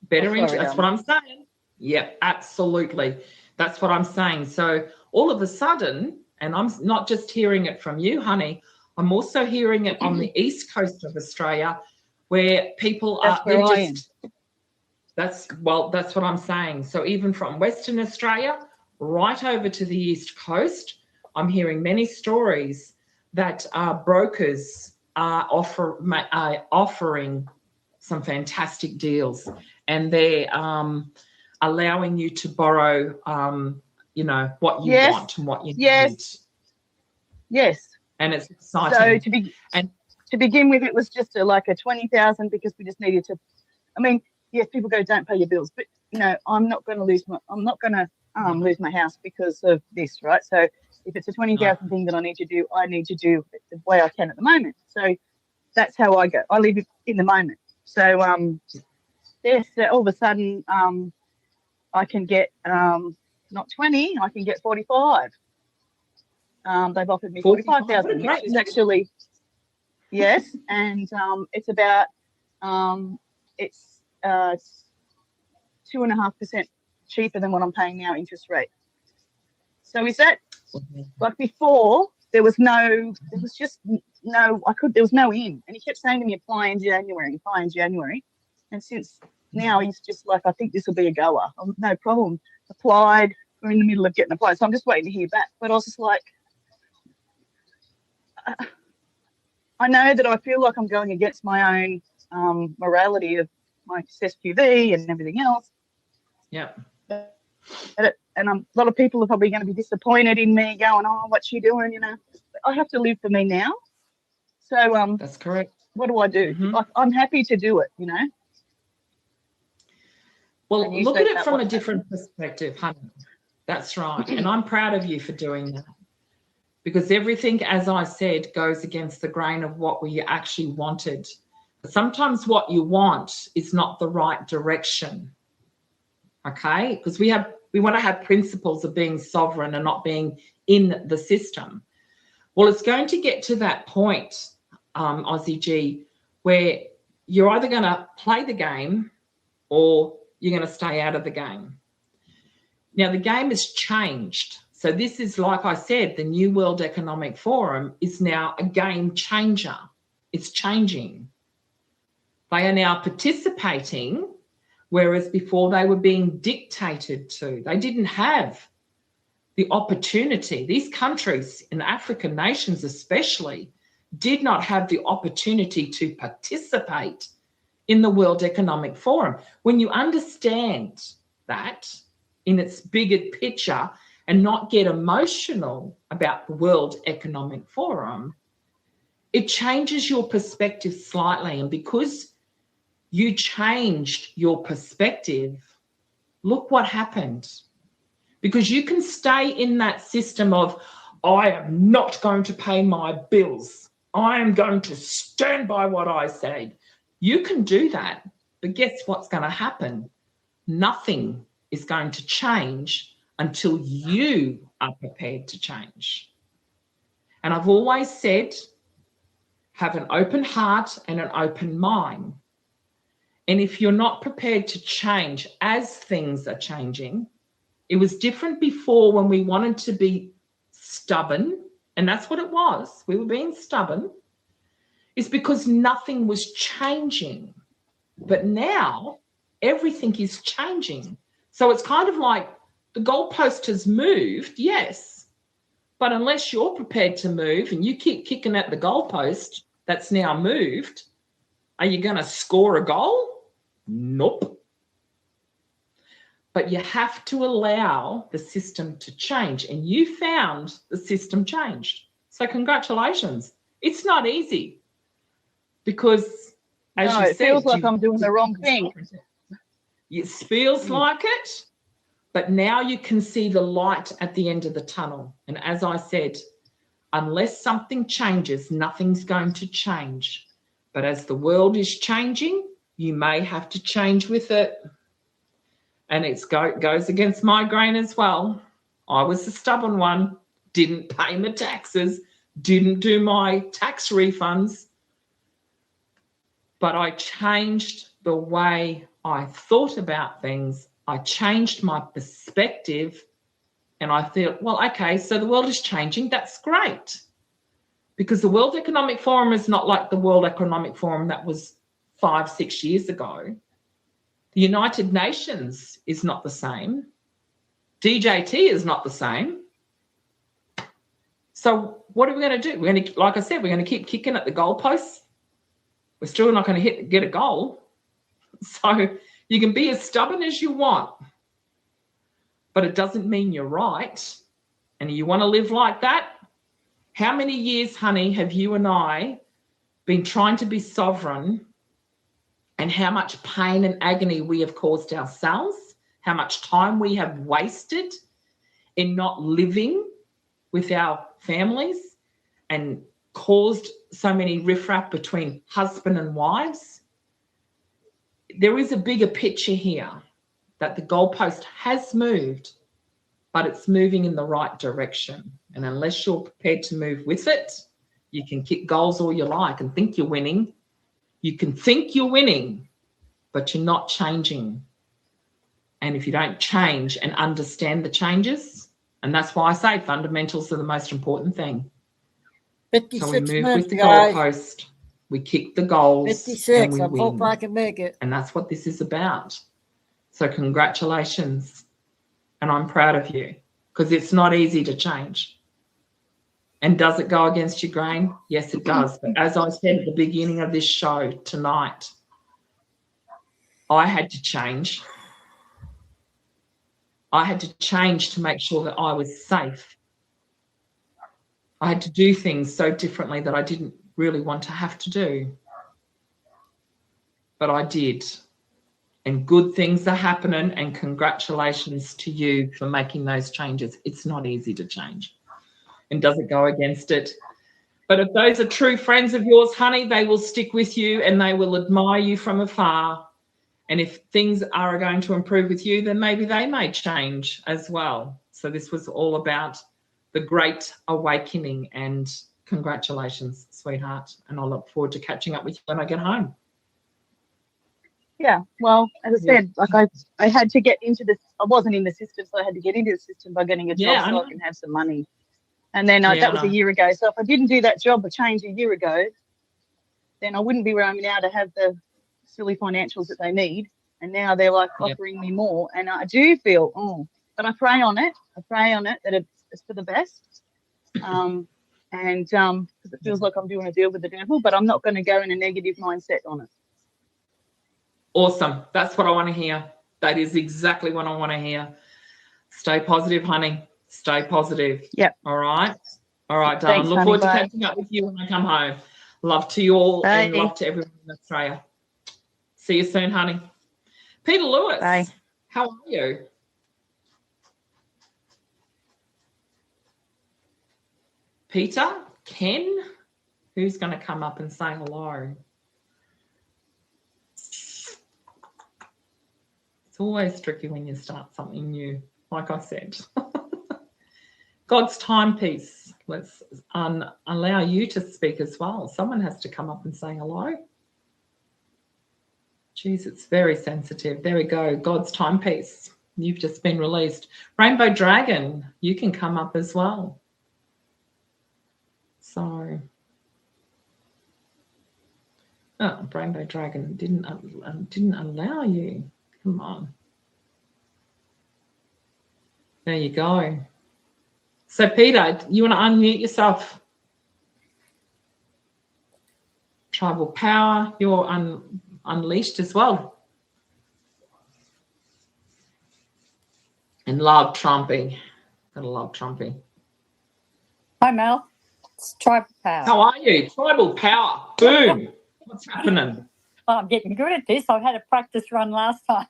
[SPEAKER 17] Better interest, that's what I'm saying. Yeah, absolutely. That's what I'm saying. So all of a sudden, and I'm not just hearing it from you, honey, I'm also hearing it on the east coast of Australia where people
[SPEAKER 10] that's where I am.
[SPEAKER 17] That's what I'm saying. So even from Western Australia right over to the East Coast, I'm hearing many stories that brokers are offering some fantastic deals, and they're allowing you to borrow, what you want and what you need.
[SPEAKER 10] Yes.
[SPEAKER 17] And it's exciting.
[SPEAKER 10] So to begin with, it was just like a 20,000 because we just needed to. I mean, yes, people go, don't pay your bills, but I'm not going to lose my house because of this, right? So if it's a 20,000 thing that I need to do it the way I can at the moment. So that's how I go. I live in the moment. So all of a sudden I can get not 20, I can get 45. They've offered me 45,000, which is actually yes, and it's about it's 2.5% cheaper than what I'm paying now interest rate. So is that like before? There was no in, and he kept saying to me, apply in January, and since now he's just like, I think this will be a goer. No problem. Applied. We're in the middle of getting applied, so I'm just waiting to hear back. But I was just like, I know that I feel like I'm going against my own morality of my SQV and everything else.
[SPEAKER 17] Yeah.
[SPEAKER 10] And a lot of people are probably going to be disappointed in me, going, "Oh, what's she doing?" I have to live for me now. So
[SPEAKER 17] that's correct.
[SPEAKER 10] What do I do? I'm happy to do it.
[SPEAKER 17] Well, look at it from a different perspective, honey. That's right. And I'm proud of you for doing that. Because everything, as I said, goes against the grain of what we actually wanted. But sometimes what you want is not the right direction. Okay? Because we want to have principles of being sovereign and not being in the system. Well, it's going to get to that point, Aussie G, where you're either going to play the game or you're going to stay out of the game. Now, the game has changed. So this is, like I said, the New World Economic Forum is now a game changer. It's changing. They are now participating, whereas before they were being dictated to. They didn't have the opportunity. These countries, in African nations especially, did not have the opportunity to participate in the World Economic Forum. When you understand that in its bigger picture and not get emotional about the World Economic Forum, it changes your perspective slightly. And because you changed your perspective, look what happened. Because you can stay in that system of, I am not going to pay my bills. I am going to stand by what I said. You can do that, but guess what's going to happen? Nothing is going to change until you are prepared to change. And I've always said, have an open heart and an open mind. And if you're not prepared to change as things are changing, it was different before when we wanted to be stubborn, and that's what it was. We were being stubborn. It's because nothing was changing. But now everything is changing. So it's kind of like the goalpost has moved, yes, but unless you're prepared to move and you keep kicking at the goalpost that's now moved, are you going to score a goal? Nope. But you have to allow the system to change, and you found the system changed. So congratulations. It's not easy because, as you said,
[SPEAKER 10] it feels like I'm doing the wrong thing.
[SPEAKER 17] It feels like it, but now you can see the light at the end of the tunnel. And as I said, unless something changes, nothing's going to change. But as the world is changing, you may have to change with it. And it goes against my grain as well. I was the stubborn one, didn't pay my taxes, didn't do my tax refunds. But I changed the way I thought about things. I changed my perspective, and I thought, well, okay, so the world is changing. That's great. Because the World Economic Forum is not like the World Economic Forum that was 5-6 years ago. The United Nations is not the same. DJT is not the same. So what are we going to do? We're going to, like I said, we're going to keep kicking at the goalposts. We're still not going to get a goal. So you can be as stubborn as you want, but it doesn't mean you're right. And you want to live like that? How many years, honey, have you and I been trying to be sovereign, and how much pain and agony we have caused ourselves, how much time we have wasted in not living with our families and caused so many riffraff between husband and wives? There is a bigger picture here, that the goalpost has moved, but it's moving in the right direction. And unless you're prepared to move with it, you can kick goals all you like and think you're winning. You can think you're winning, but you're not changing. And if you don't change and understand the changes, and that's why I say fundamentals are the most important thing.
[SPEAKER 1] 56
[SPEAKER 17] So we move
[SPEAKER 1] minutes,
[SPEAKER 17] with the
[SPEAKER 1] guys.
[SPEAKER 17] goalpost, we kick the goals,
[SPEAKER 1] 56.
[SPEAKER 17] and
[SPEAKER 1] I
[SPEAKER 17] we
[SPEAKER 1] hope
[SPEAKER 17] win.
[SPEAKER 1] I can make it.
[SPEAKER 17] And that's what this is about. So congratulations. And I'm proud of you, because it's not easy to change. And does it go against your grain? Yes, it does. But as I said at the beginning of this show tonight, I had to change. I had to change to make sure that I was safe. I had to do things so differently that I didn't really want to have to do. But I did. And good things are happening, and congratulations to you for making those changes. It's not easy to change. And does it go against it? But if those are true friends of yours, honey, they will stick with you and they will admire you from afar. And if things are going to improve with you, then maybe they may change as well. So this was all about the great awakening, and congratulations, sweetheart. And I look forward to catching up with you when I get home.
[SPEAKER 10] Yeah, well, as I said, like I had to get into this. I wasn't in the system, so I had to get into the system by getting a job
[SPEAKER 17] Yeah, I
[SPEAKER 10] so
[SPEAKER 17] know.
[SPEAKER 10] I can have some money. And then
[SPEAKER 17] Yeah,
[SPEAKER 10] that
[SPEAKER 17] I
[SPEAKER 10] was a
[SPEAKER 17] know.
[SPEAKER 10] year ago. So if I didn't do that job or change a year ago, then I wouldn't be where I'm now to have the silly financials that they need. And now they're like
[SPEAKER 17] Yep.
[SPEAKER 10] offering me more. And I do feel, but I pray on it. I pray on it that it's for the best. Because it feels like I'm doing a deal with the devil, but I'm not going to go in a negative mindset on it.
[SPEAKER 17] Awesome. That's what I want to hear. That is exactly what I want to hear. Stay positive, honey. Stay positive.
[SPEAKER 10] Yep.
[SPEAKER 17] All right. All right, darling.
[SPEAKER 10] Thanks,
[SPEAKER 17] Look
[SPEAKER 10] honey.
[SPEAKER 17] forward to
[SPEAKER 10] Bye.
[SPEAKER 17] catching up with you when I come home. Love to you all, and love to everyone in Australia. See you soon, honey. Peter Lewis.
[SPEAKER 10] Bye.
[SPEAKER 17] How are you? Peter? Ken? Who's going to come up and say hello? It's always tricky when you start something new, like I said. God's timepiece. Let's allow you to speak as well. Someone has to come up and say hello. Geez, it's very sensitive. There we go. God's timepiece. You've just been released. Rainbow Dragon, you can come up as well. So, Rainbow Dragon didn't allow you. Come on. There you go. So, Peter, you want to unmute yourself? Tribal power, you're unleashed as well. And love Trumpy. Gotta love Trumpy.
[SPEAKER 15] Hi, Mel. It's Tribal Power.
[SPEAKER 17] How are you? Tribal power. Boom. What's happening?
[SPEAKER 15] I'm getting good at this. I had a practice run last time.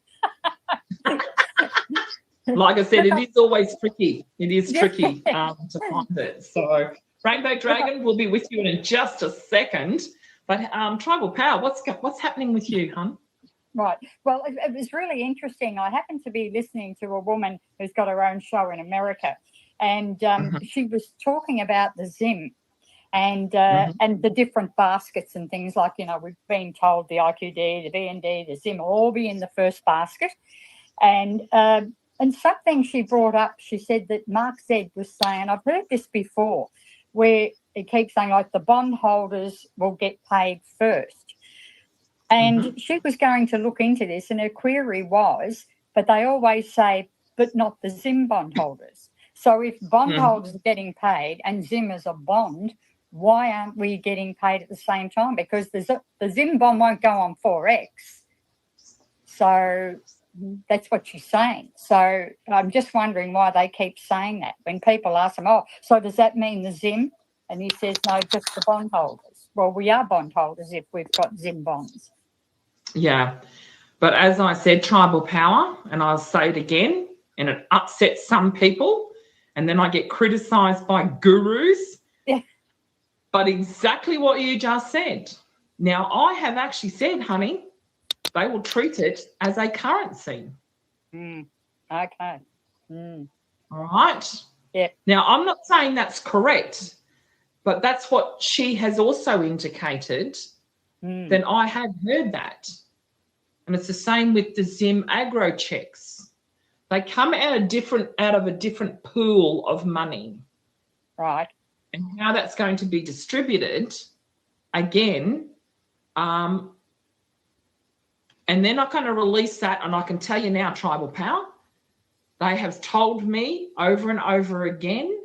[SPEAKER 17] Like I said, it is always tricky. It is tricky to find it. So Rainbow Dragon will be with you in just a second. But Tribal Power, what's happening with you, hon?
[SPEAKER 15] Right. Well, it was really interesting. I happened to be listening to a woman who's got her own show in America, and she was talking about the Zim and the different baskets and things like, we've been told the IQD, the BND, the Zim will all be in the first basket. And something she brought up, she said that Mark Z was saying, I've heard this before, where it keeps saying like the bondholders will get paid first. And she was going to look into this, and her query was, but they always say, but not the Zim bondholders. So if bondholders are getting paid and Zim is a bond, why aren't we getting paid at the same time? Because the Zim bond won't go on 4X. So that's what she's saying. So I'm just wondering why they keep saying that. When people ask him, oh, so does that mean the Zim? And he says, no, just the bondholders. Well, we are bondholders if we've got Zim bonds.
[SPEAKER 17] Yeah. But as I said, tribal power, and I'll say it again, and it upsets some people, and then I get criticised by gurus.
[SPEAKER 15] Yeah.
[SPEAKER 17] But exactly what you just said. Now, I have actually said, honey, they will treat it as a currency.
[SPEAKER 15] Okay.
[SPEAKER 17] All right?
[SPEAKER 15] Yeah.
[SPEAKER 17] Now, I'm not saying that's correct, but that's what she has also indicated. Then I have heard that. And it's the same with the Zim agro checks. They come out of a different pool of money.
[SPEAKER 15] Right.
[SPEAKER 17] And how that's going to be distributed, again, and they're not going to release that. And I can tell you now, tribal power, they have told me over and over again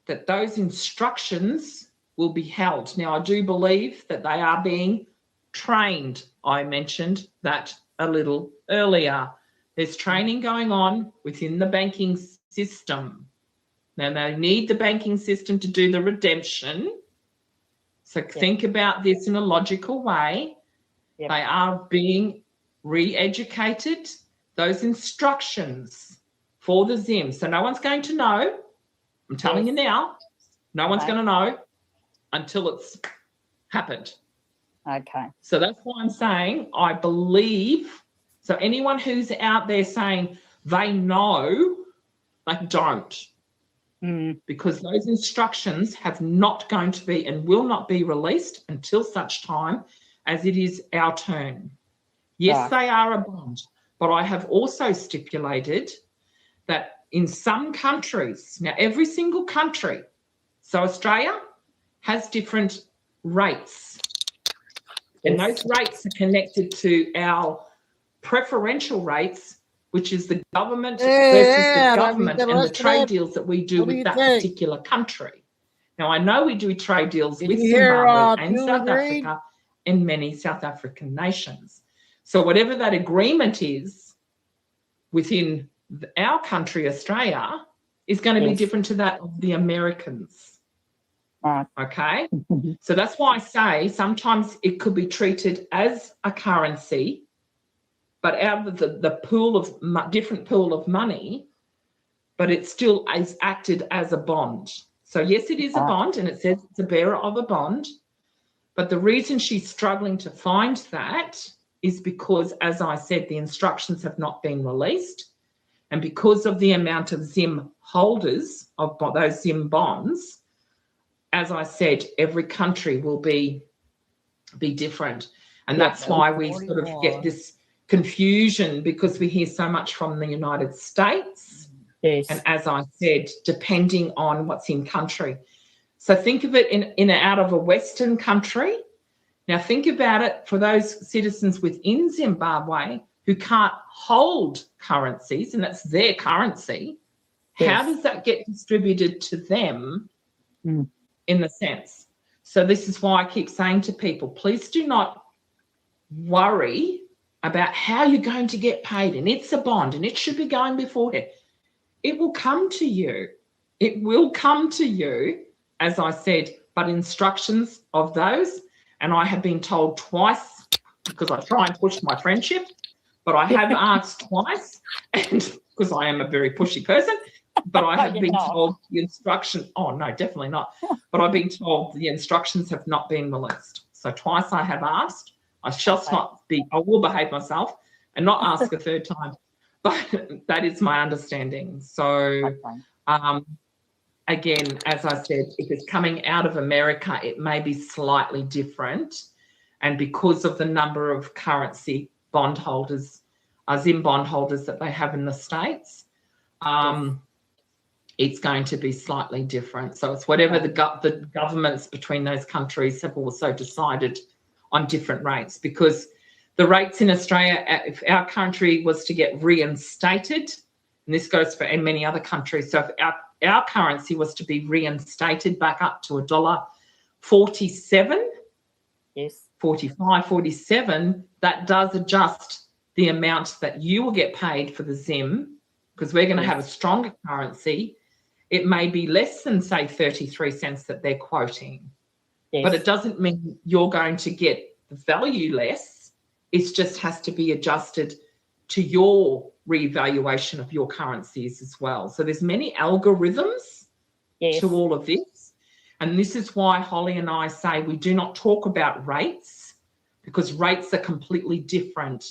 [SPEAKER 17] that those instructions will be held. Now, I do believe that they are being trained. I mentioned that a little earlier. There's training going on within the banking system. Now, they need the banking system to do the redemption. So think about this in a logical way. They are being re-educated. Those instructions for the Zim. So no one's going to know. I'm telling you now. No one's going to know until it's happened.
[SPEAKER 15] Okay.
[SPEAKER 17] So that's why I'm saying I believe. So anyone who's out there saying they know, they don't. Because those instructions have not going to be and will not be released until such time as it is our turn. Yes, they are a bond, but I have also stipulated that in some countries, now every single country, so Australia has different rates. And those rates are connected to our preferential rates, which is the government versus the government and the trade deals that we do with that particular country. Now, I know we do trade deals with Zimbabwe and South Africa and many South African nations. So whatever that agreement is within our country, Australia, is going to be different to that of the Americans. Okay? So that's why I say sometimes it could be treated as a currency, but out of the pool of different pool of money, but it still is acted as a bond. So yes, it is a bond, and it says it's a bearer of a bond. But the reason she's struggling to find that is because, as I said, the instructions have not been released, and because of the amount of Zim holders of those Zim bonds, as I said, every country will be different, and that's why we sort of get this confusion because we hear so much from the United States.
[SPEAKER 15] Yes.
[SPEAKER 17] And as I said, depending on what's in country. So think of it in out of a Western country. Now think about it for those citizens within Zimbabwe who can't hold currencies, and that's their currency.
[SPEAKER 15] Yes.
[SPEAKER 17] How does that get distributed to them in the sense? So this is why I keep saying to people, please do not worry about how you're going to get paid, and it's a bond and it should be going beforehand. It will come to you. It will come to you, as I said, but instructions of those, and I have been told twice because I try and push my friendship, but I have asked twice, and because I am a very pushy person, but I have been told the instruction, oh no, definitely not, but I've been told the instructions have not been released. So twice I have asked. I shall not be, I will behave myself and not ask a third time, but that is my understanding. So again, as I said, if it's coming out of America, it may be slightly different. And because of the number of currency bondholders, Zim bondholders that they have in the States, it's going to be slightly different. So it's whatever the governments between those countries have also decided on different rates, because the rates in Australia, if our country was to get reinstated, and this goes for many other countries, so if our currency was to be reinstated back up to $1.47,
[SPEAKER 15] yes,
[SPEAKER 17] 45, 47, that does adjust the amount that you will get paid for the Zim, because we're going to have a stronger currency, it may be less than, say, 33 cents that they're quoting. But it doesn't mean you're going to get the value less. It just has to be adjusted to your revaluation of your currencies as well. So there's many algorithms to all of this. And this is why Holly and I say we do not talk about rates, because rates are completely different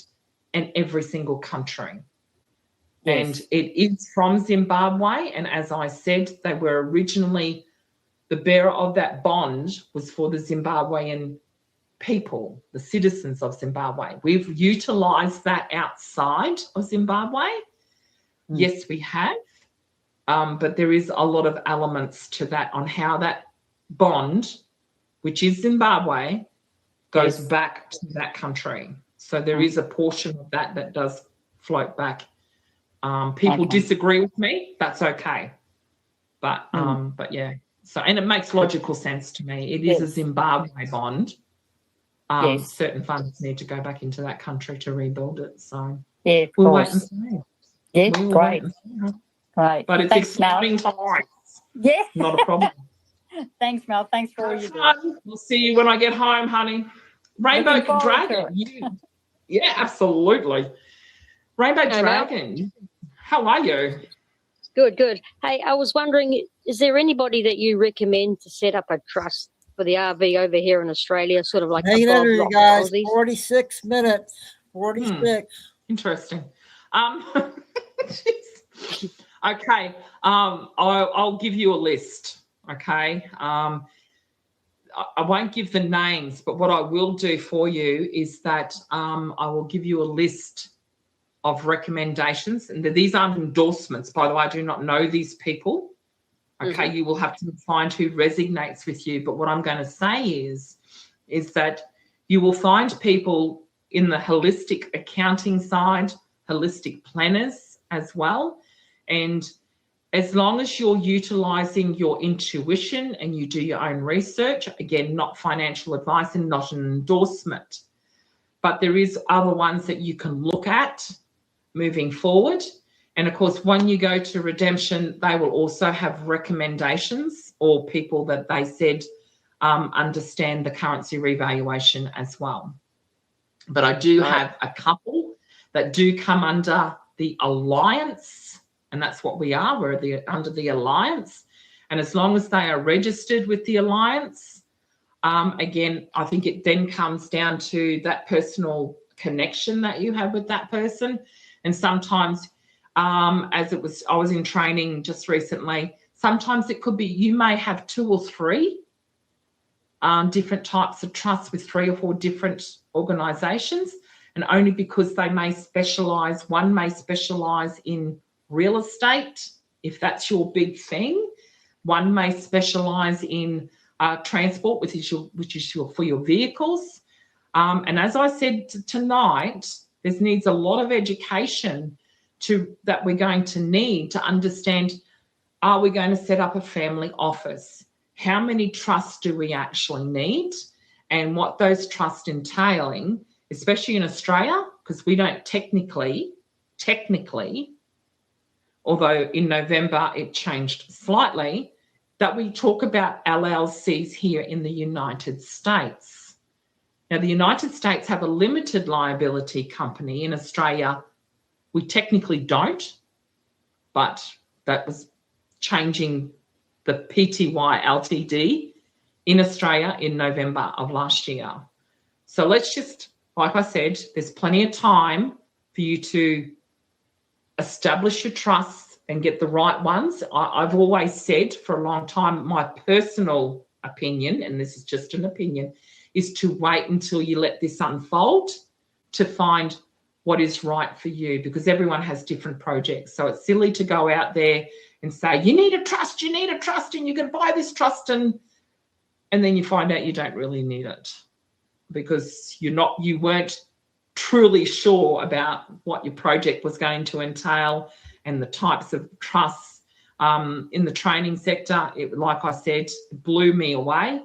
[SPEAKER 17] in every single country. And it is from Zimbabwe. And as I said, they were originally, the bearer of that bond was for the Zimbabwean people, the citizens of Zimbabwe. We've utilised that outside of Zimbabwe. Yes, we have. But there is a lot of elements to that on how that bond, which is Zimbabwe, goes back to that country. So there is a portion of that that does float back. People disagree with me. That's okay. But yeah. So, and it makes logical sense to me. It is a Zimbabwe bond. Certain funds need to go back into that country to rebuild it. So we'll wait and see.
[SPEAKER 15] Yeah, great. Right.
[SPEAKER 17] But it's exciting times.
[SPEAKER 15] Yeah.
[SPEAKER 17] Not a problem.
[SPEAKER 15] Thanks, Mel. Thanks for all you do.
[SPEAKER 17] We'll see you when I get home, honey. Rainbow Dragon. Yeah, absolutely. Rainbow Dragon. How are you?
[SPEAKER 18] Good, good. Hey, I was wondering, is there anybody that you recommend to set up a trust for the RV over here in Australia, sort of like
[SPEAKER 1] Hang
[SPEAKER 18] a
[SPEAKER 1] in there,
[SPEAKER 18] Bob
[SPEAKER 1] you
[SPEAKER 18] Rock
[SPEAKER 1] guys.
[SPEAKER 18] Aussies?
[SPEAKER 1] 46 minutes. 46.
[SPEAKER 17] Interesting. Okay. I'll give you a list. Okay. I won't give the names, but what I will do for you is that I will give you a list of recommendations, and these aren't endorsements, by the way. I do not know these people. Okay, you will have to find who resonates with you. But what I'm going to say is that you will find people in the holistic accounting side, holistic planners as well. And as long as you're utilizing your intuition and you do your own research, again, not financial advice and not an endorsement, but there is other ones that you can look at moving forward. And of course, when you go to redemption, they will also have recommendations or people that they said understand the currency revaluation as well. But I do have a couple that do come under the alliance, and that's what we are. We're under the alliance. And as long as they are registered with the alliance, again, I think it then comes down to that personal connection that you have with that person. And sometimes, I was in training just recently, sometimes it could be you may have 2 or 3 different types of trusts with 3 or 4 different organisations, and only because they may specialise, one may specialise in real estate, if that's your big thing. One may specialise in transport, which is for your vehicles. And as I said tonight, there needs a lot of education that we're going to need to understand, are we going to set up a family office? How many trusts do we actually need? And what those trusts entailing, especially in Australia, because we don't technically, although in November it changed slightly, that we talk about LLCs here in the United States. Now, the United States have a limited liability company. In Australia, we technically don't, but that was changing the PTY Ltd in Australia in November of last year. So let's just, like I said, there's plenty of time for you to establish your trusts and get the right ones. I've always said for a long time, my personal opinion, and this is just an opinion, is to wait until you let this unfold to find what is right for you, because everyone has different projects. So it's silly to go out there and say, you need a trust, and you can buy this trust, and then you find out you don't really need it because you weren't truly sure about what your project was going to entail and the types of trusts. In the training sector, like I said, it blew me away.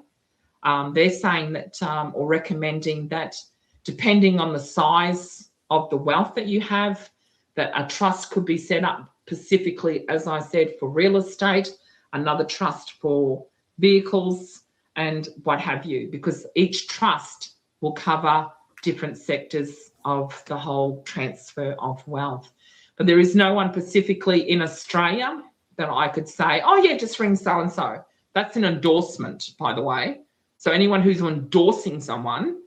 [SPEAKER 17] They're saying that or recommending that depending on the size of the wealth that you have, that a trust could be set up specifically, as I said, for real estate, another trust for vehicles and what have you, because each trust will cover different sectors of the whole transfer of wealth. But there is no one specifically in Australia that I could say, oh yeah, just ring so-and-so. That's an endorsement, by the way. So anyone who's endorsing someone,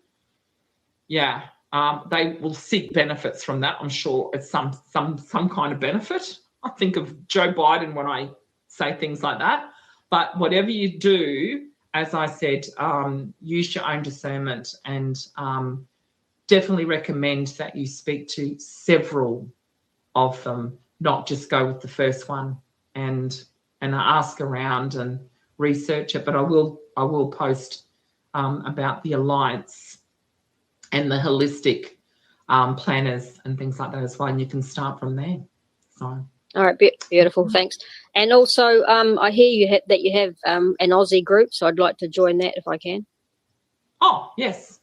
[SPEAKER 17] yeah, they will seek benefits from that. I'm sure it's some kind of benefit. I think of Joe Biden when I say things like that. But whatever you do, as I said, use your own discernment, and definitely recommend that you speak to several of them, not just go with the first one and ask around and research it. But I will post about the alliance and the holistic planners and things like that as well, and you can start from there. So.
[SPEAKER 18] All right, beautiful, thanks. And also, I hear that you have an Aussie group, so I'd like to join that if I can.
[SPEAKER 17] Oh yes,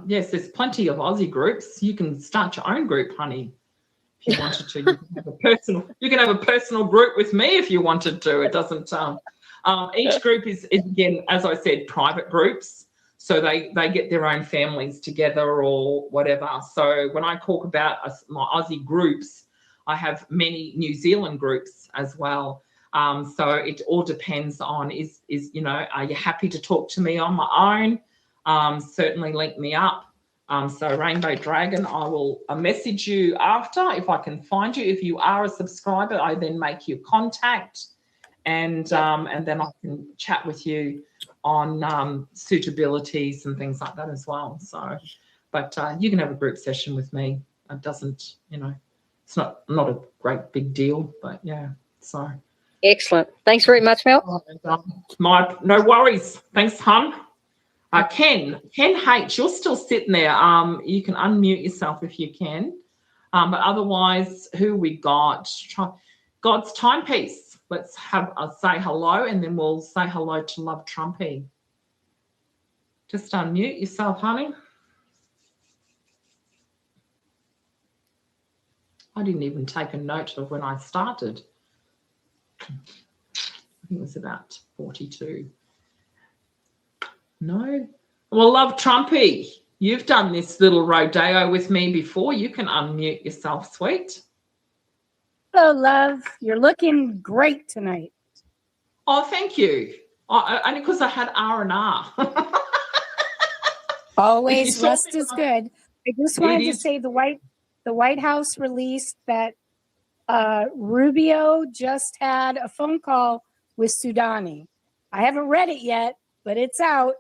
[SPEAKER 17] yes. There's plenty of Aussie groups. You can start your own group, honey, if you wanted to. You can have a personal group with me if you wanted to. It doesn't. Each group is again, as I said, private groups, so they get their own families together or whatever. So when I talk about my Aussie groups, I have many New Zealand groups as well. So it all depends on is are you happy to talk to me on my own? Certainly link me up. So Rainbow Dragon, I will message you after if I can find you. If you are a subscriber, I then make you contact, and then I can chat with you on suitabilities and things like that as well. So, but you can have a group session with me. It doesn't, it's not a great big deal, but yeah. So
[SPEAKER 18] excellent. Thanks very much, Mel.
[SPEAKER 17] No worries. Thanks, hon. Ken H, you're still sitting there. You can unmute yourself if you can. But otherwise, who we got? God's timepiece. Let's have say hello, and then we'll say hello to Love Trumpy. Just unmute yourself, honey. I didn't even take a note of when I started. I think it was about 42. No. Well, Love Trumpy, you've done this little rodeo with me before. You can unmute yourself, sweet.
[SPEAKER 13] Hello, love. You're looking great tonight.
[SPEAKER 17] Oh, thank you. Only because I had R&R.
[SPEAKER 13] Always rest is good. I just wanted to say the White House released that Rubio just had a phone call with Soudani. I haven't read it yet, but it's out.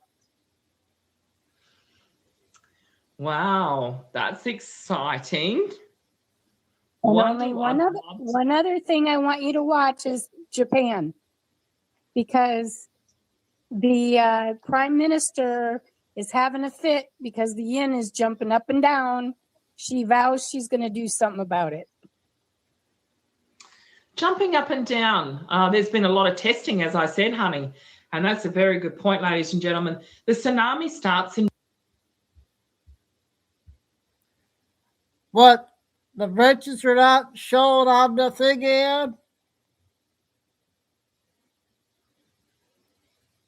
[SPEAKER 17] Wow, that's exciting.
[SPEAKER 13] And only one other thing I want you to watch is Japan, because the prime minister is having a fit because the yen is jumping up and down. She vows she's going to do something about it.
[SPEAKER 17] Jumping up and down. There's been a lot of testing, as I said, honey, and that's a very good point, ladies and gentlemen. The tsunami starts in.
[SPEAKER 1] What? The wrenches are not showing on the thing again?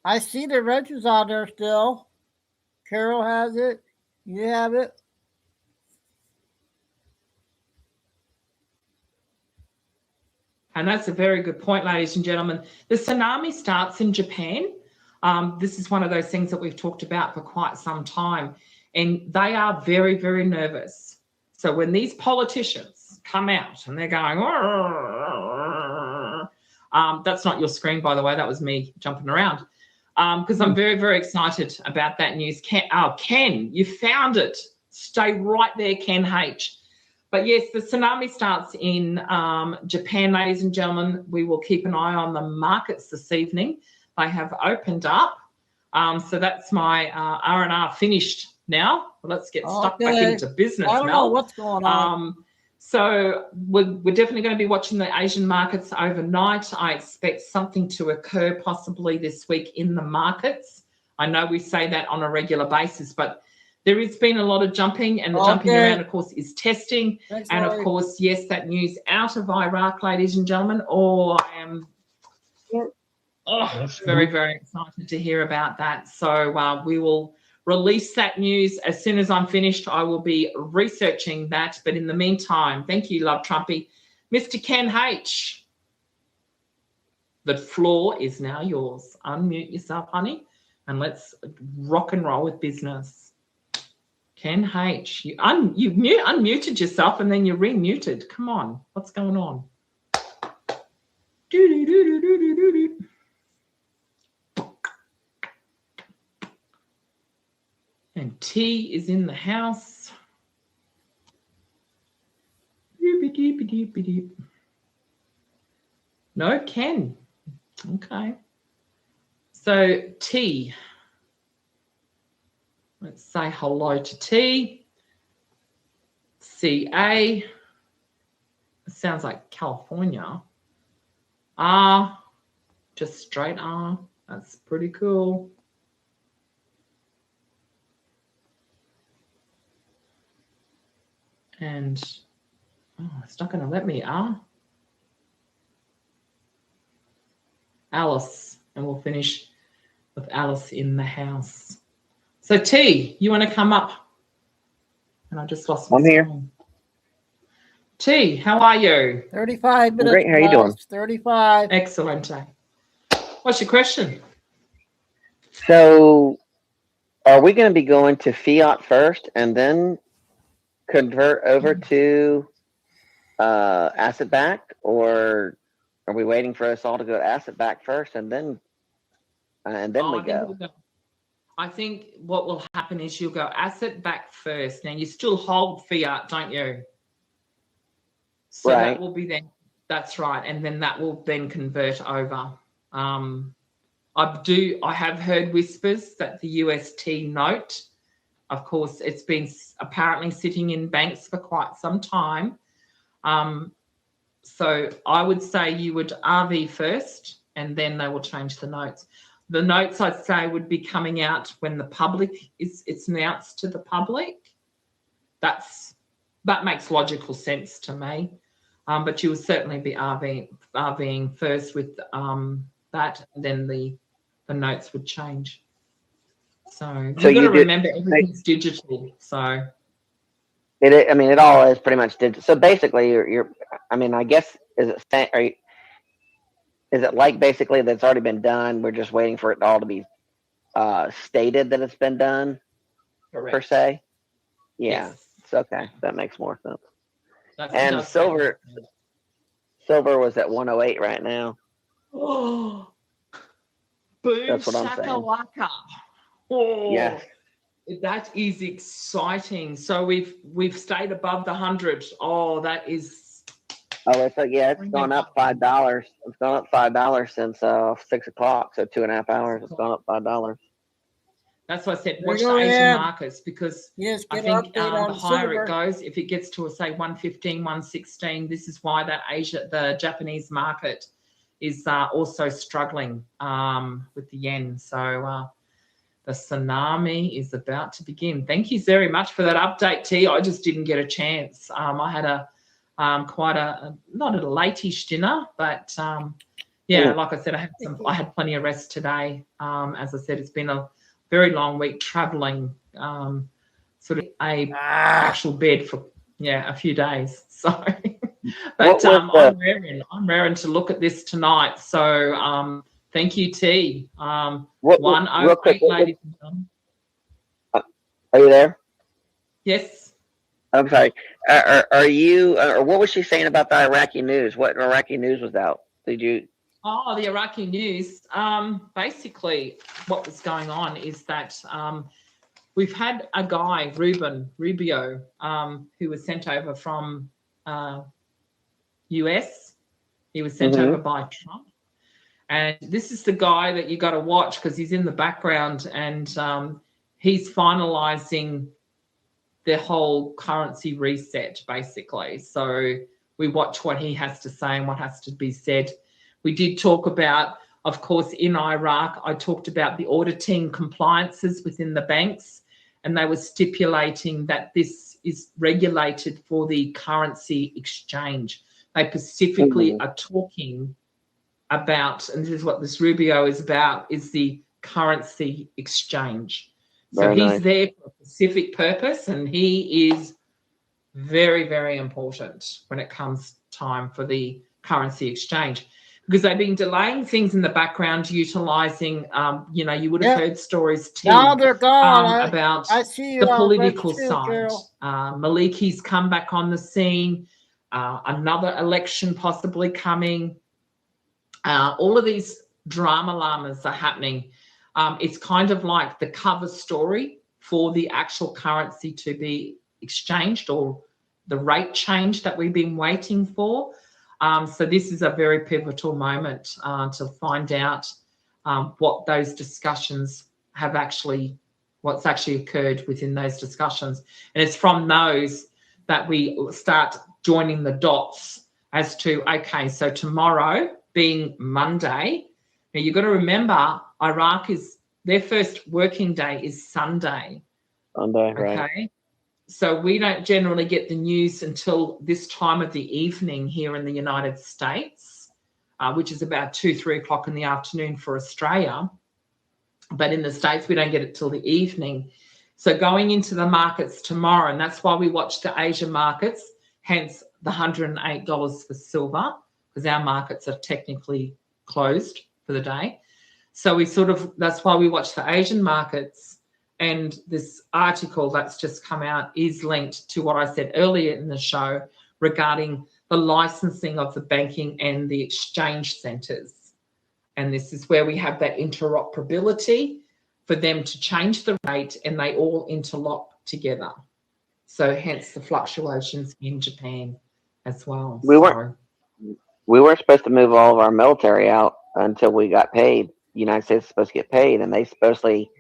[SPEAKER 1] I see the wrenches on there still. Carol has it. You have it.
[SPEAKER 17] And that's a very good point, ladies and gentlemen. The tsunami starts in Japan. This is one of those things that we've talked about for quite some time. And they are very, very nervous. So when these politicians come out and they're going, that's not your screen, by the way. That was me jumping around. Because I'm very, very excited about that news. Ken, you found it. Stay right there, Ken H. But yes, the tsunami starts in Japan, ladies and gentlemen. We will keep an eye on the markets this evening. They have opened up. So that's my R&R finished now. Let's get stuck back into business,
[SPEAKER 1] I don't know what's going on.
[SPEAKER 17] So we're definitely going to be watching the Asian markets overnight. I expect something to occur possibly this week in the markets. I know we say that on a regular basis, but There has been a lot of jumping, and the jumping around, of course, is testing.
[SPEAKER 1] Thanks,
[SPEAKER 17] and,
[SPEAKER 1] Lori.
[SPEAKER 17] of course, yes, that news out of Iraq, ladies and gentlemen. Oh, I am very, very excited to hear about that. So we will release that news as soon as I'm finished. I will be researching that. But in the meantime, thank you, Love Trumpy. Mr. Ken H., the floor is now yours. Unmute yourself, honey, and let's rock and roll with business. Ken H., you unmuted yourself and then you remuted. Come on, what's going on? And T is in the house. No, Ken. Okay. So T. Let's say hello to T. CA. It sounds like California. R. Just straight R. That's pretty cool. And it's not going to let me R. Alice. And we'll finish with Alice in the house. So T, you want to come up? And I just lost my screen. T, how are you?
[SPEAKER 1] 35 minutes.
[SPEAKER 20] Great. How are you doing?
[SPEAKER 1] 35.
[SPEAKER 17] Excellent. What's your question?
[SPEAKER 20] So, are we going to be going to fiat first and then convert over to asset back, or are we waiting for us all to go asset back first and then we go?
[SPEAKER 17] I think what will happen is you'll go asset back first. Now you still hold fiat, don't you? So
[SPEAKER 20] right.
[SPEAKER 17] That will be then. That's right, and then that will then convert over. I have heard whispers that the UST note, of course, it's been apparently sitting in banks for quite some time. So I would say you would RV first, and then they will change the notes. The notes, I'd say, would be coming out when the public it's announced to the public. That makes logical sense to me. But you will certainly be RVing first with that, and then the notes would change. So you've got to remember everything's digital. So
[SPEAKER 20] it all is pretty much digital. So basically, I guess is it like basically that's already been done? We're just waiting for it all to be stated that it's been done,
[SPEAKER 17] correct,
[SPEAKER 20] per se. Yeah,
[SPEAKER 17] yes.
[SPEAKER 20] It's okay. That makes more sense.
[SPEAKER 17] And
[SPEAKER 20] silver was at 108 right now.
[SPEAKER 17] Oh, boom!
[SPEAKER 20] That's what I'm saying.
[SPEAKER 17] Shakalaka. Oh,
[SPEAKER 20] yes.
[SPEAKER 17] That is exciting. So we've stayed above the 100. Oh, that is.
[SPEAKER 20] Oh, it's gone up $5. It's gone up $5 since 6 o'clock. So 2.5 hours. It's gone up $5.
[SPEAKER 17] That's why I said watch the Asian markets, because I think the higher it goes, if it gets to say 115, 116, this is why the Japanese market is also struggling with the yen. So the tsunami is about to begin. Thank you very much for that update, T. I just didn't get a chance. I had not a late-ish dinner, but like I said, I had plenty of rest today. As I said, it's been a very long week traveling, sort of a actual bed for a few days. So, but I'm raring to look at this tonight. So thank you, T. 108, ladies and gentlemen.
[SPEAKER 20] Are you there?
[SPEAKER 17] Yes.
[SPEAKER 20] I'm sorry. Are you? Or what was she saying about the Iraqi news? What Iraqi news was out? Did you?
[SPEAKER 17] Oh, the Iraqi news. Basically, what was going on is that we've had a guy, Rubio, who was sent over from US. He was sent over by Trump. And this is the guy that you got to watch because he's in the background, and he's finalizing the whole currency reset, basically. So we watch what he has to say and what has to be said. We did talk about, of course, in Iraq, I talked about the auditing compliances within the banks and they were stipulating that this is regulated for the currency exchange. They specifically are talking about, and this is what this Rubio is about, is the currency exchange. So
[SPEAKER 20] Very
[SPEAKER 17] he's
[SPEAKER 20] nice.
[SPEAKER 17] there for a specific purpose, and he is very, very important when it comes time for the currency exchange, because they've been delaying things in the background, utilizing, you would have heard stories too
[SPEAKER 1] Now they're gone.
[SPEAKER 17] about
[SPEAKER 1] I see you
[SPEAKER 17] the
[SPEAKER 1] on
[SPEAKER 17] political
[SPEAKER 1] Let's Shoot,
[SPEAKER 17] side.
[SPEAKER 1] Carol.
[SPEAKER 17] Maliki's come back on the scene, another election possibly coming. All of these drama llamas are happening. It's kind of like the cover story for the actual currency to be exchanged, or the rate change that we've been waiting for. So this is a very pivotal moment to find out what those discussions have what's actually occurred within those discussions. And it's from those that we start joining the dots as to, okay, so tomorrow being Monday, now you've got to remember Iraq their first working day is Sunday.
[SPEAKER 20] Sunday,
[SPEAKER 17] okay?
[SPEAKER 20] Right.
[SPEAKER 17] So we don't generally get the news until this time of the evening here in the United States, which is about 2-3 o'clock in the afternoon for Australia. But in the States, we don't get it till the evening. So going into the markets tomorrow, and that's why we watch the Asian markets, hence the $108 for silver, because our markets are technically closed for the day. So that's why we watch the Asian markets. And this article that's just come out is linked to what I said earlier in the show regarding the licensing of the banking and the exchange centres. And this is where we have that interoperability for them to change the rate, and they all interlock together. So hence the fluctuations in Japan as well.
[SPEAKER 20] We weren't supposed to move all of our military out until we got paid. The United States is supposed to get paid, and they supposedly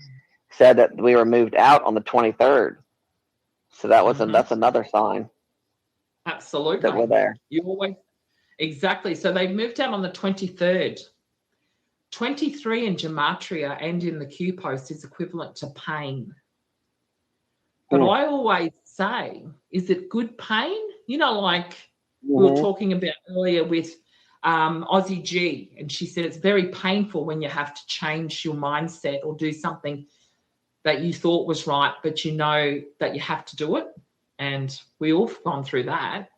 [SPEAKER 20] said that we were moved out on the 23rd. So that's another sign.
[SPEAKER 17] Absolutely.
[SPEAKER 20] That we're there.
[SPEAKER 17] Exactly. So they moved out on the 23rd. 23 in gematria and in the Q post is equivalent to pain. But I always say, is it good pain? Like we were talking about earlier with Aussie G, and she said it's very painful when you have to change your mindset or do something that you thought was right, but you know that you have to do it. And we all have gone through that.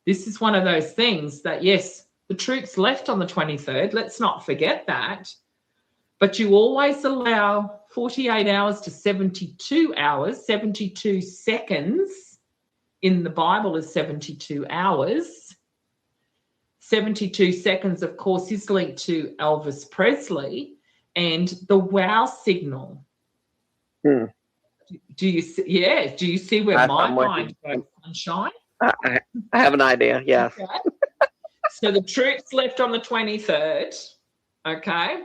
[SPEAKER 17] This is one of those things that, yes, the troops left on the 23rd. Let's not forget that. But you always allow 48 hours to 72 hours, 72 seconds. In the Bible is 72 hours. 72 seconds, of course, is linked to Elvis Presley and the wow signal. Do you see? Yeah. Do you see where my mind goes, sunshine?
[SPEAKER 20] I have an idea. Yes.
[SPEAKER 17] Okay. So the troops left on the 23rd. Okay.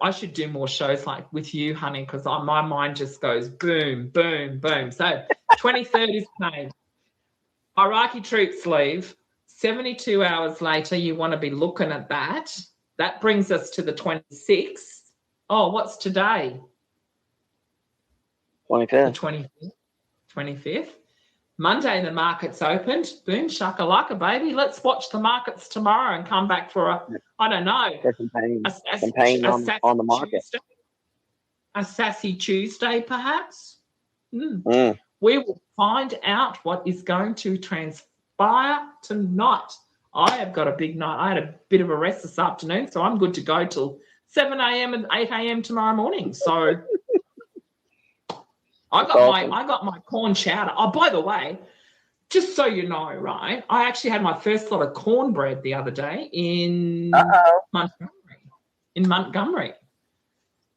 [SPEAKER 17] I should do more shows like with you, honey, because my mind just goes boom, boom, boom. So 23rd is paid. Iraqi troops leave. 72 hours later, you want to be looking at that. That brings us to the 26th. Oh, what's today?
[SPEAKER 20] 25th.
[SPEAKER 17] The 25th. Monday, the markets opened. Boom, shakalaka, baby. Let's watch the markets tomorrow and come back for I don't know.
[SPEAKER 20] Some pain on the market.
[SPEAKER 17] Tuesday. A sassy Tuesday, perhaps. We will find out what is going to transpire tonight. I have got a big night. I had a bit of a rest this afternoon, so I'm good to go till 7 a.m. and 8 a.m. tomorrow morning. So I got my corn chowder. Oh, by the way, just so you know, right, I actually had my first lot of cornbread the other day in Montgomery.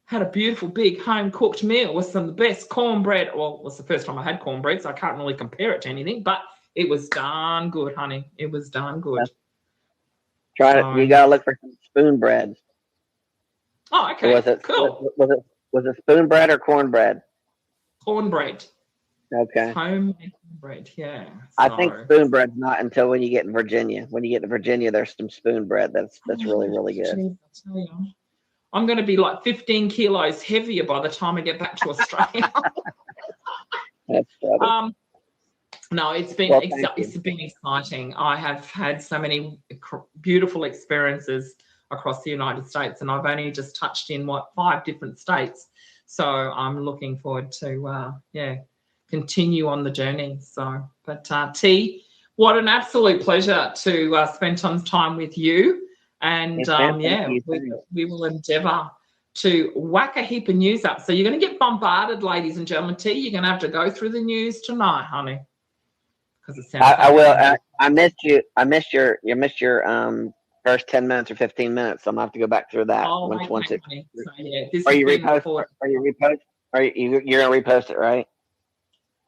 [SPEAKER 17] Had a beautiful big home cooked meal with some of the best cornbread. Well, it was the first time I had cornbread, so I can't really compare it to anything, but it was darn good, honey. It was darn good.
[SPEAKER 20] Try it. You gotta look for some spoon bread.
[SPEAKER 17] Oh, okay. Cool.
[SPEAKER 20] Was it spoon bread or cornbread?
[SPEAKER 17] Cornbread.
[SPEAKER 20] Okay.
[SPEAKER 17] Homemade cornbread, yeah.
[SPEAKER 20] I think spoon bread's not until when you get in Virginia. When you get to Virginia, there's some spoon bread that's really, really good.
[SPEAKER 17] Geez, I tell you, I'm going to be like 15 kilos heavier by the time I get back to Australia. No, it's been
[SPEAKER 20] Well, thank you.
[SPEAKER 17] it's been exciting. I have had so many beautiful experiences across the United States, and I've only just touched in 5 different states. So I'm looking forward to continue on the journey. So, but T, what an absolute pleasure to spend some time with you. And we will endeavour to whack a heap of news up. So you're going to get bombarded, ladies and gentlemen. T, you're going to have to go through the news tonight, honey. Because it sounds.
[SPEAKER 20] I will. I missed you. I missed your. You missed your first 10 minutes or 15 minutes. So I'm gonna have to go back through that.
[SPEAKER 17] Oh,
[SPEAKER 20] once it.
[SPEAKER 17] So, yeah, this
[SPEAKER 20] Are you
[SPEAKER 17] has been
[SPEAKER 20] repost?
[SPEAKER 17] recorded.
[SPEAKER 20] Are you repost? Are you? You're gonna repost it, right?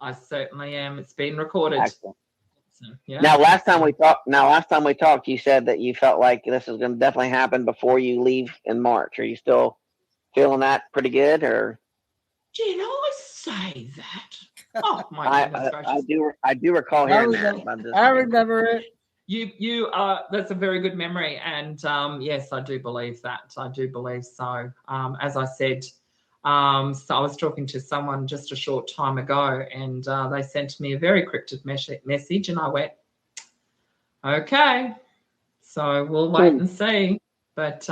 [SPEAKER 17] I certainly am. It's been recorded.
[SPEAKER 20] Excellent.
[SPEAKER 17] So, yeah.
[SPEAKER 20] Now, last time we talked, you said that you felt like this is going to definitely happen before you leave in March. Are you still feeling that pretty good, or?
[SPEAKER 17] Did I say that? Oh my goodness gracious!
[SPEAKER 20] I do recall hearing that.
[SPEAKER 1] I remember it.
[SPEAKER 17] You that's a very good memory, and yes, I do believe that. I do believe so. As I said, so I was talking to someone just a short time ago, and they sent me a very cryptic message, and I went, okay, so we'll wait and see. But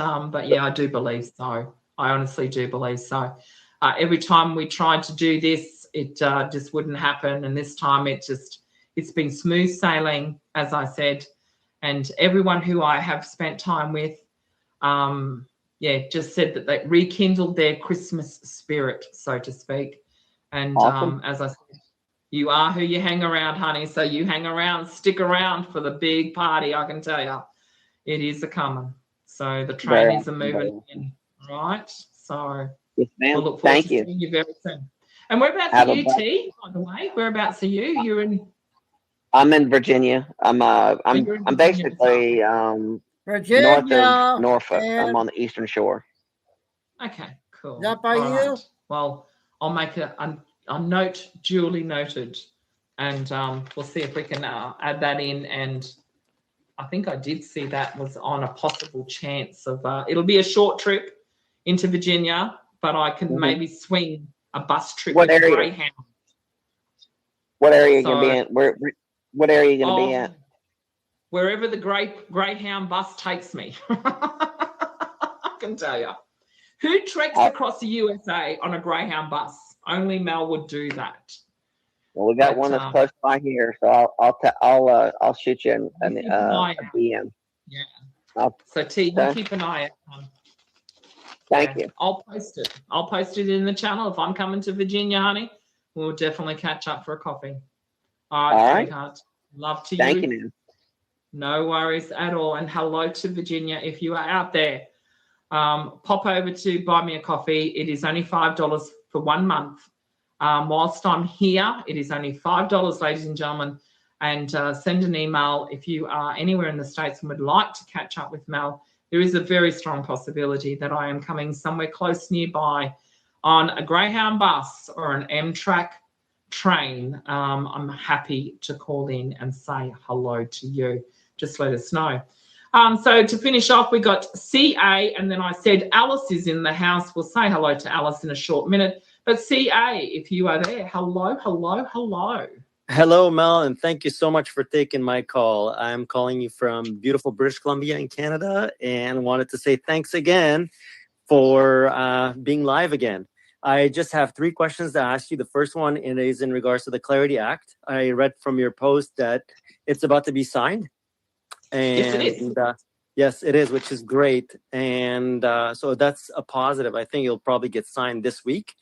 [SPEAKER 17] yeah, I do believe so. I honestly do believe so. Every time we tried to do this, it just wouldn't happen, and this time it's been smooth sailing, as I said, and everyone who I have spent time with, just said that they rekindled their Christmas spirit, so to speak. And
[SPEAKER 20] awesome.
[SPEAKER 17] As I said, you are who you hang around, honey. So you hang around, stick around for the big party. I can tell you, it is a coming. So the train is a moving in, right? So
[SPEAKER 20] yes, ma'am.
[SPEAKER 17] we'll look forward
[SPEAKER 20] Thank
[SPEAKER 17] to
[SPEAKER 20] you.
[SPEAKER 17] seeing you very soon. And whereabouts are you, T? By the way, whereabouts are you? You're in.
[SPEAKER 20] I'm in Virginia. I'm basically
[SPEAKER 1] Virginia,
[SPEAKER 20] north of Norfolk.
[SPEAKER 1] and
[SPEAKER 20] I'm on the eastern shore.
[SPEAKER 17] Okay, cool.
[SPEAKER 1] Is that by
[SPEAKER 17] All
[SPEAKER 1] you?
[SPEAKER 17] right. Well, I'll make a note, duly noted, and we'll see if we can add that in. And I think I did see that was on a possible chance of. It'll be a short trip into Virginia, but I can maybe swing a bus trip
[SPEAKER 20] What
[SPEAKER 17] with
[SPEAKER 20] area?
[SPEAKER 17] Greyhound.
[SPEAKER 20] What area are you gonna be in? What area are you gonna be at?
[SPEAKER 17] Wherever the Greyhound bus takes me. I can tell you. Who treks across the USA on a Greyhound bus? Only Mel would do that.
[SPEAKER 20] Well, we got one that's close by here, so I'll shoot you a DM.
[SPEAKER 17] Yeah. So T, you keep an eye out.
[SPEAKER 20] Thank you.
[SPEAKER 17] I'll post it. I'll post it in the channel. If I'm coming to Virginia, honey, we'll definitely catch up for a coffee. All right, sweetheart. Love to you.
[SPEAKER 20] Thank you, man.
[SPEAKER 17] No worries at all. And hello to Virginia if you are out there. Pop over to Buy Me a Coffee. It is only $5 for 1 month. Whilst I'm here, it is only $5, ladies and gentlemen. And send an email if you are anywhere in the States and would like to catch up with Mel. There is a very strong possibility that I am coming somewhere close nearby on a Greyhound bus or an Amtrak train. I'm happy to call in and say hello to you. Just let us know. So to finish off, we got CA, and then I said Alice is in the house. We'll say hello to Alice in a short minute. But CA, if you are there, hello, hello, hello.
[SPEAKER 21] Hello, Mel, and thank you so much for taking my call. I'm calling you from beautiful British Columbia in Canada, and wanted to say thanks again for being live again. I just have 3 questions to ask you. The first one is in regards to the Clarity Act. I read from your post that it's about to be signed. And,
[SPEAKER 17] yes, it is.
[SPEAKER 21] Yes, it is, which is great. And so that's a positive. I think it'll probably get signed this week.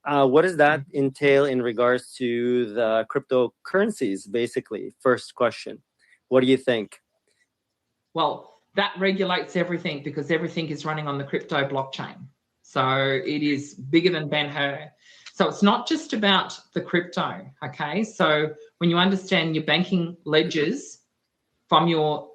[SPEAKER 21] What does that entail in regards to the cryptocurrencies, basically? First question. What do you think?
[SPEAKER 17] Well, that regulates everything because everything is running on the crypto blockchain. So it is bigger than Ben-Hur. So it's not just about the crypto, okay? So when you understand your banking ledgers from your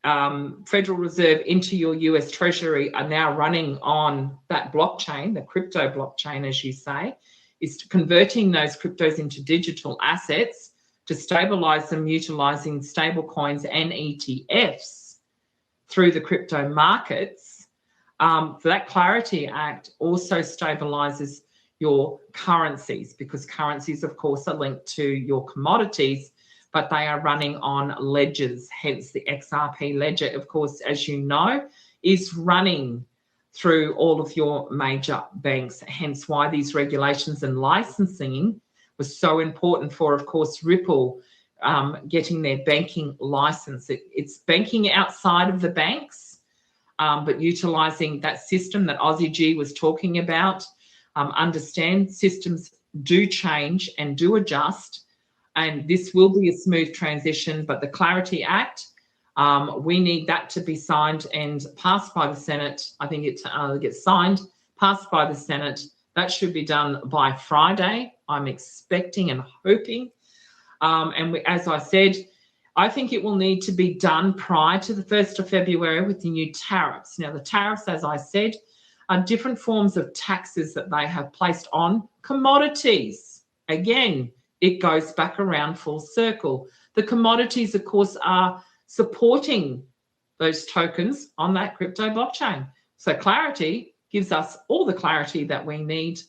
[SPEAKER 17] Federal Reserve into your US Treasury are now running on that blockchain, the crypto blockchain, as you say, is converting those cryptos into digital assets to stabilize them utilizing stable coins and ETFs through the crypto markets. That Clarity Act also stabilizes your currencies, because currencies, of course, are linked to your commodities, but they are running on ledgers. Hence the XRP ledger, of course, as you know, is running through all of your major banks. Hence why these regulations and licensing was so important for, of course, Ripple getting their banking license. It's banking outside of the banks, but utilizing that system that Aussie G was talking about. Understand systems do change and do adjust, and this will be a smooth transition, but the Clarity Act, we need that to be signed and passed by the Senate. I think it gets signed, passed by the Senate. That should be done by Friday, I'm expecting and hoping. As I said, I think it will need to be done prior to the 1st of February with the new tariffs. Now, the tariffs, as I said, are different forms of taxes that they have placed on commodities. Again, it goes back around full circle. The commodities, of course, are supporting those tokens on that crypto blockchain. So Clarity gives us all the clarity that we need,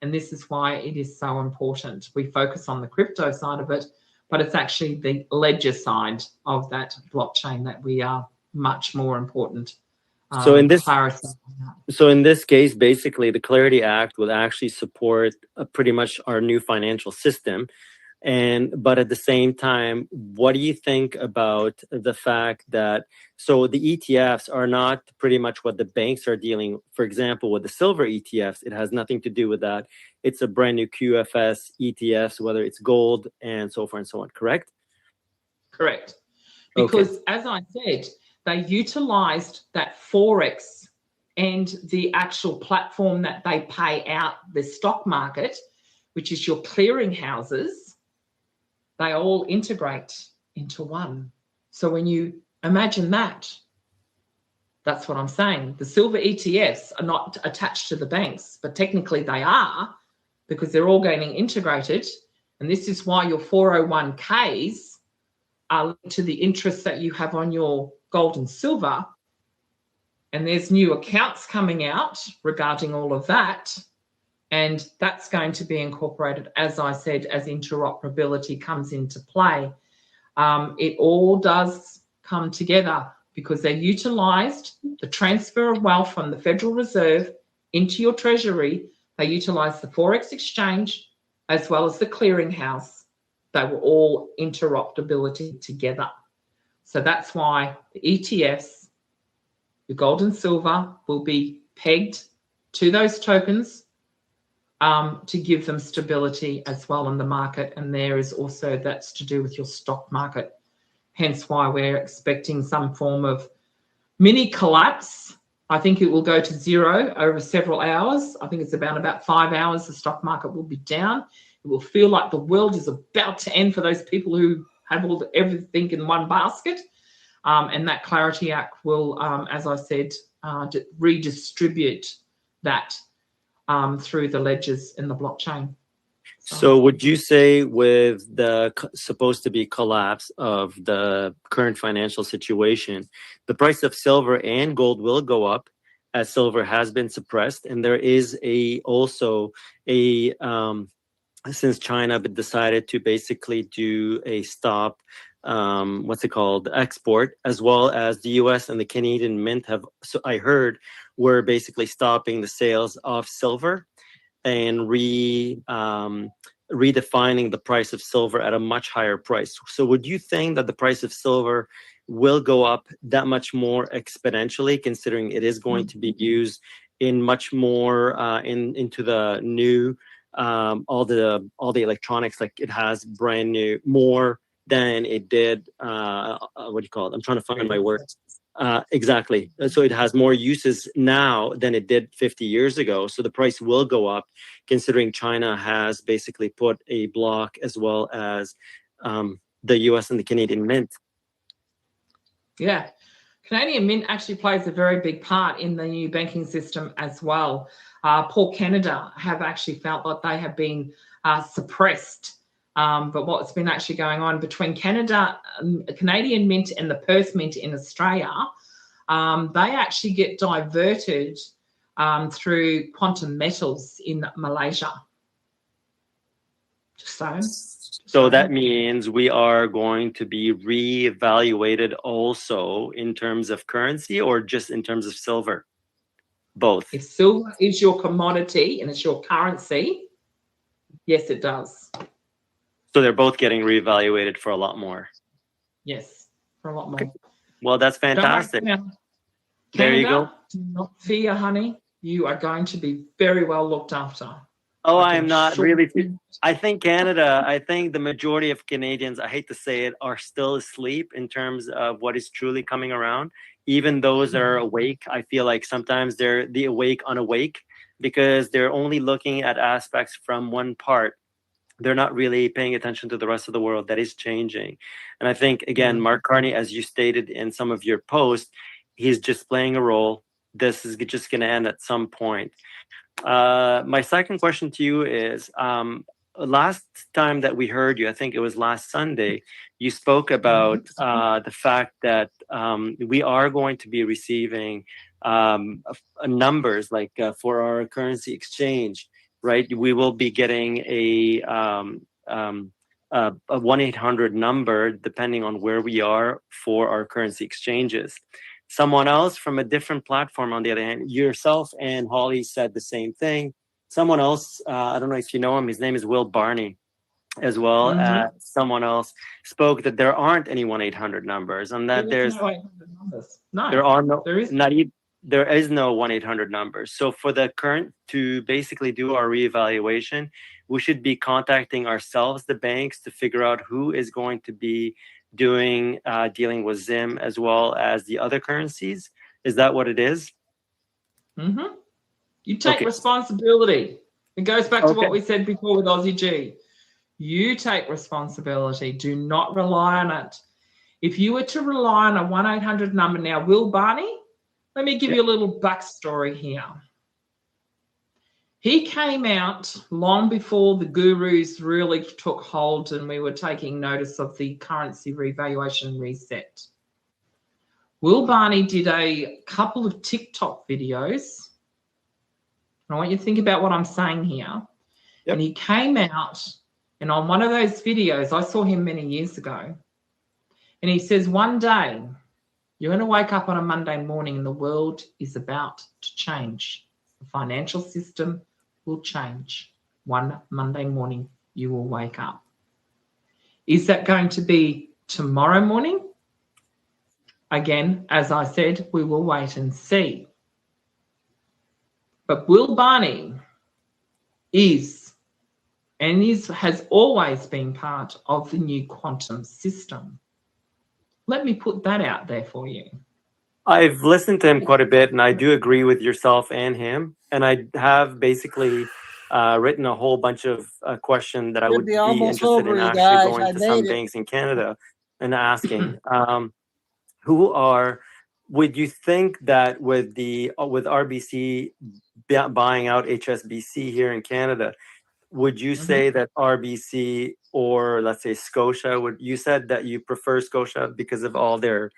[SPEAKER 17] and this is why it is so important. We focus on the crypto side of it, but it's actually the ledger side of that blockchain that we are much more important.
[SPEAKER 21] So in this case, basically, the Clarity Act will actually support pretty much our new financial system. But at the same time, what do you think about the fact that, so the ETFs are not pretty much what the banks are dealing, for example, with the silver ETFs, it has nothing to do with that. It's a brand new QFS ETFs, whether it's gold and so forth and so on, correct?
[SPEAKER 17] Correct. Because as I said, they utilized that Forex and the actual platform that they pay out the stock market, which is your clearing houses. They all integrate into one. So when you imagine that, that's what I'm saying. The silver ETFs are not attached to the banks, but technically they are, because they're all getting integrated. And this is why your 401ks are linked to the interest that you have on your gold and silver. And there's new accounts coming out regarding all of that. And that's going to be incorporated, as I said, as interoperability comes into play. It all does come together because they utilised the transfer of wealth from the Federal Reserve into your treasury. They utilised the Forex exchange as well as the clearinghouse. They were all interoperability together. So that's why the ETFs, your gold and silver, will be pegged to those tokens to give them stability as well in the market. And there is also, that's to do with your stock market. Hence why we're expecting some form of mini collapse. I think it will go to zero over several hours. I think it's about 5 hours. The stock market will be down. It will feel like the world is about to end for those people who have everything in one basket. And that Clarity Act will, as I said, redistribute that through the ledgers in the blockchain.
[SPEAKER 21] So would you say with the supposed to be collapse of the current financial situation, the price of silver and gold will go up as silver has been suppressed? And there is also a since China decided to basically do a stop, export, as well as the US and the Canadian Mint have, so I heard, were basically stopping the sales of silver and redefining the price of silver at a much higher price. So would you think that the price of silver will go up that much more exponentially, considering it is going to be used in much more into the new all the electronics, like it has brand new more than it did what do you call it? I'm trying to find my words. Exactly. So it has more uses now than it did 50 years ago. So the price will go up, considering China has basically put a block, as well as the US and the Canadian Mint.
[SPEAKER 17] Yeah. Canadian Mint actually plays a very big part in the new banking system as well. Poor Canada have actually felt like they have been suppressed. But what's been actually going on between Canada, Canadian Mint and the Perth Mint in Australia, they actually get diverted through quantum metals in Malaysia. Just saying.
[SPEAKER 21] So that means we are going to be reevaluated also in terms of currency or just in terms of silver? Both.
[SPEAKER 17] If silver is your commodity and it's your currency, yes, it does.
[SPEAKER 21] So they're both getting reevaluated for a lot more.
[SPEAKER 17] Yes, for a lot more.
[SPEAKER 21] Well, that's fantastic. There you go.
[SPEAKER 17] Do not fear, honey. You are going to be very well looked after.
[SPEAKER 21] Oh, I'm not really. I think Canada, I think the majority of Canadians, I hate to say it, are still asleep in terms of what is truly coming around. Even those that are awake, I feel like sometimes they're the awake unawake because they're only looking at aspects from one part. They're not really paying attention to the rest of the world that is changing. And I think, again, Mark Carney, as you stated in some of your posts, he's just playing a role. This is just going to end at some point. My second question to you is, last time that we heard you, I think it was last Sunday, you spoke about the fact that we are going to be receiving numbers like for our currency exchange, right? We will be getting a 1-800 number depending on where we are for our currency exchanges. Someone else from a different platform, on the other hand, yourself and Holly said the same thing. Someone else, I don't know if you know him, his name is Will Barney, as well as someone else spoke that there aren't any 1-800 numbers and that there is no 1-800 numbers. So for the current, to basically do our reevaluation, we should be contacting ourselves, the banks, to figure out who is going to be doing dealing with Zim as well as the other currencies. Is that what it is?
[SPEAKER 17] You take responsibility. It goes back to what we said before with Aussie G. You take responsibility. Do not rely on it. If you were to rely on a 1-800 number now, Will Barney, let me give you a little backstory here. He came out long before the gurus really took hold and we were taking notice of the currency revaluation reset. Will Barney did a couple of TikTok videos. I want you to think about what I'm saying here. And he came out, and on one of those videos, I saw him many years ago, and he says, one day, you're going to wake up on a Monday morning and the world is about to change. The financial system will change. One Monday morning, you will wake up. Is that going to be tomorrow morning? Again, as I said, we will wait and see. But Will Barney has always been part of the new quantum system. Let me put that out there for you.
[SPEAKER 21] I've listened to him quite a bit, and I do agree with yourself and him. And I have basically written a whole bunch of questions that I would be interested in actually going to some banks in Canada and asking. Would you think that with RBC buying out HSBC here in Canada, would you say that RBC or let's say Scotia, you said that you prefer Scotia because of all their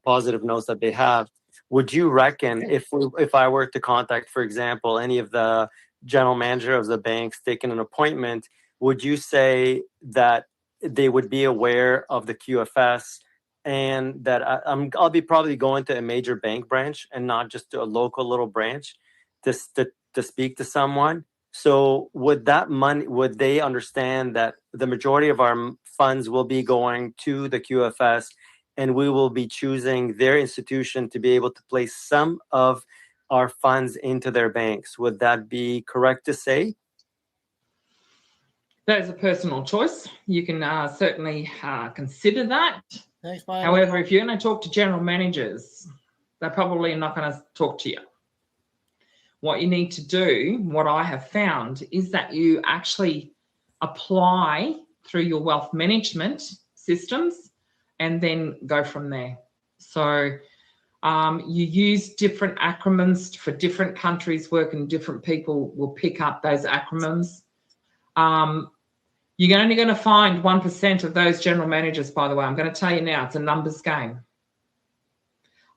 [SPEAKER 21] positive notes that they have. Would you reckon if I were to contact, for example, any of the general manager of the banks taking an appointment, would you say that they would be aware of the QFS and that I'll be probably going to a major bank branch and not just to a local little branch to speak to someone? So would they understand that the majority of our funds will be going to the QFS and we will be choosing their institution to be able to place some of our funds into their banks? Would that be correct to say?
[SPEAKER 17] That is a personal choice. You can certainly consider that.
[SPEAKER 1] Thanks,
[SPEAKER 17] However, if you're going to talk to general managers, they're probably not going to talk to you. What you need to do, what I have found, is that you actually apply through your wealth management systems and then go from there. So you use different acronyms for different countries working, different people will pick up those acronyms. You're only going to find 1% of those general managers, by the way. I'm going to tell you now, it's a numbers game.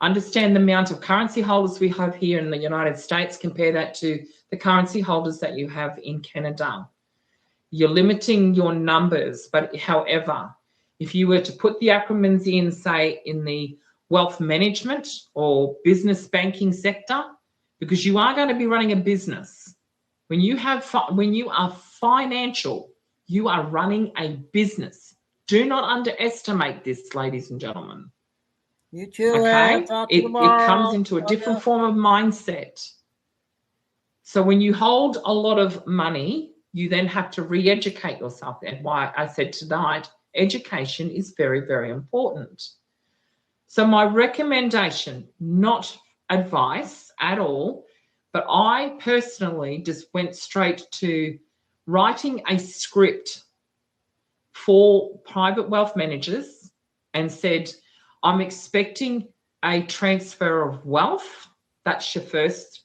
[SPEAKER 17] Understand the amount of currency holders we have here in the United States, compare that to the currency holders that you have in Canada. You're limiting your numbers, but however, if you were to put the acronyms in, say, in the wealth management or business banking sector, because you are going to be running a business. When you are financial, you are running a business. Do not underestimate this, ladies and gentlemen.
[SPEAKER 1] You too.
[SPEAKER 17] Okay,
[SPEAKER 1] Talk to you
[SPEAKER 17] it
[SPEAKER 1] tomorrow.
[SPEAKER 17] comes into a different form of mindset. So when you hold a lot of money, you then have to re-educate yourself. And why I said tonight, education is very, very important. So my recommendation, not advice at all, but I personally just went straight to writing a script for private wealth managers and said, I'm expecting a transfer of wealth. That's your first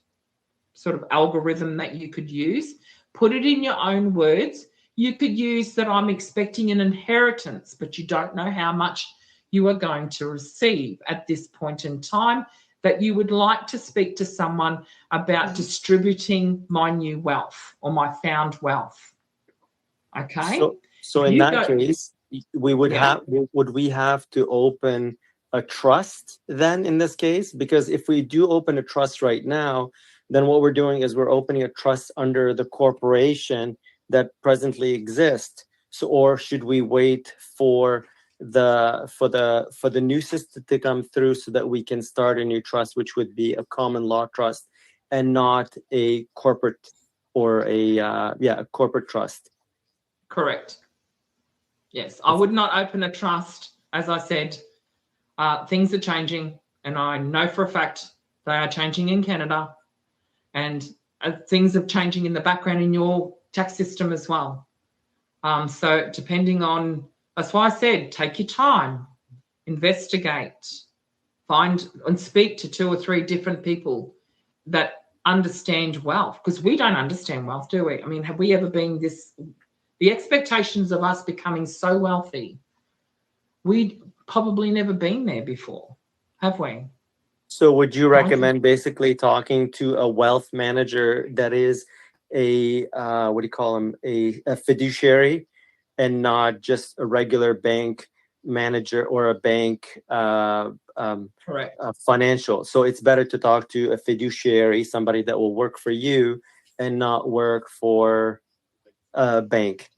[SPEAKER 17] sort of algorithm that you could use. Put it in your own words. You could use that I'm expecting an inheritance, but you don't know how much you are going to receive at this point in time, that you would like to speak to someone about distributing my new wealth or my found wealth. Okay?
[SPEAKER 21] So in that case, we would would we have to open a trust then in this case? Because if we do open a trust right now, then what we're doing is we're opening a trust under the corporation that presently exists. So, or should we wait for the new system to come through so that we can start a new trust, which would be a common law trust and not a corporate or a corporate trust?
[SPEAKER 17] Correct. Yes, I would not open a trust. As I said, things are changing, and I know for a fact they are changing in Canada, and things are changing in the background in your tax system as well. So depending on, that's why I said, take your time, investigate, find and speak to 2 or 3 different people that understand wealth, because we don't understand wealth, do we? I mean, have we ever been this, the expectations of us becoming so wealthy, we'd probably never been there before, have we?
[SPEAKER 21] So would you recommend basically talking to a wealth manager that is a, what do you call them, a fiduciary, and not just a regular bank manager or a bank
[SPEAKER 17] Correct.
[SPEAKER 21] Financial? So it's better to talk to a fiduciary, somebody that will work for you and not work for a bank.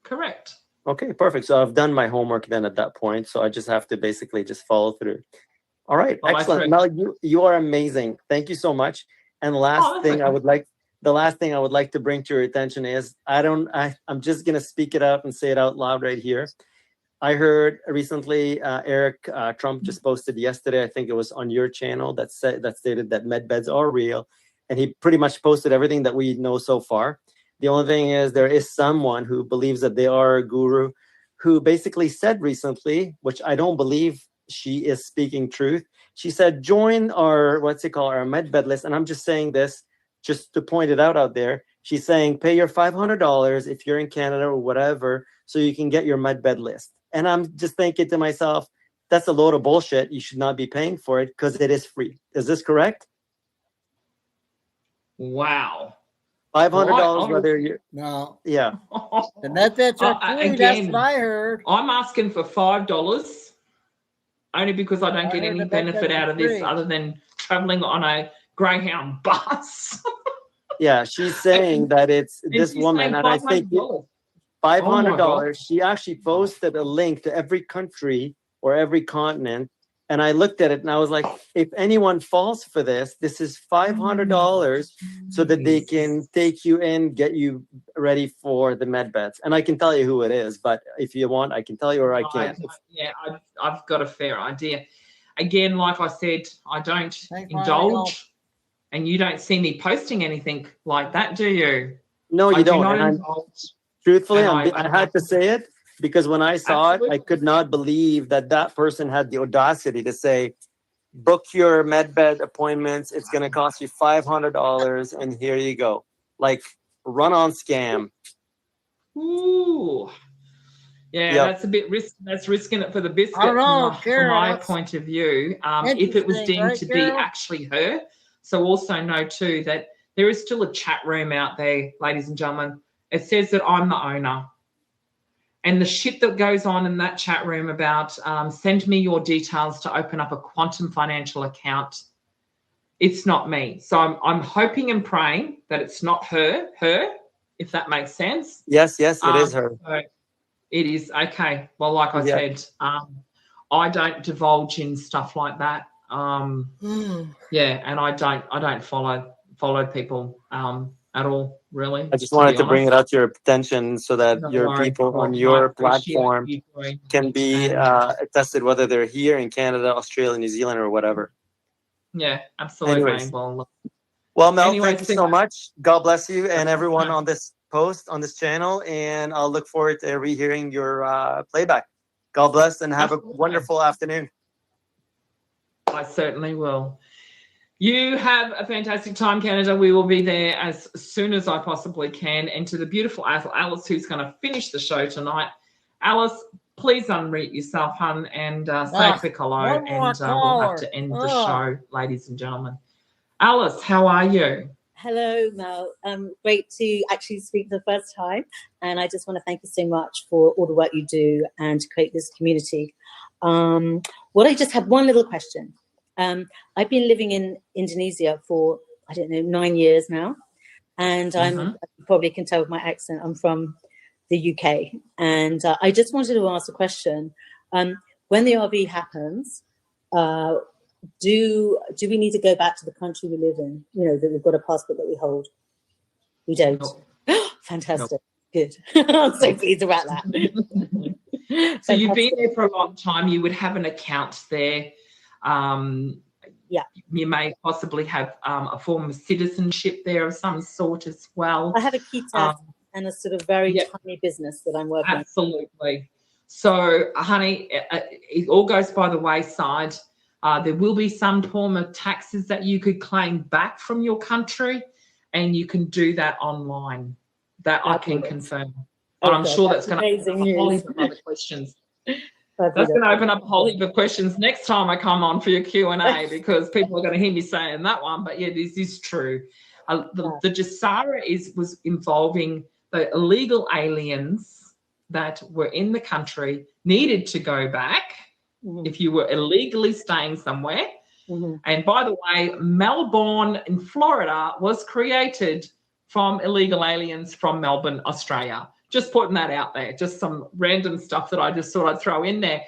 [SPEAKER 17] Correct.
[SPEAKER 21] Okay, perfect. So I've done my homework then at that point. So I just have to basically just follow through. All right, excellent. Mel, you are amazing. Thank you so much. And the last thing I would like to bring to your attention is I'm just gonna speak it out and say it out loud right here. I heard recently Eric Trump just posted yesterday, I think it was on your channel, that stated that med beds are real, and he pretty much posted everything that we know so far. The only thing is there is someone who believes that they are a guru, who basically said recently, which I don't believe she is speaking truth. She said, join our, our med bed list. And I'm just saying this just to point it out there. She's saying, pay your $500 if you're in Canada or whatever, so you can get your med bed list. And I'm just thinking to myself, that's a load of bullshit. You should not be paying for it because it is free. Is this correct?
[SPEAKER 17] Wow.
[SPEAKER 21] $500, whether you're...
[SPEAKER 1] No.
[SPEAKER 21] Yeah.
[SPEAKER 1] The med beds are free. That's what I heard.
[SPEAKER 17] I'm asking for $5, only because I don't get any benefit out of this other than traveling on a Greyhound bus.
[SPEAKER 21] Yeah, she's saying that it's this woman, and I think $500. She actually posted a link to every country or every continent, and I looked at it and I was like, if anyone falls for this, this is $500 so that they can take you in, get you ready for the med beds. And I can tell you who it is, but if you want, I can tell you, or I can't.
[SPEAKER 17] I've got a fair idea. Again, like I said, I don't indulge, and you don't see me posting anything like that, do you?
[SPEAKER 21] No, you don't. And truthfully,
[SPEAKER 17] and
[SPEAKER 21] I had to say it because when I saw it, I could not believe that that person had the audacity to say, book your med bed appointments. It's going to cost you $500, and here you go. Like, run-on scam.
[SPEAKER 17] Ooh. Yeah,
[SPEAKER 21] Yep.
[SPEAKER 17] that's a bit that's risking it for the biscuit
[SPEAKER 1] I don't know,
[SPEAKER 17] from
[SPEAKER 1] Carol.
[SPEAKER 17] my
[SPEAKER 1] That's
[SPEAKER 17] point of view. If it was
[SPEAKER 1] interesting,
[SPEAKER 17] deemed
[SPEAKER 1] right,
[SPEAKER 17] to be
[SPEAKER 1] Carol?
[SPEAKER 17] actually her. So also know too that there is still a chat room out there, ladies and gentlemen. It says that I'm the owner. And the shit that goes on in that chat room about send me your details to open up a quantum financial account, it's not me. So I'm hoping and praying that it's not her, if that makes sense.
[SPEAKER 21] Yes, it is her.
[SPEAKER 17] So it is. Okay. Well, like I
[SPEAKER 21] Yeah.
[SPEAKER 17] said, I don't divulge in stuff like that. Yeah, and I don't follow people at all, really.
[SPEAKER 21] I just wanted to bring it out to your attention so that
[SPEAKER 17] No
[SPEAKER 21] your
[SPEAKER 17] worries.
[SPEAKER 21] people
[SPEAKER 17] Well,
[SPEAKER 21] on
[SPEAKER 17] I
[SPEAKER 21] your
[SPEAKER 17] appreciate
[SPEAKER 21] platform
[SPEAKER 17] you doing
[SPEAKER 21] can be
[SPEAKER 17] and
[SPEAKER 21] attested, whether they're here in Canada, Australia, New Zealand, or whatever.
[SPEAKER 17] yeah, absolutely.
[SPEAKER 21] Anyways.
[SPEAKER 17] Well,
[SPEAKER 21] Mel,
[SPEAKER 17] anyway,
[SPEAKER 21] thank you so much. God bless you and everyone on this post, on this channel, and I'll look forward to rehearing your playback. God bless and have a wonderful afternoon.
[SPEAKER 17] I certainly will. You have a fantastic time, Canada. We will be there as soon as I possibly can. And to the beautiful Alice, who's going to finish the show tonight. Alice, please unmute yourself, hun, and say a quick hello.
[SPEAKER 1] one more
[SPEAKER 17] And we'll have
[SPEAKER 1] caller.
[SPEAKER 17] to end the show, ladies and gentlemen. Alice, how are you?
[SPEAKER 12] Hello, Mel. Great to actually speak for the first time. And I just want to thank you so much for all the work you do and to create this community. I just have one little question. I've been living in Indonesia for, 9 years now. And you probably can tell with my accent, I'm from the UK. And I just wanted to ask a question. When the RV happens, do we need to go back to the country we live in? That we've got a passport that we hold. We don't.
[SPEAKER 17] Nope.
[SPEAKER 12] Fantastic. Good. I'm so pleased about that.
[SPEAKER 17] So you've been there for a long time. You would have an account there.
[SPEAKER 12] Yeah.
[SPEAKER 17] You may possibly have a form of citizenship there of some sort as well.
[SPEAKER 12] I have a key test and a sort of very tiny business that I'm working on.
[SPEAKER 17] Absolutely. So, honey, it all goes by the wayside. There will be some form of taxes that you could claim back from your country, and you can do that online. That I can confirm. And I'm sure that's going to open up a whole heap of other questions. That's going to open up a whole heap of questions next time I come on for your Q&A, because people are going to hear me saying that one. But yeah, this is true. The Jasara was involving the illegal aliens that were in the country, needed to go back if you were illegally staying somewhere. And by the way, Melbourne in Florida was created from illegal aliens from Melbourne, Australia. Just putting that out there, just some random stuff that I just thought I'd throw in there.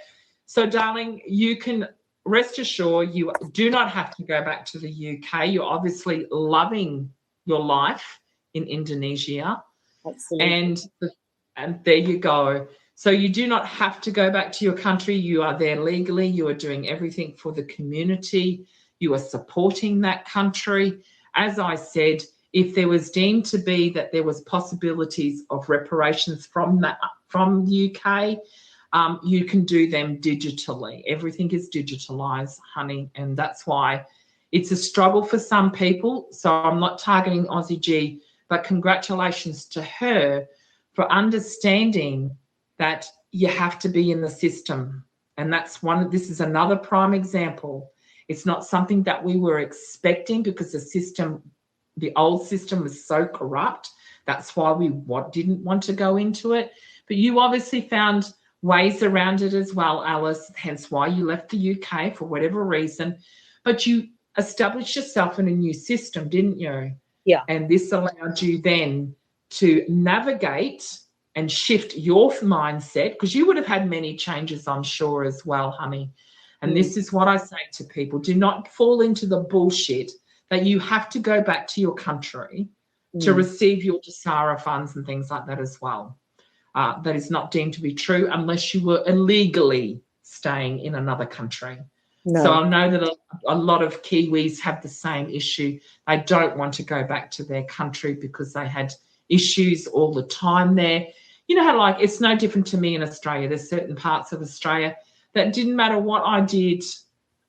[SPEAKER 17] So, darling, you can rest assured you do not have to go back to the UK. You're obviously loving your life in Indonesia.
[SPEAKER 12] Absolutely.
[SPEAKER 17] And there you go. So you do not have to go back to your country. You are there legally. You are doing everything for the community. You are supporting that country. As I said, if there was deemed to be that there was possibilities of reparations from the UK, you can do them digitally. Everything is digitalized, honey, and that's why it's a struggle for some people. So I'm not targeting Aussie G, but congratulations to her for understanding that you have to be in the system. And this is another prime example. It's not something that we were expecting, because the old system was so corrupt. That's why we didn't want to go into it. But you obviously found ways around it as well, Alice, hence why you left the UK for whatever reason. But you established yourself in a new system, didn't you?
[SPEAKER 12] Yeah.
[SPEAKER 17] And this allowed you then to navigate and shift your mindset, because you would have had many changes, I'm sure, as well, honey. And this is what I say to people. Do not fall into the bullshit that you have to go back to your country to receive your Jasara funds and things like that as well. That is not deemed to be true unless you were illegally staying in another country.
[SPEAKER 12] No.
[SPEAKER 17] So I know that a lot of Kiwis have the same issue. They don't want to go back to their country because they had issues all the time there. You know how, it's no different to me in Australia. There's certain parts of Australia that didn't matter what I did,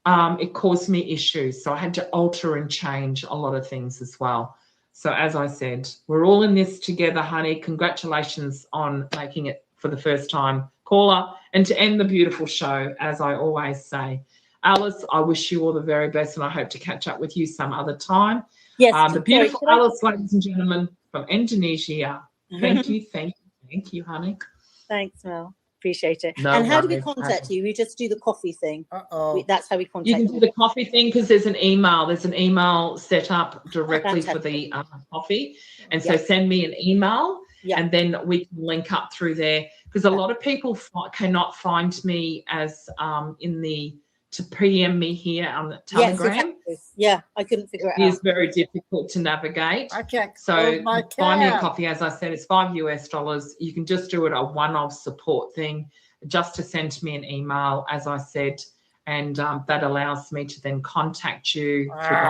[SPEAKER 17] it caused me issues. So I had to alter and change a lot of things as well. So as I said, we're all in this together, honey. Congratulations on making it for the first time caller. And to end the beautiful show, as I always say, Alice, I wish you all the very best, and I hope to catch up with you some other time.
[SPEAKER 12] Yes.
[SPEAKER 17] The beautiful Alice, ladies and gentlemen, from Indonesia. Thank you, honey.
[SPEAKER 12] Thanks, Mel. Appreciate it.
[SPEAKER 17] No
[SPEAKER 12] and how do we
[SPEAKER 17] worries.
[SPEAKER 12] contact you? We just do the coffee thing.
[SPEAKER 1] Uh-oh.
[SPEAKER 12] That's how we contact
[SPEAKER 17] You can do the coffee thing because there's an email. There's an email set up directly for the coffee. And so send me an email and then we can link up through there, because a lot of people cannot find me as to PM me here on the Telegram.
[SPEAKER 12] Yes, exactly. Yeah, I couldn't figure it out.
[SPEAKER 17] It is very difficult to navigate.
[SPEAKER 1] I checked.
[SPEAKER 17] So
[SPEAKER 1] my
[SPEAKER 17] buy me a
[SPEAKER 1] tab.
[SPEAKER 17] coffee, as I said, it's $5. You can just do it a one-off support thing, just to send me an email, as I said, and that allows me to then contact you through the